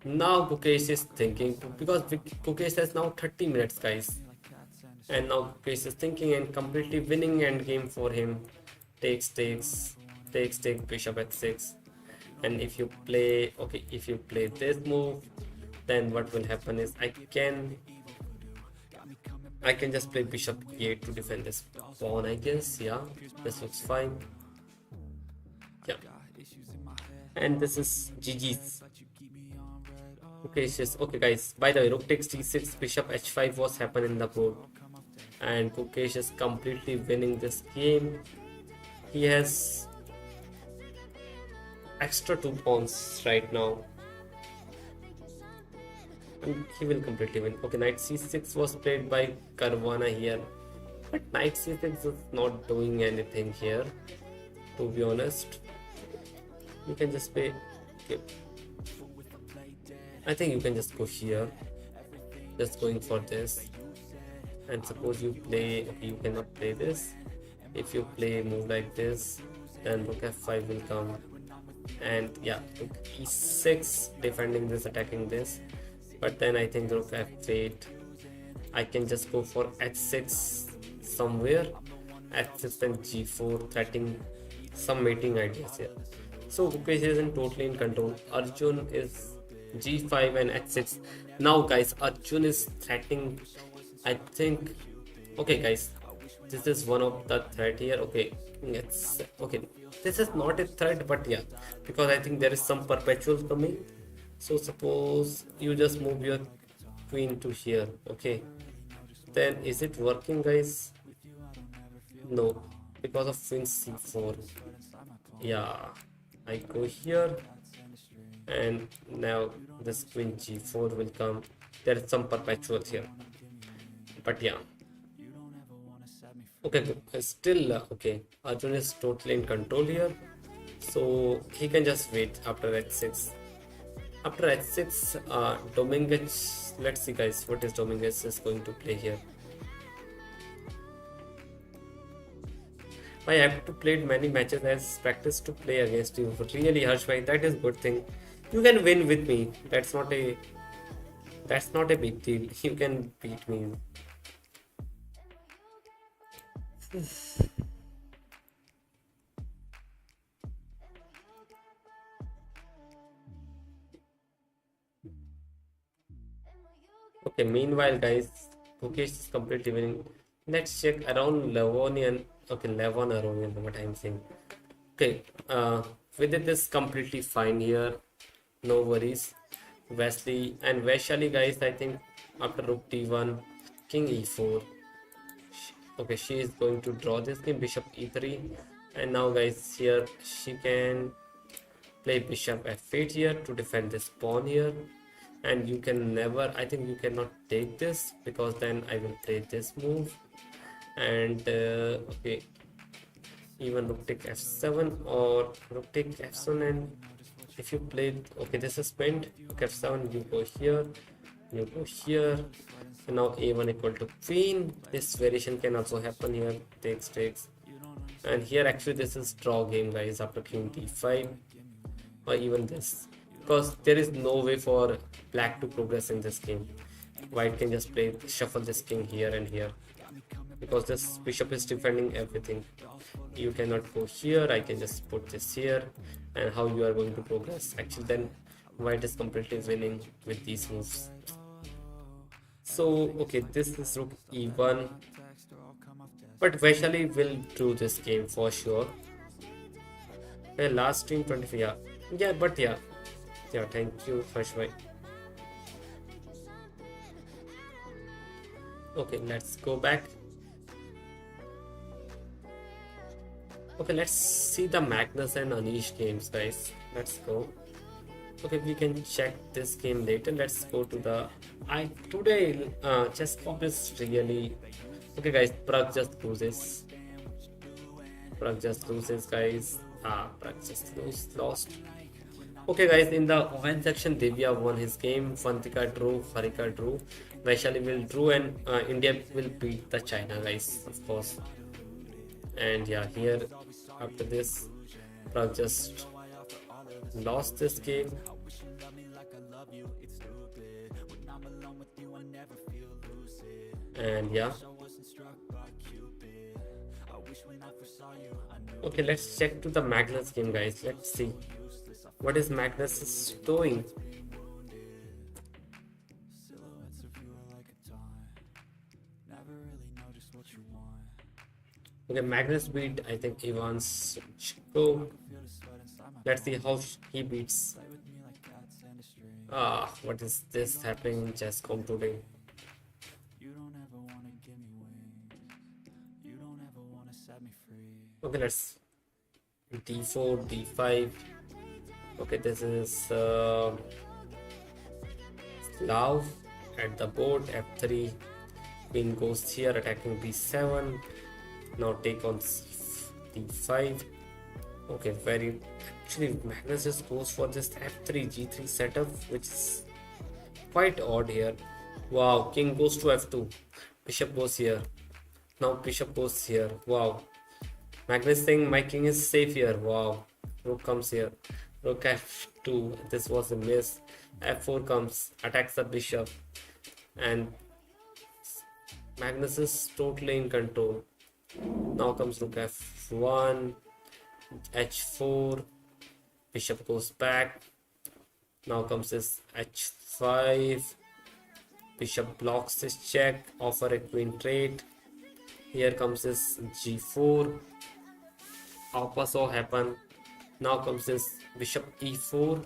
now Gukesh is thinking because Gukesh has now 30 minutes, guys, and now Gukesh is thinking and completely winning end game for him. Takes bishop h6, and if you play, okay, if you play this move, then what will happen is I can just play bishop e8 to defend this pawn, I guess. Yeah, this looks fine. Yeah, and this is GG's. Okay, okay, guys. By the way, rook takes d6, bishop h5 was happen in the board, and Gukesh is completely winning this game. He has extra 2 pawns right now, and he will completely win. Okay, knight c6 was played by Caruana here, but knight c6 is not doing anything here, to be honest. You can just play, okay. I think you can just go here, just going for this, and suppose you play, okay, you cannot play this. If you play move like this, then rook f5 will come, and yeah, rook e6 defending this, attacking this. But then I think rook f8, I can just go for h6 somewhere, h6 and g4, threatening some mating ideas here. So Gukesh isn't totally in control. Arjun is g5 and h6. Now guys, Arjun is threatening, I think. Okay guys, this is one of the threat here. Okay, it's okay, this is not a threat, but yeah, because I think there is some perpetual coming. So suppose you just move your queen to here. Okay, then is it working, guys? No, because of queen c4. Yeah, I go here, and now this queen g4 will come. There is some perpetual here, but yeah. Okay, still okay, Arjun is totally in control here, so he can just wait after h6. After h6, Dominguez, let's see guys, what is Dominguez is going to play here. I have to play many matches as practice to play against you. Really, Harshbhai, that is good thing. You can win with me. That's not a big deal. You can beat me. Okay, meanwhile guys, Gukesh is completely winning. Let's check around Levonian. Okay, Levon Aronian, what I'm saying. Okay, Vidit is completely fine here. No worries. Wesley and Vaishali, guys, I think after rook d1, king e4. Okay, she is going to draw this game, bishop e3. And now guys, here she can play bishop f8 here to defend this pawn here. And you can never, I think you cannot take this, because then I will play this move. And okay, even rook take f7 or rook take f7, and if you play, okay, this is pinned, rook f7, you go here, you go here. So now a1 equal to queen. This variation can also happen here, takes, and here actually this is draw game, guys, after king d5 or even this, because there is no way for black to progress in this game. White can just play, shuffle this king here and here, because this bishop is defending everything. You cannot go here, I can just put this here, and how you are going to progress. Actually then white is completely winning with these moves. So okay, this is rook e1, but Vaishali will do this game for sure. Okay, last stream 25, yeah, but yeah, thank you Harshbhai. Okay, let's go back. Okay, let's see the Magnus and Anish games, guys. Let's go. Okay, we can check this game later. Let's go to the today chess comp is really okay, guys. Prag just loses. Prag just loses, guys. Prag just lost. Okay, guys, in the women section, Divya won his game. Vantika drew, Harika drew, Vaishali will drew, and India will beat the China, guys, of course. And yeah, here after this, Prag just lost this game. And yeah. Okay, let's check to the Magnus game, guys. Let's see what is Magnus is doing. Okay, Magnus beat, I think, Ivan's Shiqun. Let's see how he beats. What is this happening in chess.com today? Okay, let's d4, d5. Okay, this is Slav at the board. f3. Queen goes here, attacking b7. Now take on d5. Okay, actually Magnus just goes for this f3 g3 setup, which is quite odd here. Wow, king goes to f2. Bishop goes here. Now bishop goes here. Wow. Magnus saying my king is safe here. Wow. Rook comes here. Rook f2. This was a miss. f4 comes, attacks the bishop, and Magnus is totally in control. Now comes rook f1, h4, bishop goes back. Now comes this h5, bishop blocks this check, offer a queen trade. Here comes this g4, opposite happen. Now comes this bishop e4,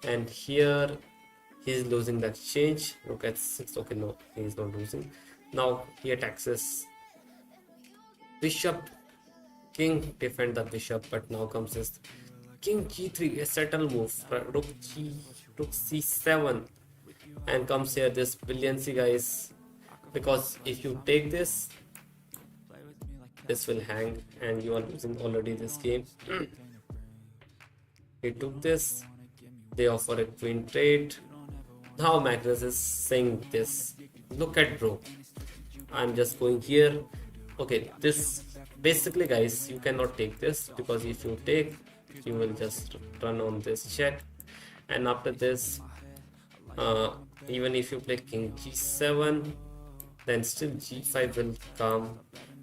and here he is losing the exchange. Rook h6. Okay, no, he is not losing. Now he attacks this bishop, king, defend the bishop, but now comes this king g3, a subtle move. Rook c7, and comes here this brilliancy, guys, because if you take this, this will hang and you are losing already this game. He took this, they offer a queen trade. Now Magnus is saying this, look at bro, I'm just going here. Okay, this basically, guys, you cannot take this, because if you take, you will just run on this check, and after this, even if you play king g7, then still g5 will come,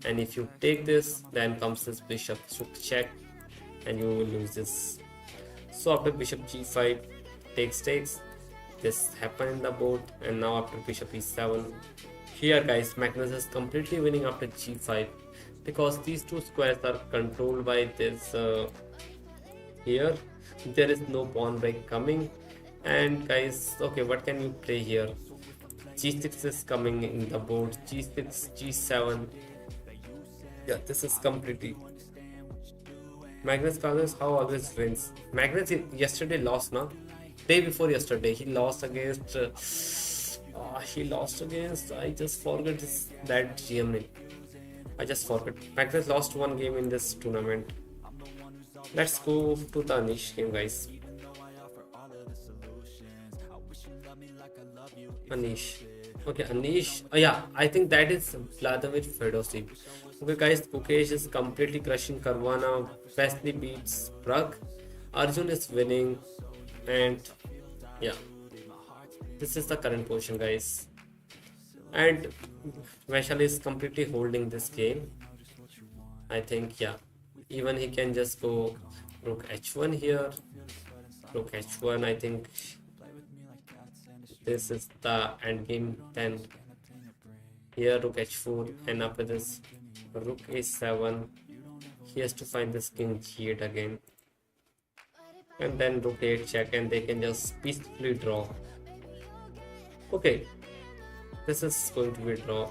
and if you take this, then comes this bishop check, and you will lose this. So after bishop g5 takes, this happened in the board, and now after bishop e7, here, guys, Magnus is completely winning after g5, because these two squares are controlled by this. Here there is no pawn break coming, and guys, okay, what can you play here? g6 is coming in the board, g6, g7. Yeah, this is completely Magnus Carlos how always wins. Magnus yesterday lost, now day before yesterday he lost against I just forgot that GM name. I just forgot. Magnus lost one game in this tournament. Let's go to the Anish game, guys. Anish. Okay, Anish. Yeah, I think that is Vladimir Fedoshev. Okay, guys, Gukesh is completely crushing Caruana. Wesley beats Prag. Arjun is winning, and yeah, this is the current position, guys. And Vaishali is completely holding this game. I think, yeah, even he can just go rook h1 here. Rook h1, I think this is the end game. Then here rook h4, and after this rook a7. He has to find this king g8 again, and then rook a8 check, and they can just peacefully draw. Okay, this is going to be a draw.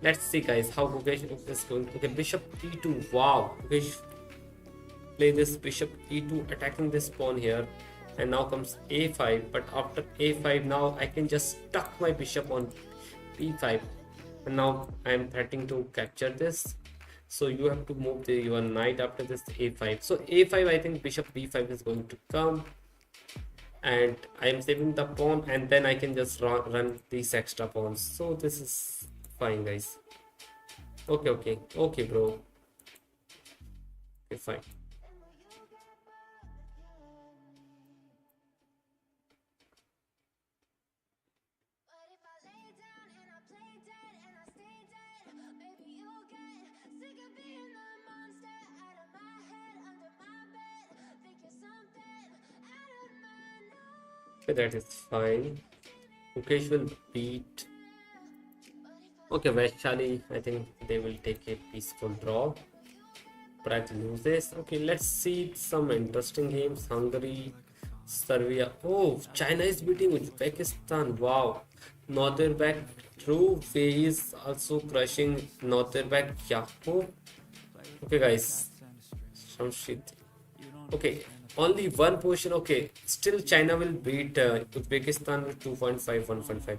Let's see, guys, how Gukesh is going. Okay, bishop e2. Wow, Gukesh play this bishop e2, attacking this pawn here, and now comes a5. But after a5, now I can just stuck my bishop on b5, and now I am threatening to capture this. So you have to move your knight after this a5. So a5, I think bishop b5 is going to come, and I am saving the pawn, and then I can just run these extra pawns. So this is fine, guys. Okay, bro. Okay, fine. Okay, that is fine. Gukesh will beat. Okay, Vaishali, I think they will take a peaceful draw. Prague loses. Okay, let's see some interesting games. Hungary, Serbia. Oh, China is beating Uzbekistan. Wow. Northern True Way is also crushing Northern Yakub. Okay, guys. Shamshid. Okay, only one position. Okay, still China will beat Uzbekistan with 2.5, 1.5.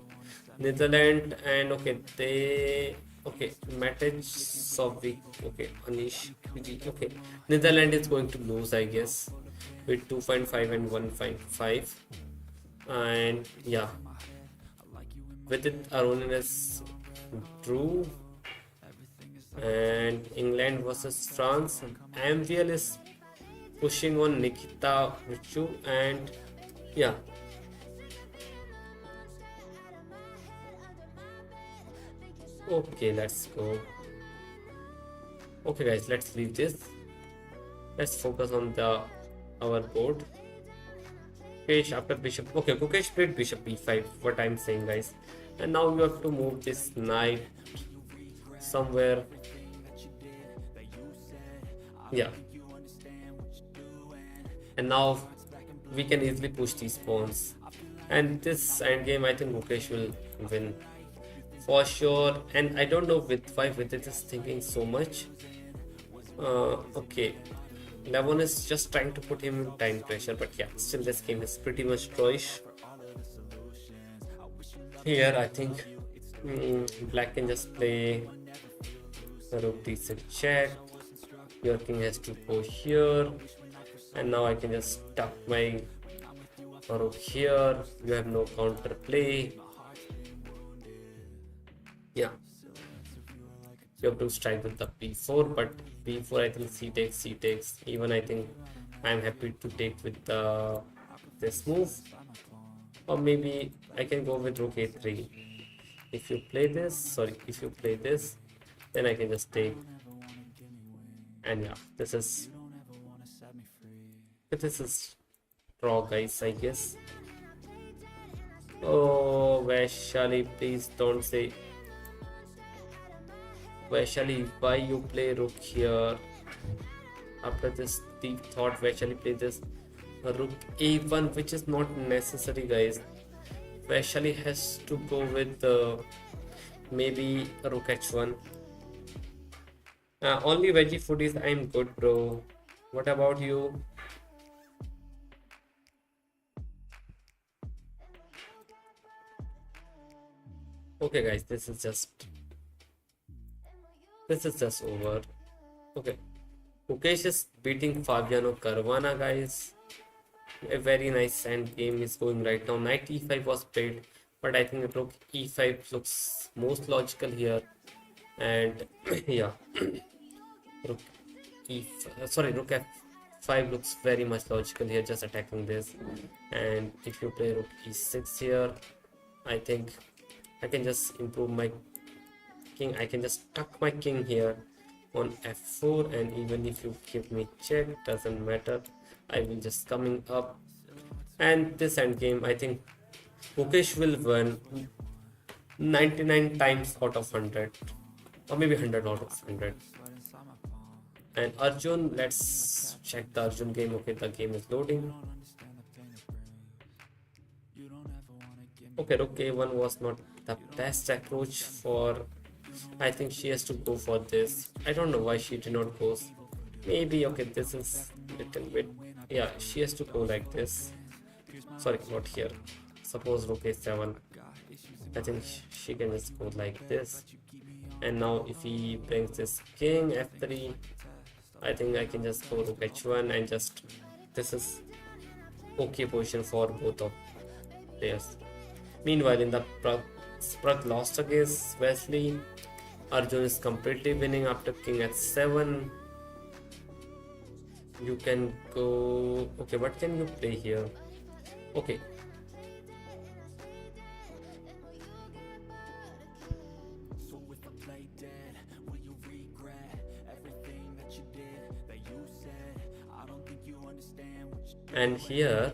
Netherlands and okay, Matej Sovik. Okay, Anish. Okay, Netherlands is going to lose, I guess, with 2.5 and 1.5. And yeah, Vidit Aronian is drew. And England versus France. MVL is pushing on Nikita Vichu, and yeah. Okay, let's go. Okay, guys, let's leave this. Let's focus on our board. Gukesh after bishop. Okay, Gukesh played bishop b5. What I'm saying, guys. And now you have to move this knight somewhere. Yeah. And now we can easily push these pawns. And this endgame, I think Gukesh will win for sure. And I don't know why Vidit is thinking so much. Okay, Levon is just trying to put him in time pressure, but yeah, still this game is pretty much drawish. Here, I think Black can just play rook d6 check. Your king has to go here, and now I can just tuck my rook here. You have no counter play. Yeah, you have to strike with the b4, but b4 I think c takes. Even I think I'm happy to take with this move, or maybe I can go with rook a3. If you play this, then I can just take. And yeah, this is draw, guys, I guess. Oh, Vaishali, please don't say. Vaishali, why you play rook here? After this deep thought, Vaishali play this rook a1, which is not necessary, guys. Vaishali has to go with maybe rook h1. Only veggie food is I'm good, bro. What about you? Okay, guys, this is just over. Okay, Gukesh is beating Fabiano Caruana, guys. A very nice end game is going right now. Knight e5 was played, but I think rook e5 looks most logical here. And yeah, rook f5 looks very much logical here, just attacking this. And if you play rook e6 here, I think I can just improve my king. I can just tuck my king here on f4, and even if you give me check, doesn't matter. I will just coming up. And this endgame, I think Gukesh will win 99 times out of 100, or maybe 100 out of 100. And Arjun, let's check the Arjun game. Okay, the game is loading. Okay, rook a1 was not the best approach for. I think she has to go for this. I don't know why she did not go. Maybe okay, this is little bit. Yeah, she has to go like this. Sorry, not here. Suppose rook a7. I think she can just go like this. And now if he brings this king f3, I think I can just go rook h1 and just, this is okay position for both of players. Meanwhile, in the Prag lost against Wesley. Arjun is completely winning after king h7. You can go, okay, what can you play here? Okay, and here,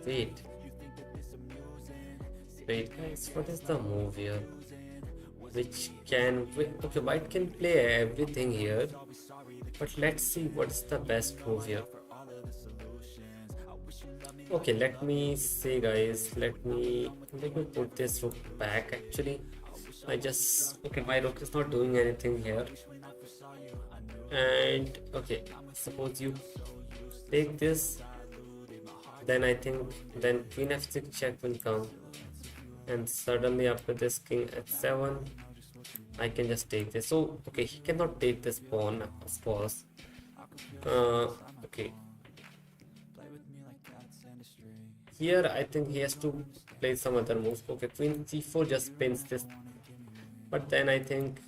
wait, guys, what is the move here? Which can, okay, white can play everything here, but let's see what's the best move here. Okay, let me see, guys, let me put this rook back. Actually, I just, okay, my rook is not doing anything here. And okay, suppose you take this, then I think then queen f6 check will come, and suddenly after this king h7, I can just take this. So okay, he cannot take this pawn, of course. Okay, here I think he has to play some other moves. Okay, queen c4 just pins this, but then I think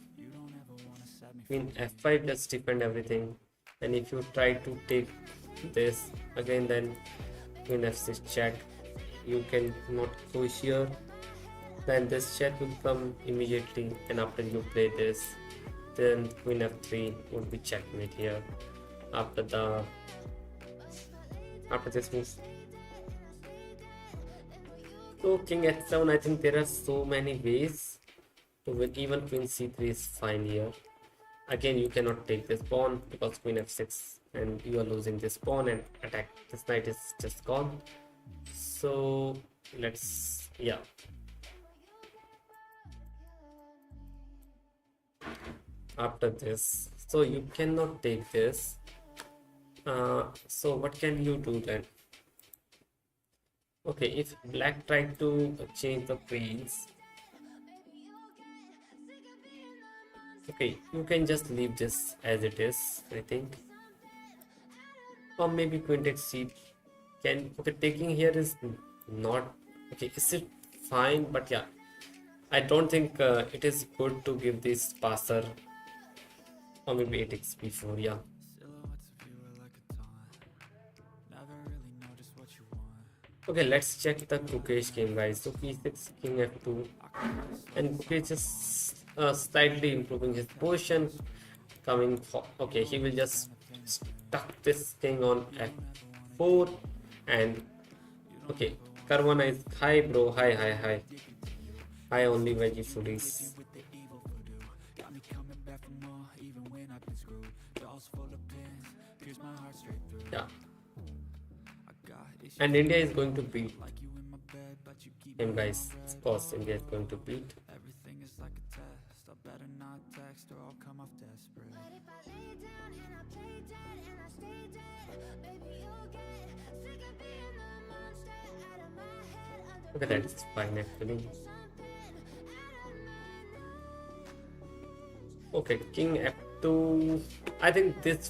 queen f5 just defend everything, and if you try to take this again, then queen f6 check, you can not go here, then this check will come immediately, and after you play this, then queen f3 would be checkmate here after this move. So king h7, I think there are so many ways to win. Even queen c3 is fine here. Again, you cannot take this pawn because queen f6, and you are losing this pawn, and attack, this knight is just gone. So let's, yeah, after this, so you cannot take this. So what can you do then? Okay, if black tried to change the queens, okay, you can just leave this as it is, I think. Or maybe queen takes c can, okay, taking here is not, okay, is it fine? But yeah, I don't think it is good to give this passer, or maybe it takes b4, yeah. Okay, let's check the Gukesh game, guys. So p6, king f2, and Gukesh is slightly improving his position, coming for, okay, he will just stuck this king on f4, and okay, Caruana is high, bro, high only veggie foodies. Yeah, and India is going to beat him, guys. Of course, India is going to beat. Okay, that is fine actually. Okay, king f2. I think this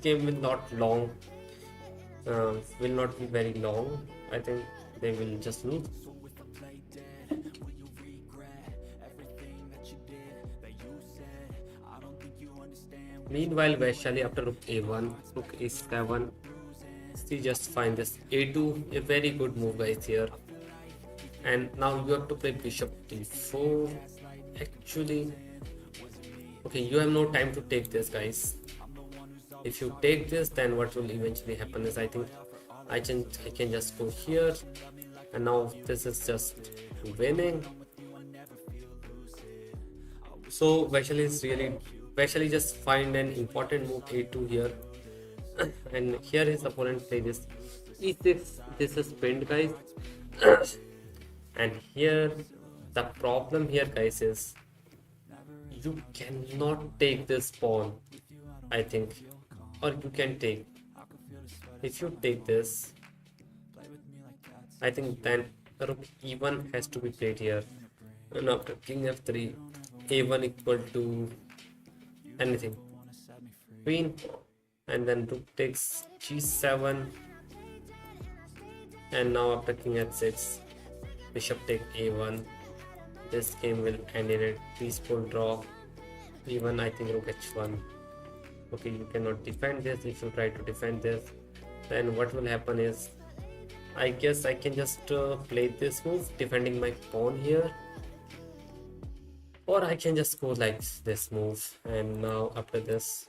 game will not long. Will not be very long. I think they will just lose. Meanwhile, Vaishali after rook a1, rook a7, she just find this a2, a very good move, guys, here. And now you have to play bishop d4. Actually, okay, you have no time to take this, guys. If you take this, then what will eventually happen is, I think I can just go here, and now this is just winning. So Vaishali just find an important move a2 here, and here his opponent play this e6. This is pinned, guys. And here the problem here, guys, is you cannot take this pawn, I think, or you can take. If you take this, I think then rook e1 has to be played here. And after king f3, a1 equal to anything. Queen, and then rook takes g7, and now after king h6, bishop take a1. This game will end in a peaceful draw. Even I think rook h1. Okay, you cannot defend this. If you try to defend this, then what will happen is, I guess I can just play this move, defending my pawn here, or I can just go like this move. And now after this,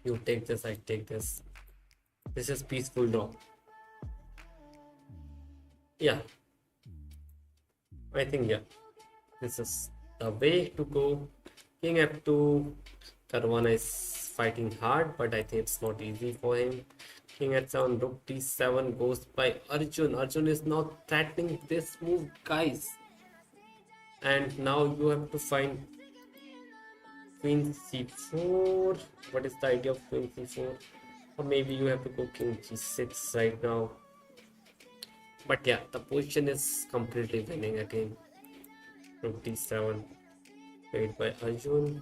you take this, I take this. This is peaceful draw. Yeah, I think yeah, this is the way to go. King f2. Caruana is fighting hard, but I think it's not easy for him. King h7, rook d7 goes by Arjun. Arjun is now threatening this move, guys. And now you have to find queen c4. What is the idea of queen c4? Or maybe you have to go king g6 right now. But yeah, the position is completely winning again. Rook d7 played by Arjun.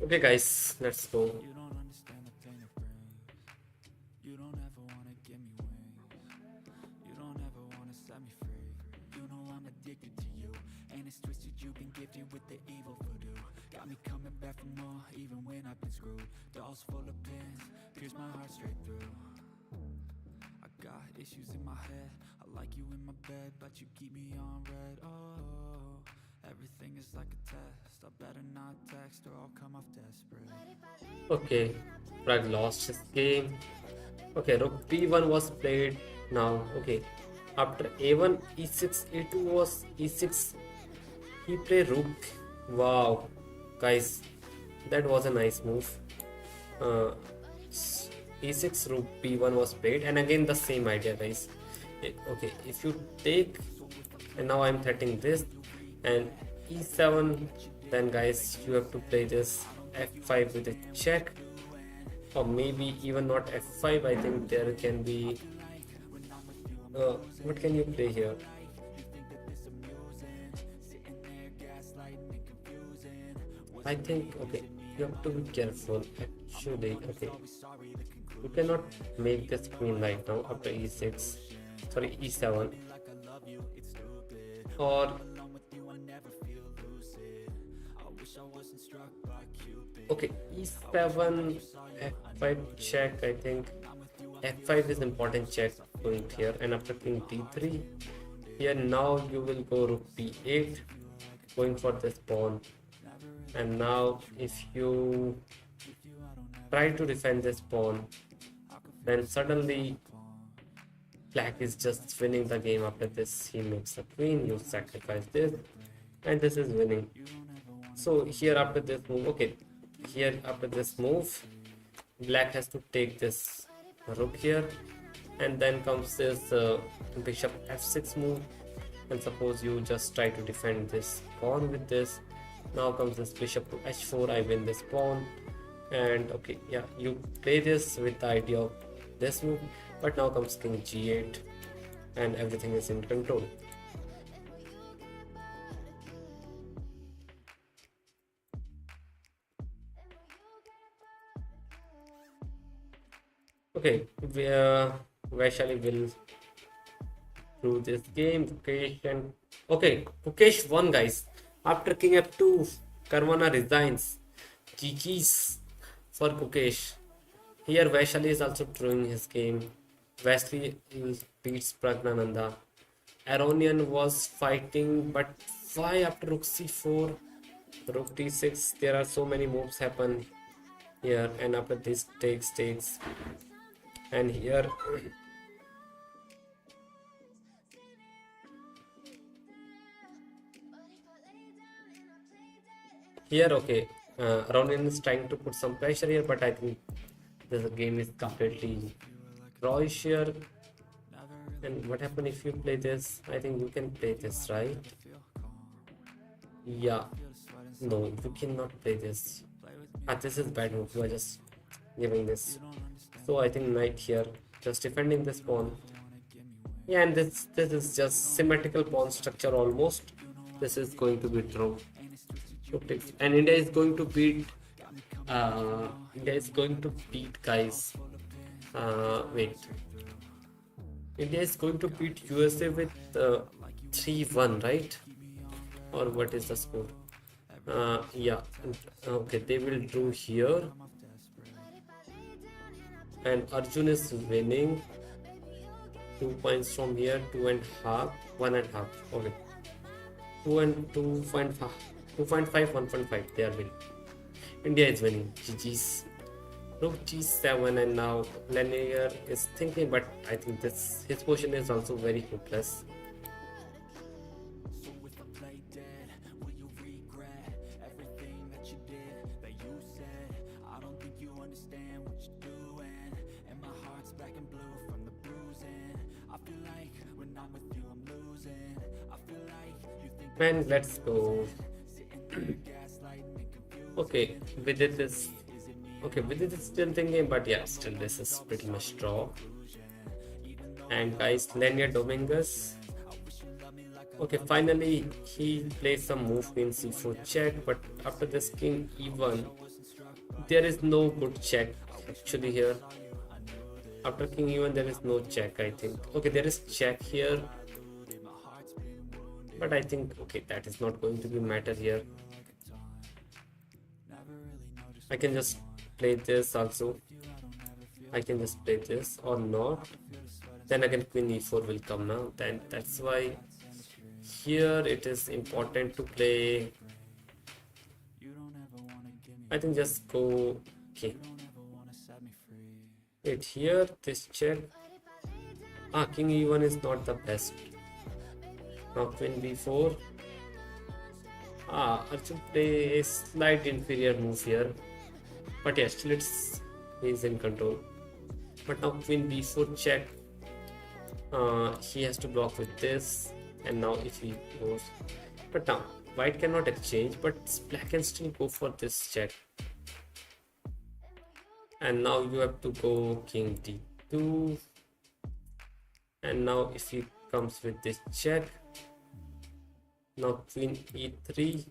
Okay guys, let's go. You don't understand the pain it brings. You don't ever wanna give me wings. You don't ever wanna set me free. You know I'm addicted to you, and it's twisted. You've been gifted with the evil voodoo. Got me coming back for more, even when I've been screwed. Dolls full of pins, pierce my heart straight through. I got issues in my head. I like you in my bed, but you keep me on red. Oh, everything is like a test. I better not text or I'll come off desperate. Okay, Pragg lost his game. Okay, rook b1 was played now. Okay, after a1, e6, a2 was e6. He played rook. Wow, guys, that was a nice move. e6, rook b1 was played, and again the same idea, guys. Okay, if you take, and now I'm threatening this, and e7, then guys you have to play this f5 with a check, or maybe even not f5. I think there can be what can you play here? I think, okay, you have to be careful actually. Okay, you cannot make this queen right now after e6, sorry, e7, or okay, e7, f5 check. I think f5 is important check point here, and after king d3, here now you will go rook b8, going for this pawn. And now if you try to defend this pawn, then suddenly black is just winning the game. After this, he makes a queen, you sacrifice this, and this is winning. So here after this move, okay, here after this move, black has to take this rook here, and then comes this bishop f6 move. And suppose you just try to defend this pawn with this, now comes this bishop to h4, I win this pawn. And okay, yeah, you play this with the idea of this move, but now comes king g8, and everything is in control. Okay, Vaishali will through this game. Gukesh and okay, Gukesh won, guys. After king f2, Caruana resigns. GG's for Gukesh. Here Vaishali is also drawing his game. Wesley beats Praggnanandhaa. Aronian was fighting, but why after rook c4, rook d6? There are so many moves happen here, and after this takes, and here okay, Aronian is trying to put some pressure here, but I think this game is completely drawish here. And what happen if you play this? I think you can play this, right? Yeah. No, you cannot play this. This is bad move. You are just giving this. So I think knight here, just defending this pawn. Yeah, and this is just symmetrical pawn structure almost. This is going to be draw. And India is going to beat. India is going to beat, guys. Wait. India is going to beat USA with 3-1, right? Or what is the score? Yeah. Okay, they will do here. And Arjun is winning. 2 points from here, 2.5, 1.5. Okay. 2 and 2.5, 1.5. They are winning. India is winning. GG's. Rook G7, and now Leinier is thinking, but I think his position is also very hopeless. And let's go. Okay, Vidit is still thinking, but yeah, still this is pretty much draw. And guys, Leinier Dominguez. Okay, finally he plays some move queen c4 check, but after this king e1, there is no good check actually here. After king e1, there is no check, I think. Okay, there is check here. But I think, okay, that is not going to be matter here. I can just play this also. I can just play this or not. Then again queen e4 will come now. Then that's why here it is important to play. I think just go, okay. Wait, here this check. King e1 is not the best. Now queen b4. Arjun play a slight inferior move here, but yeah, still he's in control. But now queen b4 check. He has to block with this, and now if he goes, but now white cannot exchange, but black can still go for this check. And now you have to go king d2, and now if he comes with this check. Now queen e3,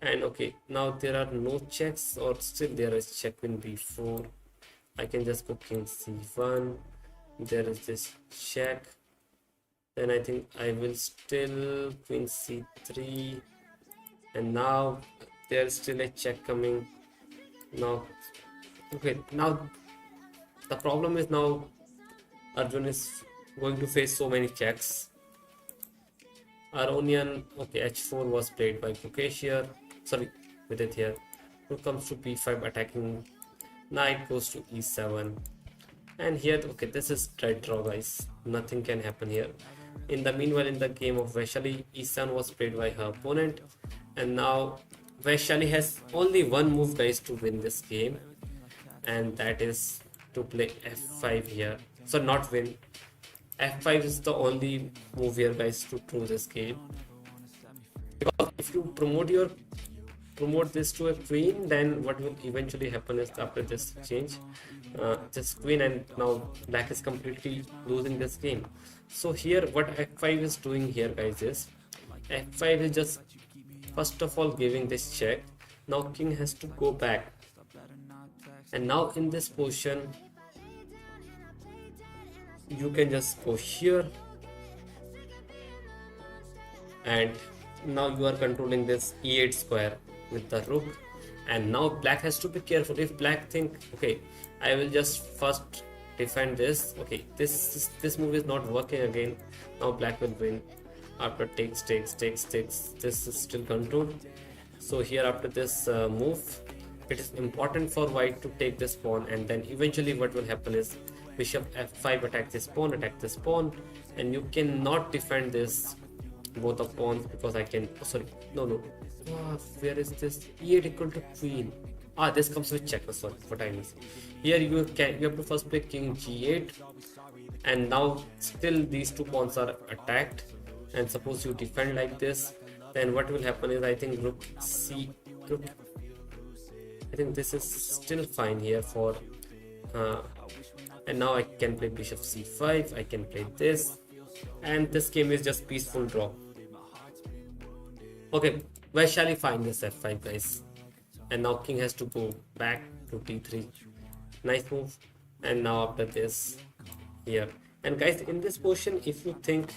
and okay, now there are no checks, or still there is check queen b4. I can just go king c1. There is this check. Then I think I will still queen c3, and now there is still a check coming. Now, okay, now the problem is now Arjun is going to face so many checks. Aronian, okay, h4 was played by Gukesh here. Sorry, Vidit here. Rook comes to b5, attacking. Knight goes to e7. And here, okay, this is straight draw, guys. Nothing can happen here. In the meanwhile, in the game of Vaishali, e7 was played by her opponent. And now Vaishali has only one move, guys, to win this game. And that is to play f5 here. So not win. f5 is the only move here, guys, to prove this game. Because if you promote this to a queen, then what will eventually happen is after this change, this queen, and now black is completely losing this game. So here what f5 is doing here, guys, is f5 is just first of all giving this check. Now king has to go back, and now in this position you can just go here, and now you are controlling this e8 square with the rook. And now black has to be careful. If black think, okay, I will just first defend this, okay, this move is not working again, now black will win. After takes, this is still controlled. So here after this move, it is important for white to take this pawn, and then eventually what will happen is bishop f5 attack this pawn, and you cannot defend this both of pawns, because I can, oh, sorry, no, where is this e8 equal to queen? This comes with check. Sorry, what I missed here. You have to first play king g8, and now still these two pawns are attacked. And suppose you defend like this, then what will happen is, I think rook c rook, I think this is still fine here for and now I can play bishop c5, I can play this, and this game is just peaceful draw. Okay, where shall we find this f5, guys? And now king has to go back to d3. Nice move. And now after this here, and guys, in this position, if you think,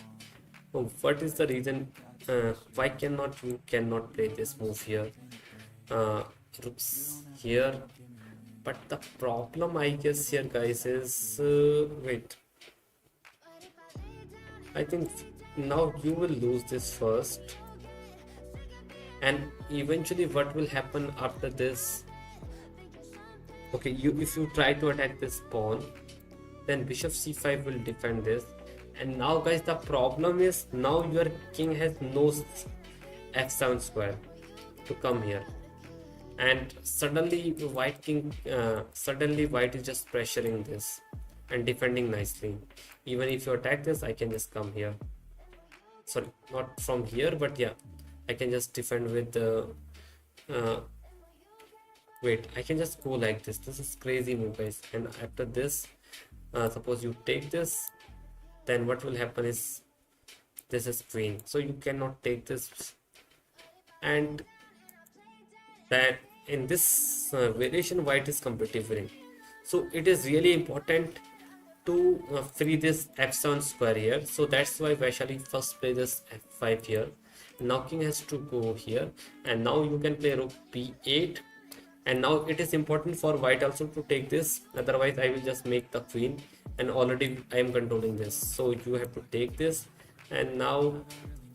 oh, what is the reason why you cannot play this move here, rooks here? But the problem, I guess, here, guys, is wait, I think now you will lose this first, and eventually what will happen after this? Okay, if you try to attack this pawn, then bishop c5 will defend this. And now, guys, the problem is now your king has no f7 square to come here, and suddenly white is just pressuring this and defending nicely. Even if you attack this, I can just come here, sorry, not from here, but yeah, I can just defend with the wait, I can just go like this. This is crazy move, guys. And after this, suppose you take this, then what will happen is, this is queen, so you cannot take this. And that in this variation, white is completely winning. So it is really important to free this f7 square here. So that's why Vaishali first play this f5 here. Now king has to go here, and now you can play rook b8. And now it is important for white also to take this, otherwise I will just make the queen, and already I am controlling this, so you have to take this. And now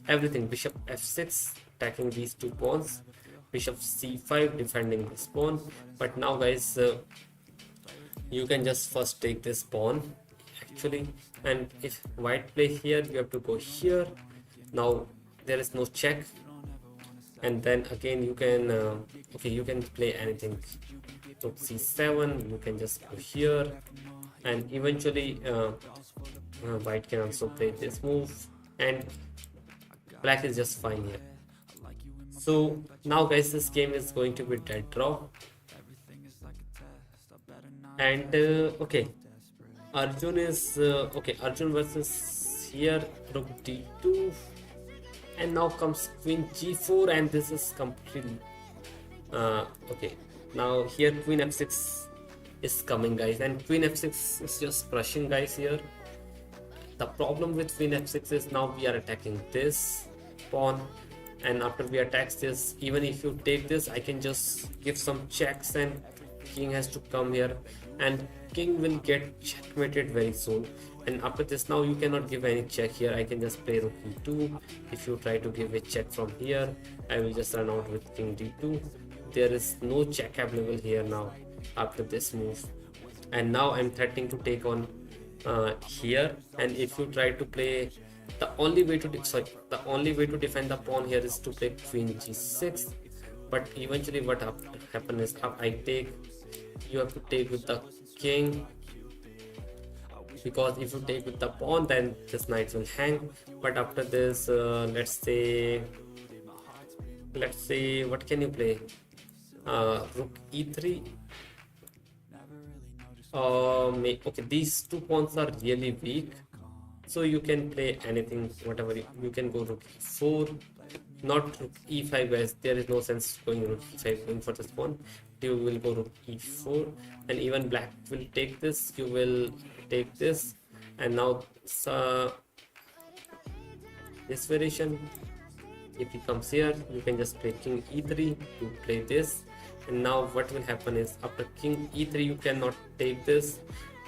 everything, bishop f6 attacking these two pawns, bishop c5 defending this pawn. But now, guys, you can just first take this pawn actually, and if white play here, you have to go here. Now there is no check, and then again you can okay, you can play anything, rook c7, you can just go here, and eventually white can also play this move, and black is just fine here. So now, guys, this game is going to be dead draw. And okay, Arjun is okay, Arjun versus here rook d2, and now comes queen g4, and this is completely okay. Now here queen f6 is coming, guys, and queen f6 is just crushing, guys, here. The problem with queen f6 is now we are attacking this pawn, and after we attack this, even if you take this, I can just give some checks, and king has to come here, and king will get checkmated very soon. And after this, now you cannot give any check here. I can just play rook e2. If you try to give a check from here, I will just run out with king d2. There is no check available here now after this move. And now I'm threatening to take on here. And if you try to play, the only way to defend the pawn here is to play queen g6. But eventually what happen is, I take, you have to take with the king, because if you take with the pawn, then this knight will hang. But after this, let's say what can you play, rook e3, okay, these two pawns are really weak, so you can play anything, whatever. You can go rook e4, not rook e5, guys. There is no sense going rook e5, going for this pawn. You will go rook e4, and even black will take this, you will take this. And now this variation, if he comes here, you can just play king e3 to play this. And now what will happen is, after king e3, you cannot take this,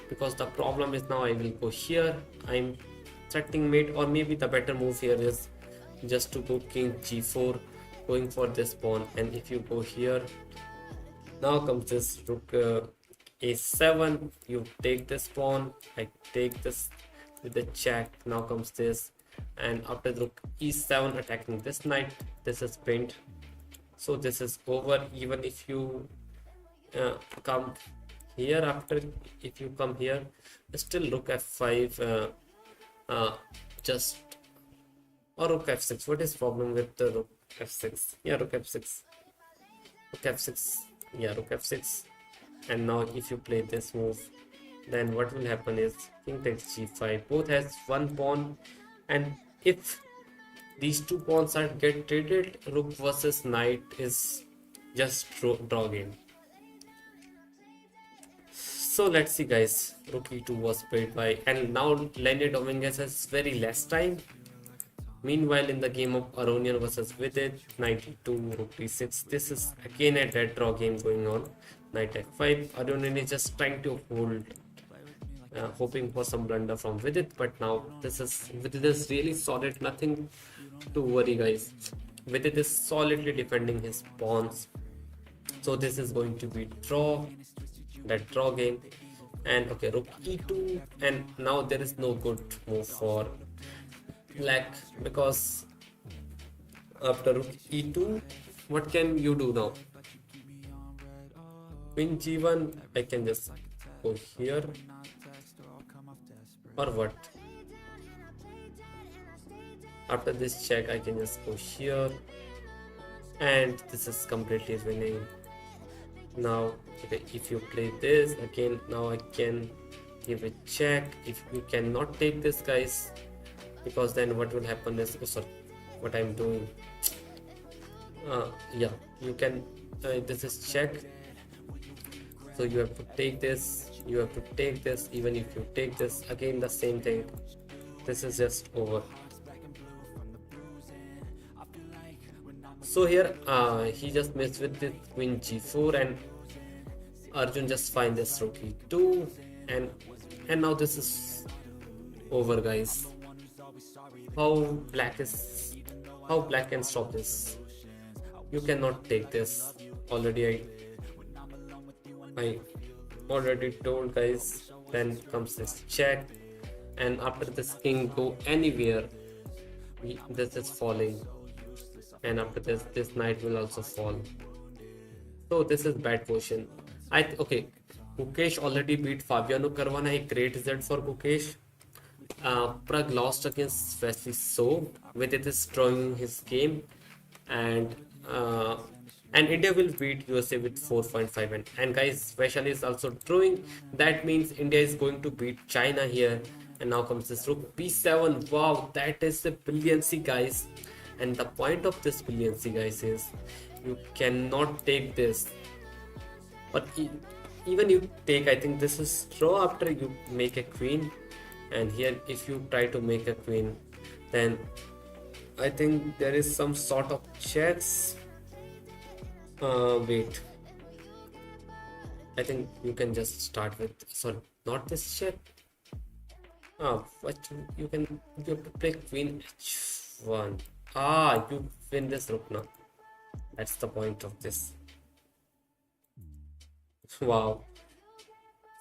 because the problem is now I will go here, I'm threatening mate. Or maybe the better move here is just to go king g4, going for this pawn. And if you go here, now comes this rook a7, you take this pawn, I take this with the check. Now comes this, and after the rook e7 attacking this knight, this is pinned, so this is over. Even if you come here after, if you come here, still rook f5, just, or rook f6. What is problem with the rook f6? Yeah, rook f6, rook f6, yeah, rook f6. And now if you play this move, then what will happen is king takes g5. Both has one pawn, and if these two pawns are get traded, rook versus knight is just draw game. So let's see, guys. Rook e2 was played by, and now Leinier Dominguez has very less time. Meanwhile, in the game of Aronian versus Vidit, knight e2, rook d6. This is again a dead draw game going on. Knight f5. Aronian is just trying to hold, hoping for some blunder from Vidit, but now Vidit is really solid. Nothing to worry, guys. Vidit is solidly defending his pawns. So this is going to be that draw game. And okay, rook e2, and now there is no good move for black, because after rook e2, what can you do now? Queen g1, I can just go here, or what? After this check, I can just go here, and this is completely winning. Now, okay, if you play this again, now I can give a check. If you cannot take this, guys, because then what will happen is, oh, sorry, what I'm doing. Yeah, you can. This is check. So you have to take this. You have to take this. Even if you take this, again the same thing. This is just over. So here he just messed with the queen g4, and Arjun just find this rook e2, and now this is over, guys. How black can stop this? You cannot take this. Already I already told, guys. Then comes this check, and after this king go anywhere, this is falling. And after this knight will also fall. So this is bad position. Okay, Gukesh already beat Fabiano Caruana. A great result for Gukesh. Prag lost against Wesley, so Vidit is drawing his game, and India will beat USA with 4.5. And guys, Vaishali is also drawing. That means India is going to beat China here. And now comes this rook b7. Wow, that is a brilliancy, guys. And the point of this brilliancy, guys, is you cannot take this. But even you take, I think this is draw after you make a queen. And here, if you try to make a queen, then I think there is some sort of checks. Wait. I think you can just start with, sorry, not this check. What you have to play queen h1. You win this rook now. That's the point of this. Wow,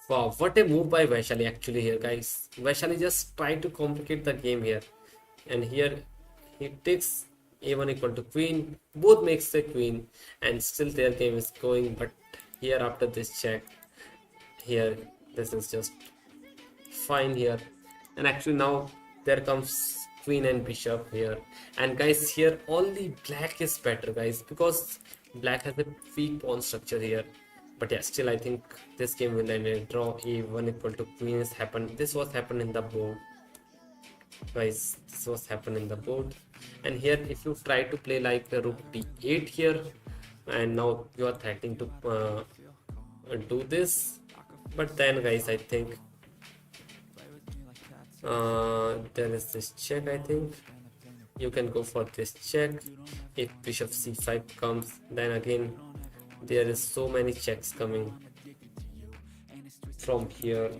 what a move by Vaishali actually here, guys. Vaishali just tried to complicate the game here, and here he takes a1 equal to queen. Both makes the queen, and still their game is going. But here after this check, here this is just fine here, and actually now there comes queen and bishop here. And guys, here only black is better, guys, because black has a weak pawn structure here. But yeah, still I think this game will end in a draw. a1 equal to queen is happened. This was happened in the board, guys. This was happened in the board. And here if you try to play like a rook d8 here, and now you are threatening to do this. But then, guys, I think there is this check. I think you can go for this check. If bishop c5 comes, then again there is so many checks coming from here.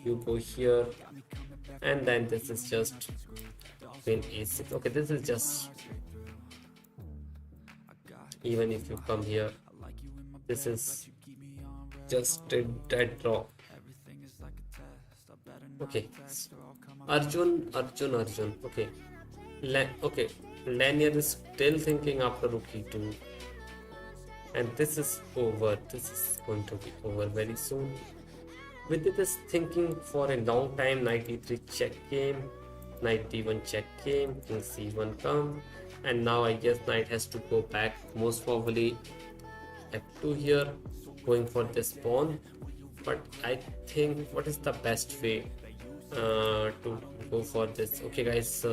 You go here, and then this is just queen a6. Okay, this is just, even if you come here, this is just a dead draw. Okay, Arjun. Okay, okay, Leinier is still thinking after rook e2. and this is over. This is going to be over very soon. Vidit is thinking for a long time. Knight e3 check game, knight d1 check game, king c1 come, and now I guess knight has to go back, most probably f2 here, going for this pawn. But I think what is the best way to go for this? Okay guys,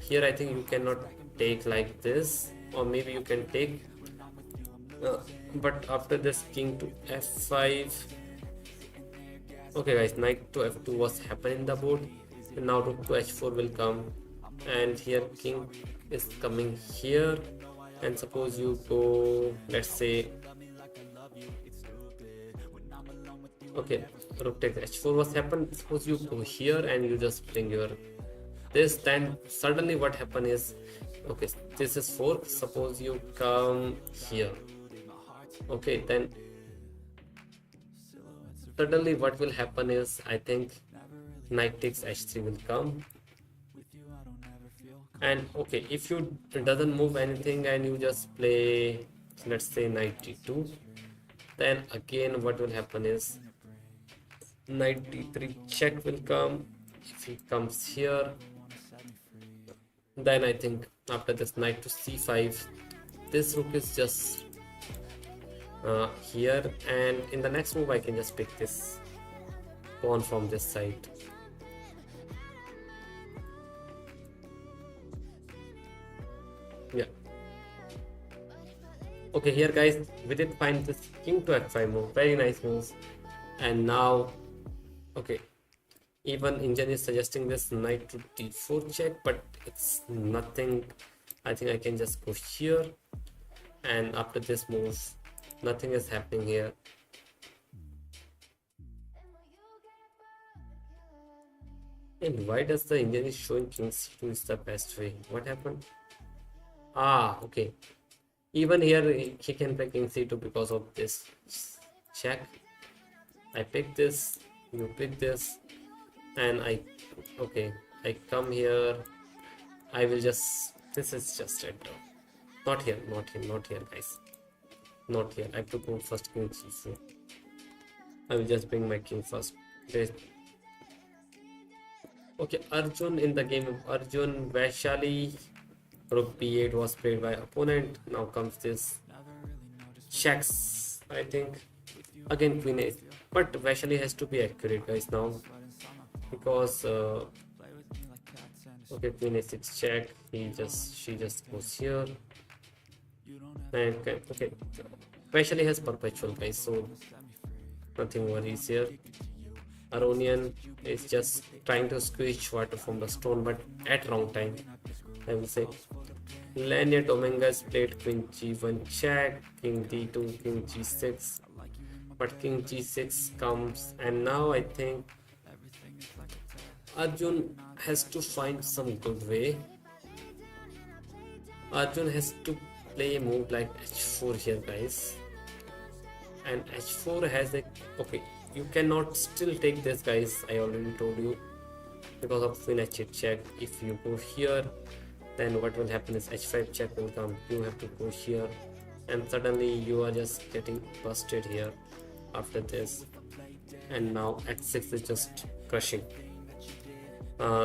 here I think you cannot take like this, or maybe you can take but after this king to f5. Okay guys, knight to f2 was happening in the board, and now rook to h4 will come, and here king is coming here, and suppose you go, let's say, okay, rook takes h4 was happened. Suppose you go here and you just bring your this, then suddenly what happen is, okay, this is 4, suppose you come here, okay, then suddenly what will happen is, I think knight takes h3 will come, and okay, if you doesn't move anything and you just play, let's say, knight d2, then again what will happen is knight d3 check will come. If he comes here, then I think after this knight to c5, this rook is just here, and in the next move I can just pick this pawn from this side. Yeah. Okay, here guys, we did find this king to f5 move, very nice moves, and now, okay, even engine is suggesting this knight to d4 check, but it's nothing. I think I can just go here, and after this move nothing is happening here. And why does the engine is showing king c2 is the best way? What happened? Ah, okay, even here he can play king c2 because of this check. I pick this, you pick this, and I come here. I will just, this is just it. Not here guys, not here. I have to go first king c4. I will just bring my king first. Okay, Arjun, in the game of Arjun Vaishali, rook b8 was played by opponent. Now comes this checks, I think, again queen a, but Vaishali has to be accurate guys now, because okay, queen a6 check, she just goes here, and okay, Vaishali has perpetual guys, so nothing worries here. Aronian is just trying to squeeze water from the stone, but at wrong time, I will say. Leinier Dominguez played queen g1 check, king d2, king g6, but king g6 comes, and now I think Arjun has to find some good way. Arjun has to play a move like h4 here guys, and h4 has a, okay, you cannot still take this guys, I already told you, because of queen h8 check. If you go here, then what will happen is h5 check will come, you have to go here, and suddenly you are just getting busted here after this, and now h6 is just crushing.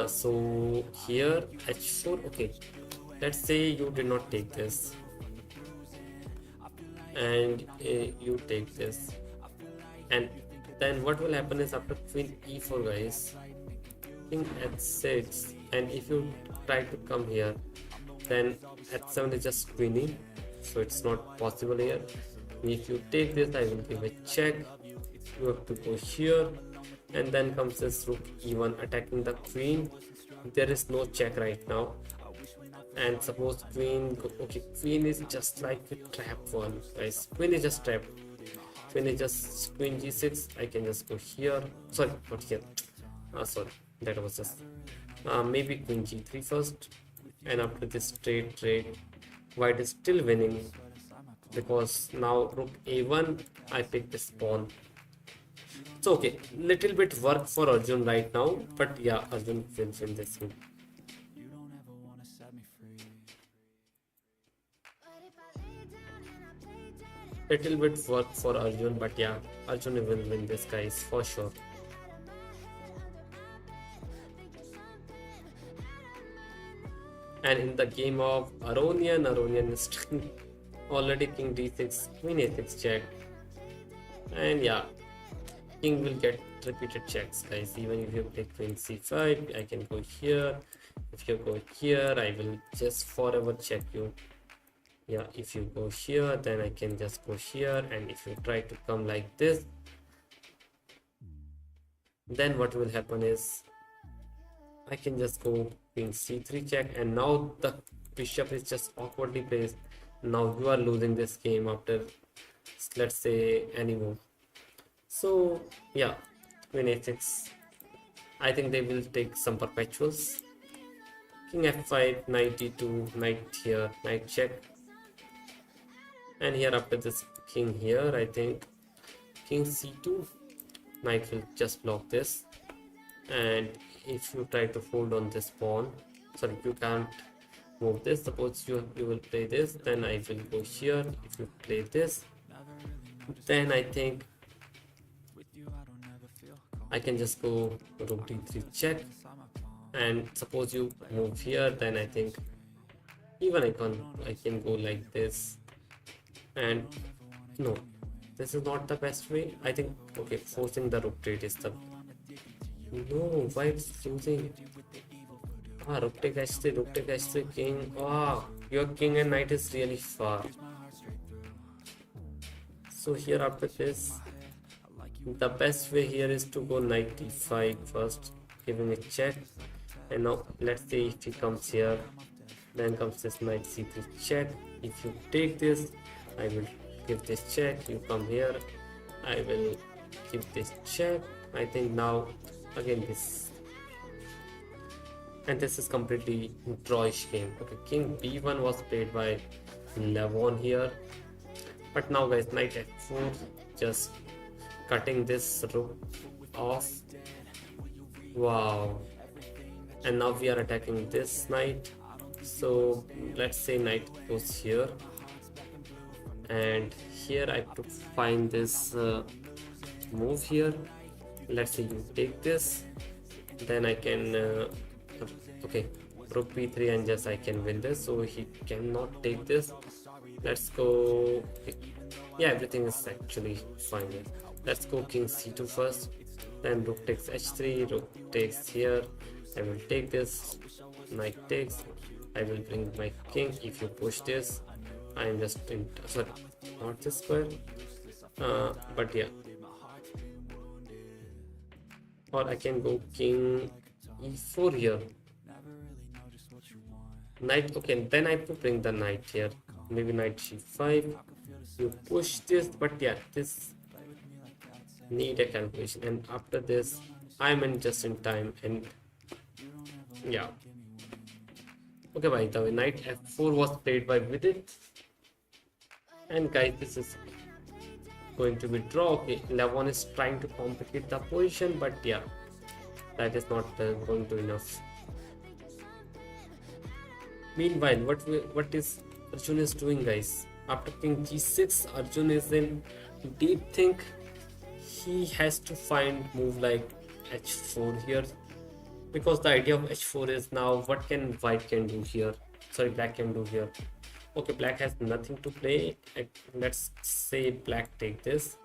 So here h4, okay, let's say you did not take this, and you take this, and then what will happen is after queen e4 guys, king h6, and if you try to come here, then h7 is just queenie, so it's not possible here. And if you take this, I will give a check, you have to go here, and then comes this rook e1 attacking the queen. There is no check right now, and suppose queen okay, queen is just like a trap one guys, queen is just trapped, queen is just queen g6, I can just go here, sorry, not here, sorry, that was just maybe queen g3 first, and after this straight trade, white is still winning, because now rook a1, I pick this pawn. So okay, little bit work for Arjun right now, but yeah, Arjun will win this game. Little bit work for Arjun, but yeah, Arjun will win this, guys, for sure. And in the game of Aronian is already king d6, queen a6 check. And yeah, king will get repeated checks, guys. Even if you play queen c5, I can go here. If you go here, I will just forever check you. Yeah, if you go here, then I can just go here. And if you try to come like this, then what will happen is I can just go queen c3 check, and now the bishop is just awkwardly placed. Now you are losing this game after, let's say, any move. So yeah, queen a6. I think they will take some perpetuals. King f5, knight e2, knight here, knight check. And here after this king here, I think king c2, knight will just block this. And if you try to hold on this pawn, sorry, you can't move this. Suppose you will play this, then I will go here. If you play this, then I think I can just go rook d3 check. And suppose you move here, then I think even I can go like this. And no, this is not the best way. I think, okay, forcing the rook trade is the, no, why it's losing? Rook take h3, rook take h3, king. Your king and knight is really far. So here after this, the best way here is to go knight d5 first, giving a check. And now let's say if he comes here, then comes this knight c3 check. If you take this, I will give this check. You come here, I will give this check. I think now again this, and this is completely drawish game. Okay, king b1 was played by Levon here, but now guys, knight f4, just cutting this rook off. Wow. And now we are attacking this knight. So let's say knight goes here, and here I have to find this move here. Let's say you take this, then I can okay, rook b3, and just I can win this. So he cannot take this. Let's go. Yeah, everything is actually fine here. Let's go king c2 first, then rook takes h3, rook takes here. I will take this, knight takes. I will bring my king. If you push this, I am just in, sorry, not this square, but yeah. Or I can go king e4 here. Knight, okay, then I have to bring the knight here. Maybe knight g5. You push this, but yeah, this need a calculation. And after this, I'm in just in time, and yeah. Okay, by the way, knight f4 was played by Vidit. And guys, this is going to be draw. Okay, Levon is trying to complicate the position, but yeah, that is not going to enough. Meanwhile, what is Arjun is doing, guys? After king g6, Arjun is in deep think. He has to find move like h4 here, because the idea of h4 is now what can white can do here, sorry, black can do here. Okay, black has nothing to play. Let's say black take this,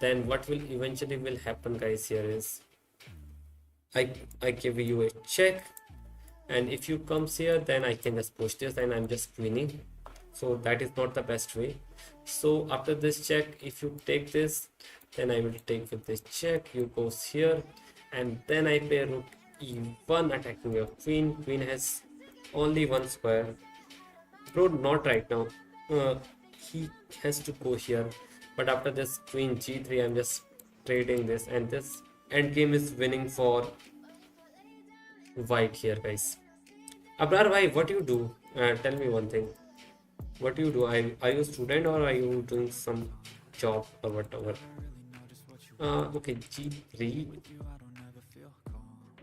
then what will eventually will happen, guys, here is I give you a check, and if you comes here, then I can just push this, and I'm just winning. So that is not the best way. So after this check, if you take this, then I will take with this check. You goes here, and then I play rook e1, attacking your queen. Queen has only one square. Bro, not right now. He has to go here, but after this queen g3, I'm just trading this, and this endgame is winning for white here, guys. Abrar bhai, what do you do? Tell me one thing. What do you do? Are you a student, or are you doing some job or whatever? Okay, g3,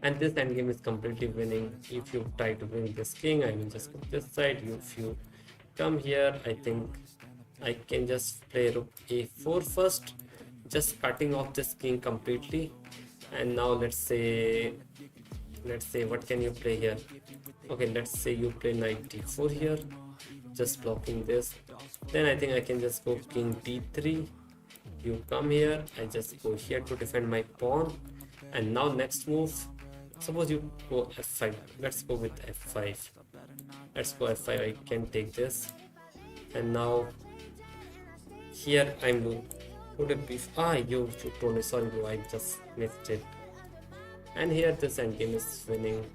and this endgame is completely winning. If you try to bring this king, I will just go this side. If you come here, I think I can just play rook a4 first, just cutting off this king completely. And now let's say what can you play here? Okay, let's say you play knight d4 here, just blocking this. Then I think I can just go king d3. You come here, I just go here to defend my pawn. And now next move, suppose you go f5. Let's go with f5. Let's go f5. I can take this. And now here I'm doing, would it be you told me, sorry bro, I just missed it. And here this endgame is winning,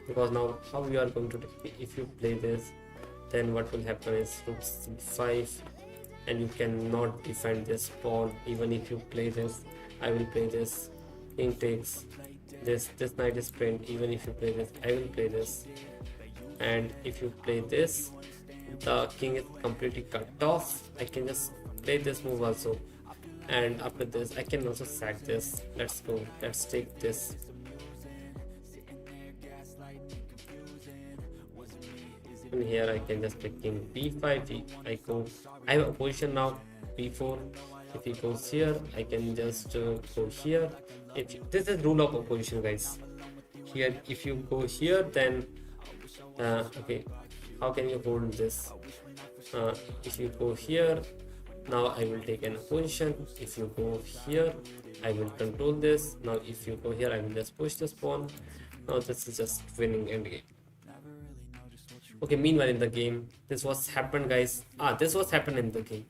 because now how you are going to, if you play this, then what will happen is rook c5, and you cannot defend this pawn. Even if you play this, I will play this, king takes this knight is pinned. Even if you play this, I will play this, and if you play this, the king is completely cut off. I can just play this move also, and after this I can also sack this. Let's go, let's take this. And here I can just pick king b5. I have a position now b4. If he goes here, I can just go here. This is rule of opposition, guys. Here if you go here, then okay, how can you hold this? If you go here, now I will take an opposition. If you go here, I will control this. Now if you go here, I will just push this pawn. Now this is just winning endgame. Okay, meanwhile in the game, this was happened, guys. This was happened in the game.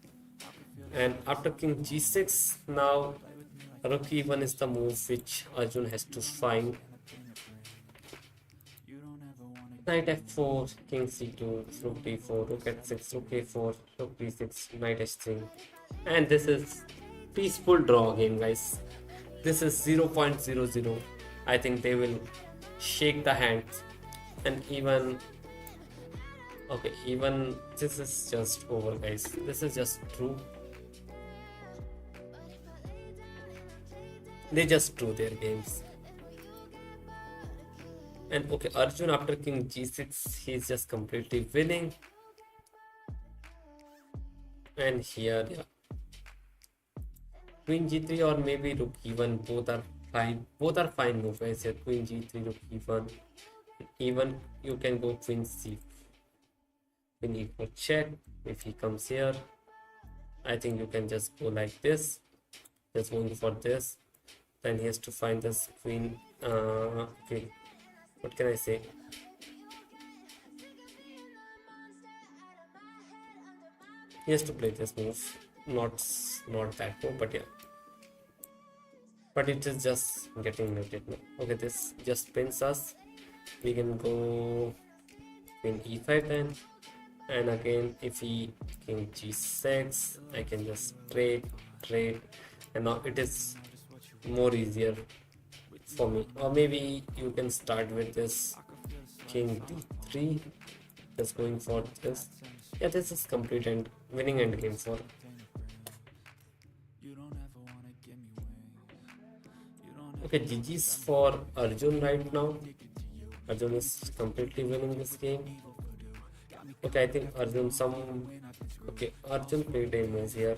And after king g6, now rook e1 is the move which Arjun has to find. Knight f4, king c2, rook d4, rook h6, rook a4, rook b6, knight h3. And this is peaceful draw game, guys. This is 0.00. I think they will shake the hands. And even this is just over, guys. This is just true. They just drew their games. And okay, Arjun after king g6, he's just completely winning. And here, yeah, queen g3 or maybe rook e1, both are fine. Both are fine moves, guys. Here, queen g3, rook e1. Even you can go queen c, queen e4 check. If he comes here, I think you can just go like this, just going for this. Then he has to find this queen. Okay, what can I say? He has to play this move, not that move, but yeah. But it is just getting muted now. Okay, this just pins us. We can go queen e5 then. And again, if he king g6, I can just trade, and now it is more easier for me. Or maybe you can start with this king d3, just going for this. Yeah, this is complete and winning endgame for. Okay, GG's for Arjun right now. Arjun is completely winning this game. Okay, I think Arjun Arjun played a move here.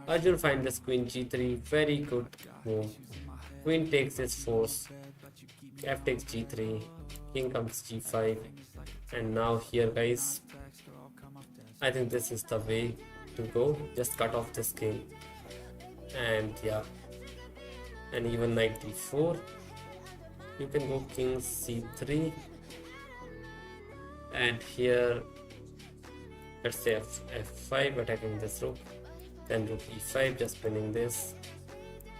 Arjun finds this queen g3, very good move. Queen takes his force, f takes g3, king comes g5, and now here, guys, I think this is the way to go. Just cut off this king, and yeah, and even knight d4. You can go king c3, and here let's say f5, attacking this rook, then rook e5, just pinning this.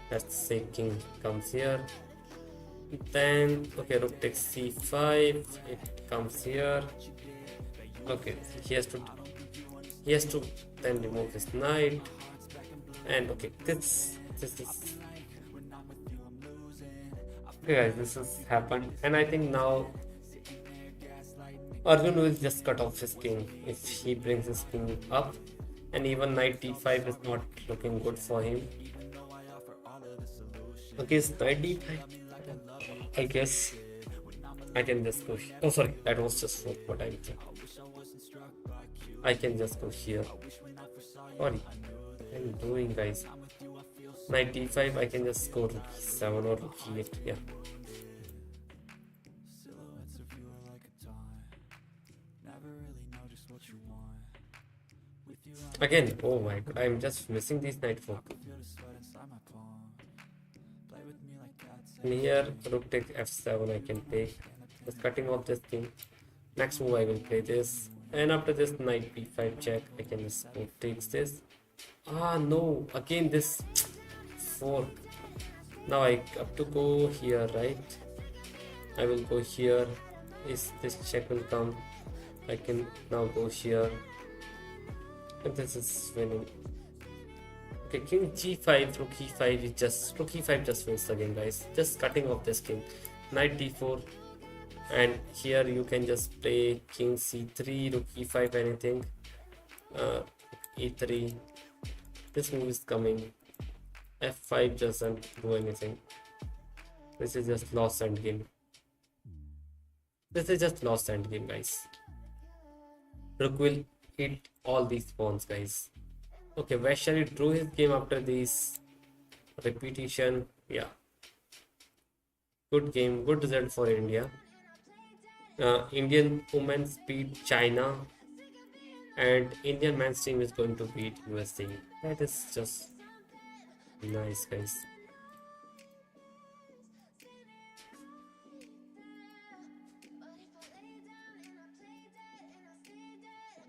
Let's say king comes here, then okay, rook takes c5, it comes here. Okay, he has to then remove his knight, and okay, this is okay, guys, this has happened. And I think now Arjun will just cut off his king if he brings his king up, and even knight d5 is not looking good for him. Okay, it's knight d5, I guess. I can just go. Oh, sorry, that was just what I'm saying. I can just go here. Sorry, what I'm doing, guys. Knight d5. I can just go rook e7 or rook e8. Yeah. Silhouettes of you are like a taunt. Never really know just what you want. With you, I Again, oh my god, I'm just missing these knight fork. feel the sweat inside my palm. Play with me like cats And here, rook takes f7. I can take. Just cutting off this king. Next move, I will play this. And after this, knight b5 check. I can just go takes this. Ah, no. Again, this fork. Now I have to go here, right? I will go here. Is this check will come? I can now go here. And this is winning. Okay, king g5, rook e5 is just rook e5 just wins the game, guys. Just cutting off this king. Knight d4, and here you can just play king c3, rook e5, anything. E3. This move is coming. f5 doesn't do anything. This is just lost endgame. This is just lost endgame, guys. Rook will hit all these pawns, guys. Okay, Vaishali drew his game after this repetition. Yeah. Good game, good result for India. Indian women beat China, and Indian men's team is going to beat USA. That is just nice, guys.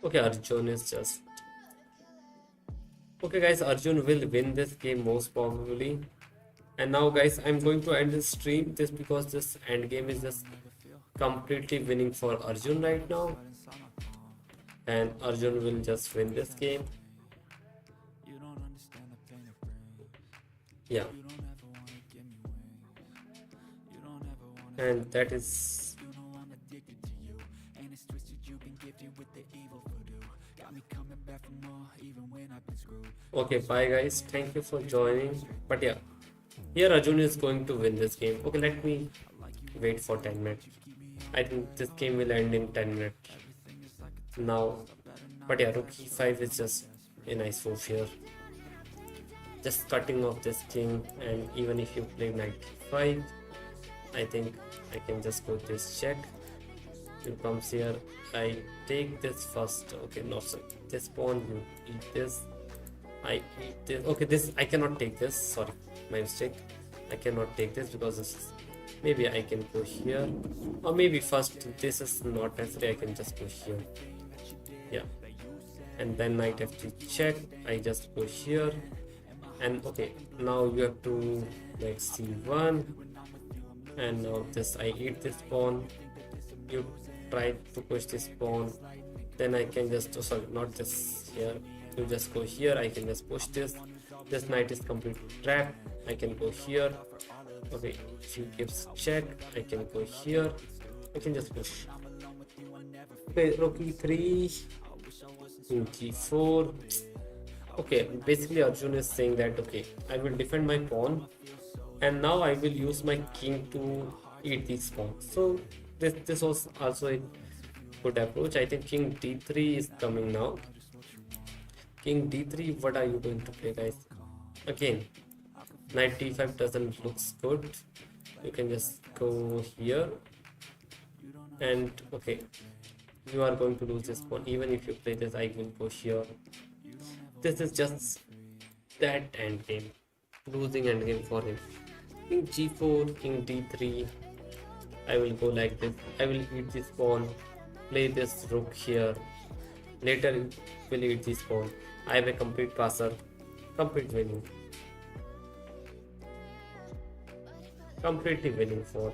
Okay, Arjun is just okay, guys. Arjun will win this game most probably. And now, guys, I'm going to end this stream just because this end game is just completely winning for Arjun right now, and Arjun will just win this game. You don't understand the pain it brings. Yeah, You don't ever wanna give me wings. You don't ever wanna. and that is You know I'm addicted to you, and it's twisted. You've been gifted with the evil voodoo. Got me coming back for more, even when I've been screwed. okay. Bye, guys. Thank you for joining. But yeah, here Arjun is going to win this game. Okay, let me wait for 10 minutes. I think this game will end in 10 minutes now. But yeah, rook e5 is just a nice move here. Just cutting off this king, and even if you play knight e5, I think I can just go this check. You comes here, I take this first. Okay, no, sorry. This pawn, you eat this. I eat this. Okay, this I cannot take this. Sorry, my mistake. I cannot take this because this is, maybe I can go here, or maybe first this is not necessary. I can just go here. Yeah, and then knight f3 check. I just go here, and okay, now you have to like c1, and now this I eat this pawn. You try to push this pawn, then I can just, oh, sorry, not this here. You just go here. I can just push this. This knight is completely trapped. I can go here. Okay, if he gives check, I can go here. I can just push. Okay, rook e3, king g4. Okay, basically Arjun is saying that okay, I will defend my pawn, and now I will use my king to eat these pawns. So this was also a good approach. I think king d3 is coming now. King d3, what are you going to play, guys? Again, knight d5 doesn't looks good. You can just go here, and okay, you are going to lose this pawn. Even if you play this, I will go here. This is just that end game, losing end game for him. King g4, king d3. I will go like this. I will eat this pawn, play this rook here. Later, will eat this pawn. I am a complete passer, complete winning, completely winning for.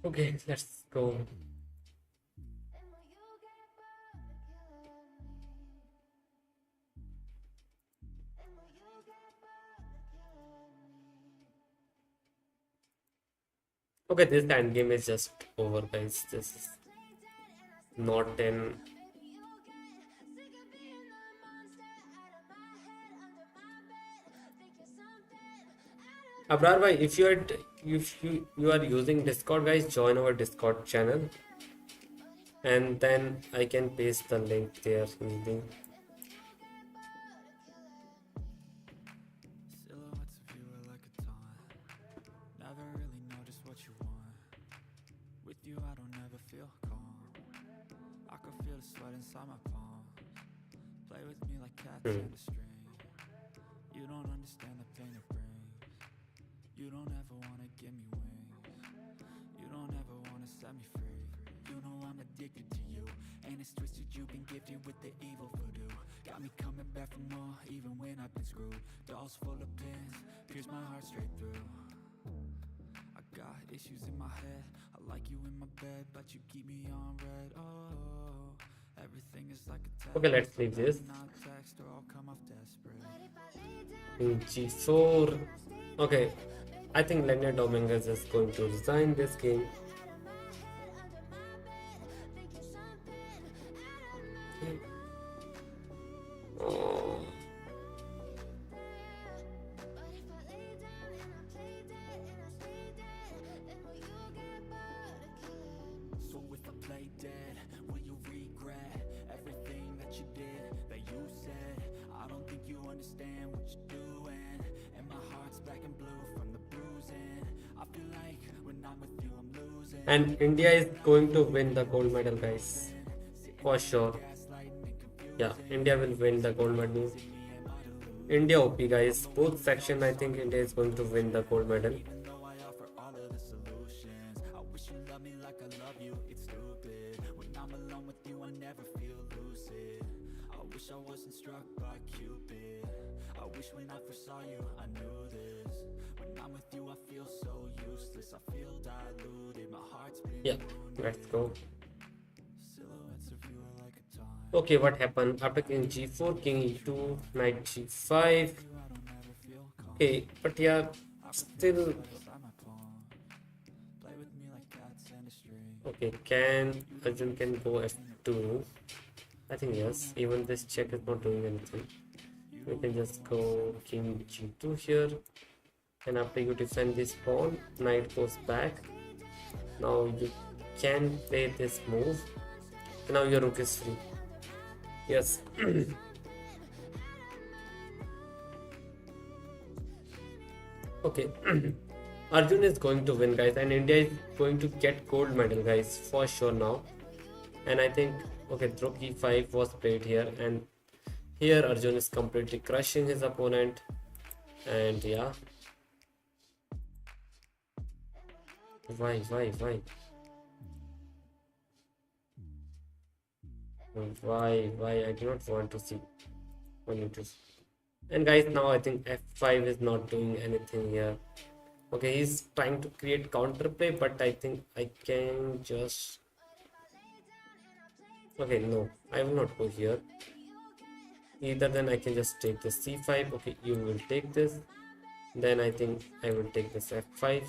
Okay, let's go. Okay, this end game is just over, guys. This is not an. Abrar bhai, if you are using Discord, guys, join our Discord channel, and then I can paste the link there in the. Silhouettes of you are like a taunt. Never really know just what you want. With you I don't ever feel calm. I can feel the sweat inside my palm. Play with me like cats and a string. You don't understand the pain it brings. You don't ever wanna give me wings. You don't ever wanna set me free. You know I'm addicted to you, and it's twisted. You've been gifted with the evil voodoo. Got me coming back for more, even when I've been screwed. Dolls full of pins, pierce my heart straight through. I got issues in my head. I like you in my bed, but you keep me on red. Oh, everything is like a test. Okay, let's leave this. Not text or I'll come off desperate. G4. Okay, I think Leinier Dominguez is going to resign this game. Oh. So if I play dead, will you regret everything that you did, that you said? I don't think you understand what you're doing, and my heart's black and blue from the bruising. I feel like when I'm with you I'm losing. And India is going to win the gold medal, guys, for sure. Yeah, India will win the gold medal. India OP, guys. Both section, I think India is going to win the gold medal. Though I offer all of the solutions, I wish you loved me like I love you. It's stupid. When I'm alone with you, I never feel lucid. I wish I wasn't struck by Cupid. I wish when I first saw you, I knew this. When I'm with you, I feel so useless. I feel diluted. My heart's been Yeah, let's go. silhouettes of you are like a taunt. Okay, what happened? After king g4, king e2, knight g5. Okay, but yeah, still. Inside my palm. Play with me like cats and a string. Okay, Arjun can go f2. I think yes, even this check is not doing anything. We can just go king g2 here. And after you defend this pawn, knight goes back. Now you can play this move. And now your rook is free. Yes. Okay. Arjun is going to win, guys, and India is going to get gold medal, guys, for sure now. And I think, okay, rook e5 was played here, and here Arjun is completely crushing his opponent. And yeah. Why? Why? I do not want to see when it is. And guys, now I think f5 is not doing anything here. Okay, he's trying to create counterplay, but I think I can just. Okay, no, I will not go here. Either then I can just take this c5. Okay, you will take this. Then I think I will take this f5.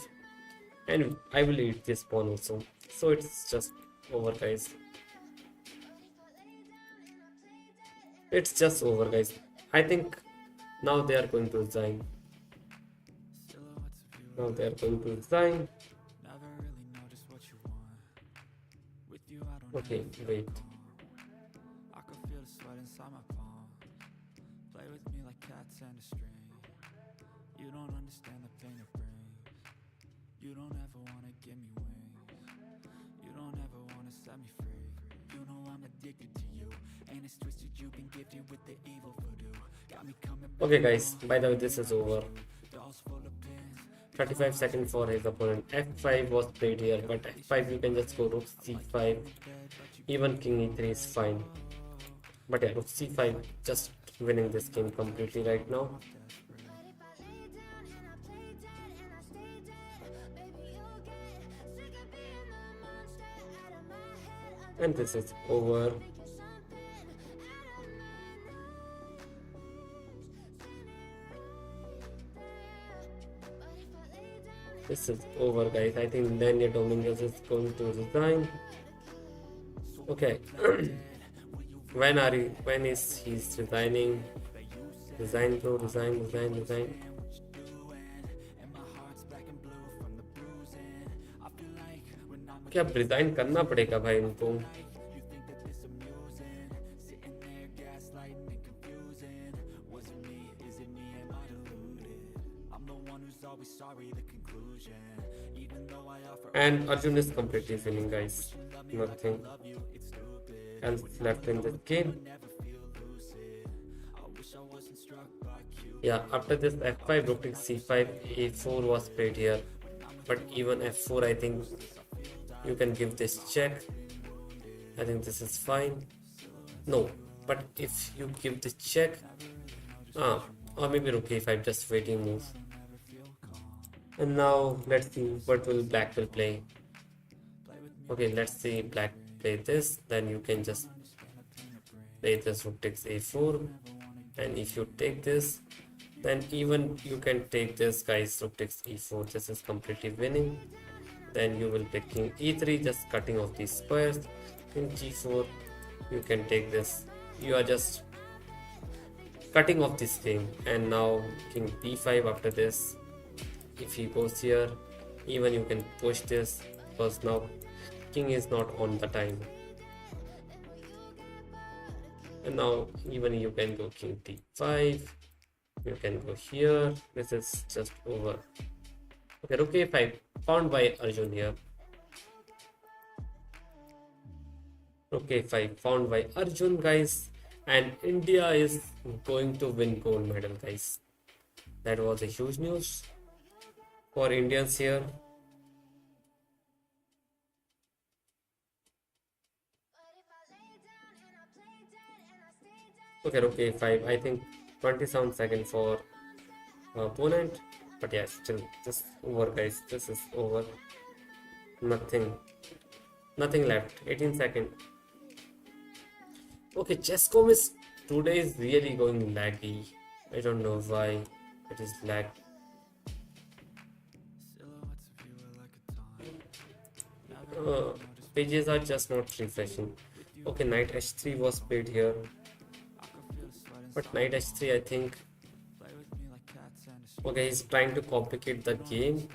And I will eat this pawn also. So it's just over, guys. It's just over, guys. I think now they are going to resign. Silhouettes of you Now they are going to resign. never really know just what you want. With you I don't Okay, ever feel wait. calm. I can feel the sweat inside my palm. Play with me like cats and a string. You don't understand the pain it brings. You don't ever wanna give me wings. You don't ever wanna set me free. You know I'm addicted to you, and it's twisted. You've been gifted with the evil voodoo. Got me coming back. Okay, guys. By the way, this is over. Dolls full of pins. 35 seconds for his opponent. f5 was played here, but f5 you can just go rook c5. Even king e3 is fine. But yeah, rook c5 just winning this game completely right now. And this is over. This is over, guys. I think Leinier Dominguez is going to resign. Okay. When are you? When is he resigning? Resign, bro. Resign, resign, resign. क्या अब resign करना पड़ेगा भाई इनको. And Arjun is completely winning, guys. Nothing else left in this game. Yeah, after this f5, rook takes c5, a4 was played here. But even f4, I think you can give this check. I think this is fine. No, but if you give this check, or maybe rook a5, just waiting move. And now let's see what will black will play. Okay, let's see black play this. Then you can just play this rook takes a4. And if you take this, then even you can take this, guys, rook takes e4. This is completely winning. Then you will play king e3, just cutting off these squares. King g4, you can take this. You are just cutting off this king. And now king b5 after this. If he goes here, even you can push this, because now king is not on the time. And now even you can go king d5. You can go here. This is just over. Okay, rook a5 found by Arjun here. Rook a5 found by Arjun, guys. And India is going to win gold medal, guys. That was a huge news for Indians here. Okay, rook a5. I think 27 seconds for opponent. But yeah, still, this over, guys. This is over. Nothing left. 18 seconds. Okay, Chesscom is today is really going laggy. I don't know why it is lag. Pages are just not refreshing. Okay, knight h3 was played here. But knight h3, I think. Okay, he's trying to complicate the game.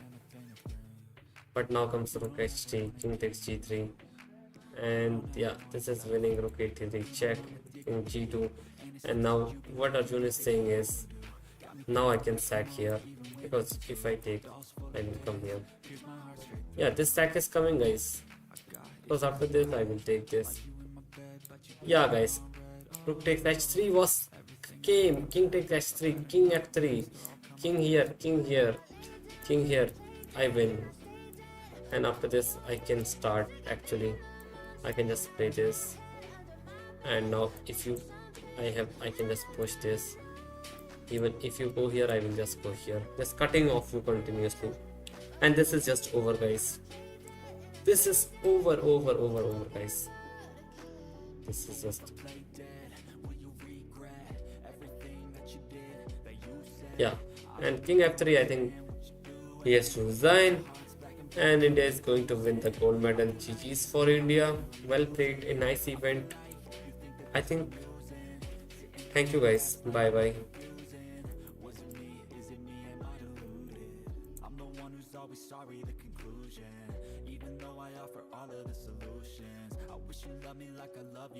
But now comes rook h3, king takes g3. And yeah, this is winning. Rook a3, check, king g2. And now what Arjun is saying is, now I can sack here. Because if I take, I will come here. Yeah, this sack is coming, guys. Because after this, I will take this. Yeah, guys. Rook takes h3 was came. King takes h3, king f3, king here, king here, king here. I win. And after this, I can start actually. I can just play this. And now if you, I can just push this. Even if you go here, I will just go here. Just cutting off you continuously. And this is just over, guys. This is over, guys. This is just... Yeah. And king f3, I think he has to resign. And India is going to win the gold medal. GG's for India. Well played. A nice event, I think. Thank you, guys. Bye bye. Sorry, the conclusion. Even though I offer all of the solutions, I wish you loved me like I love you.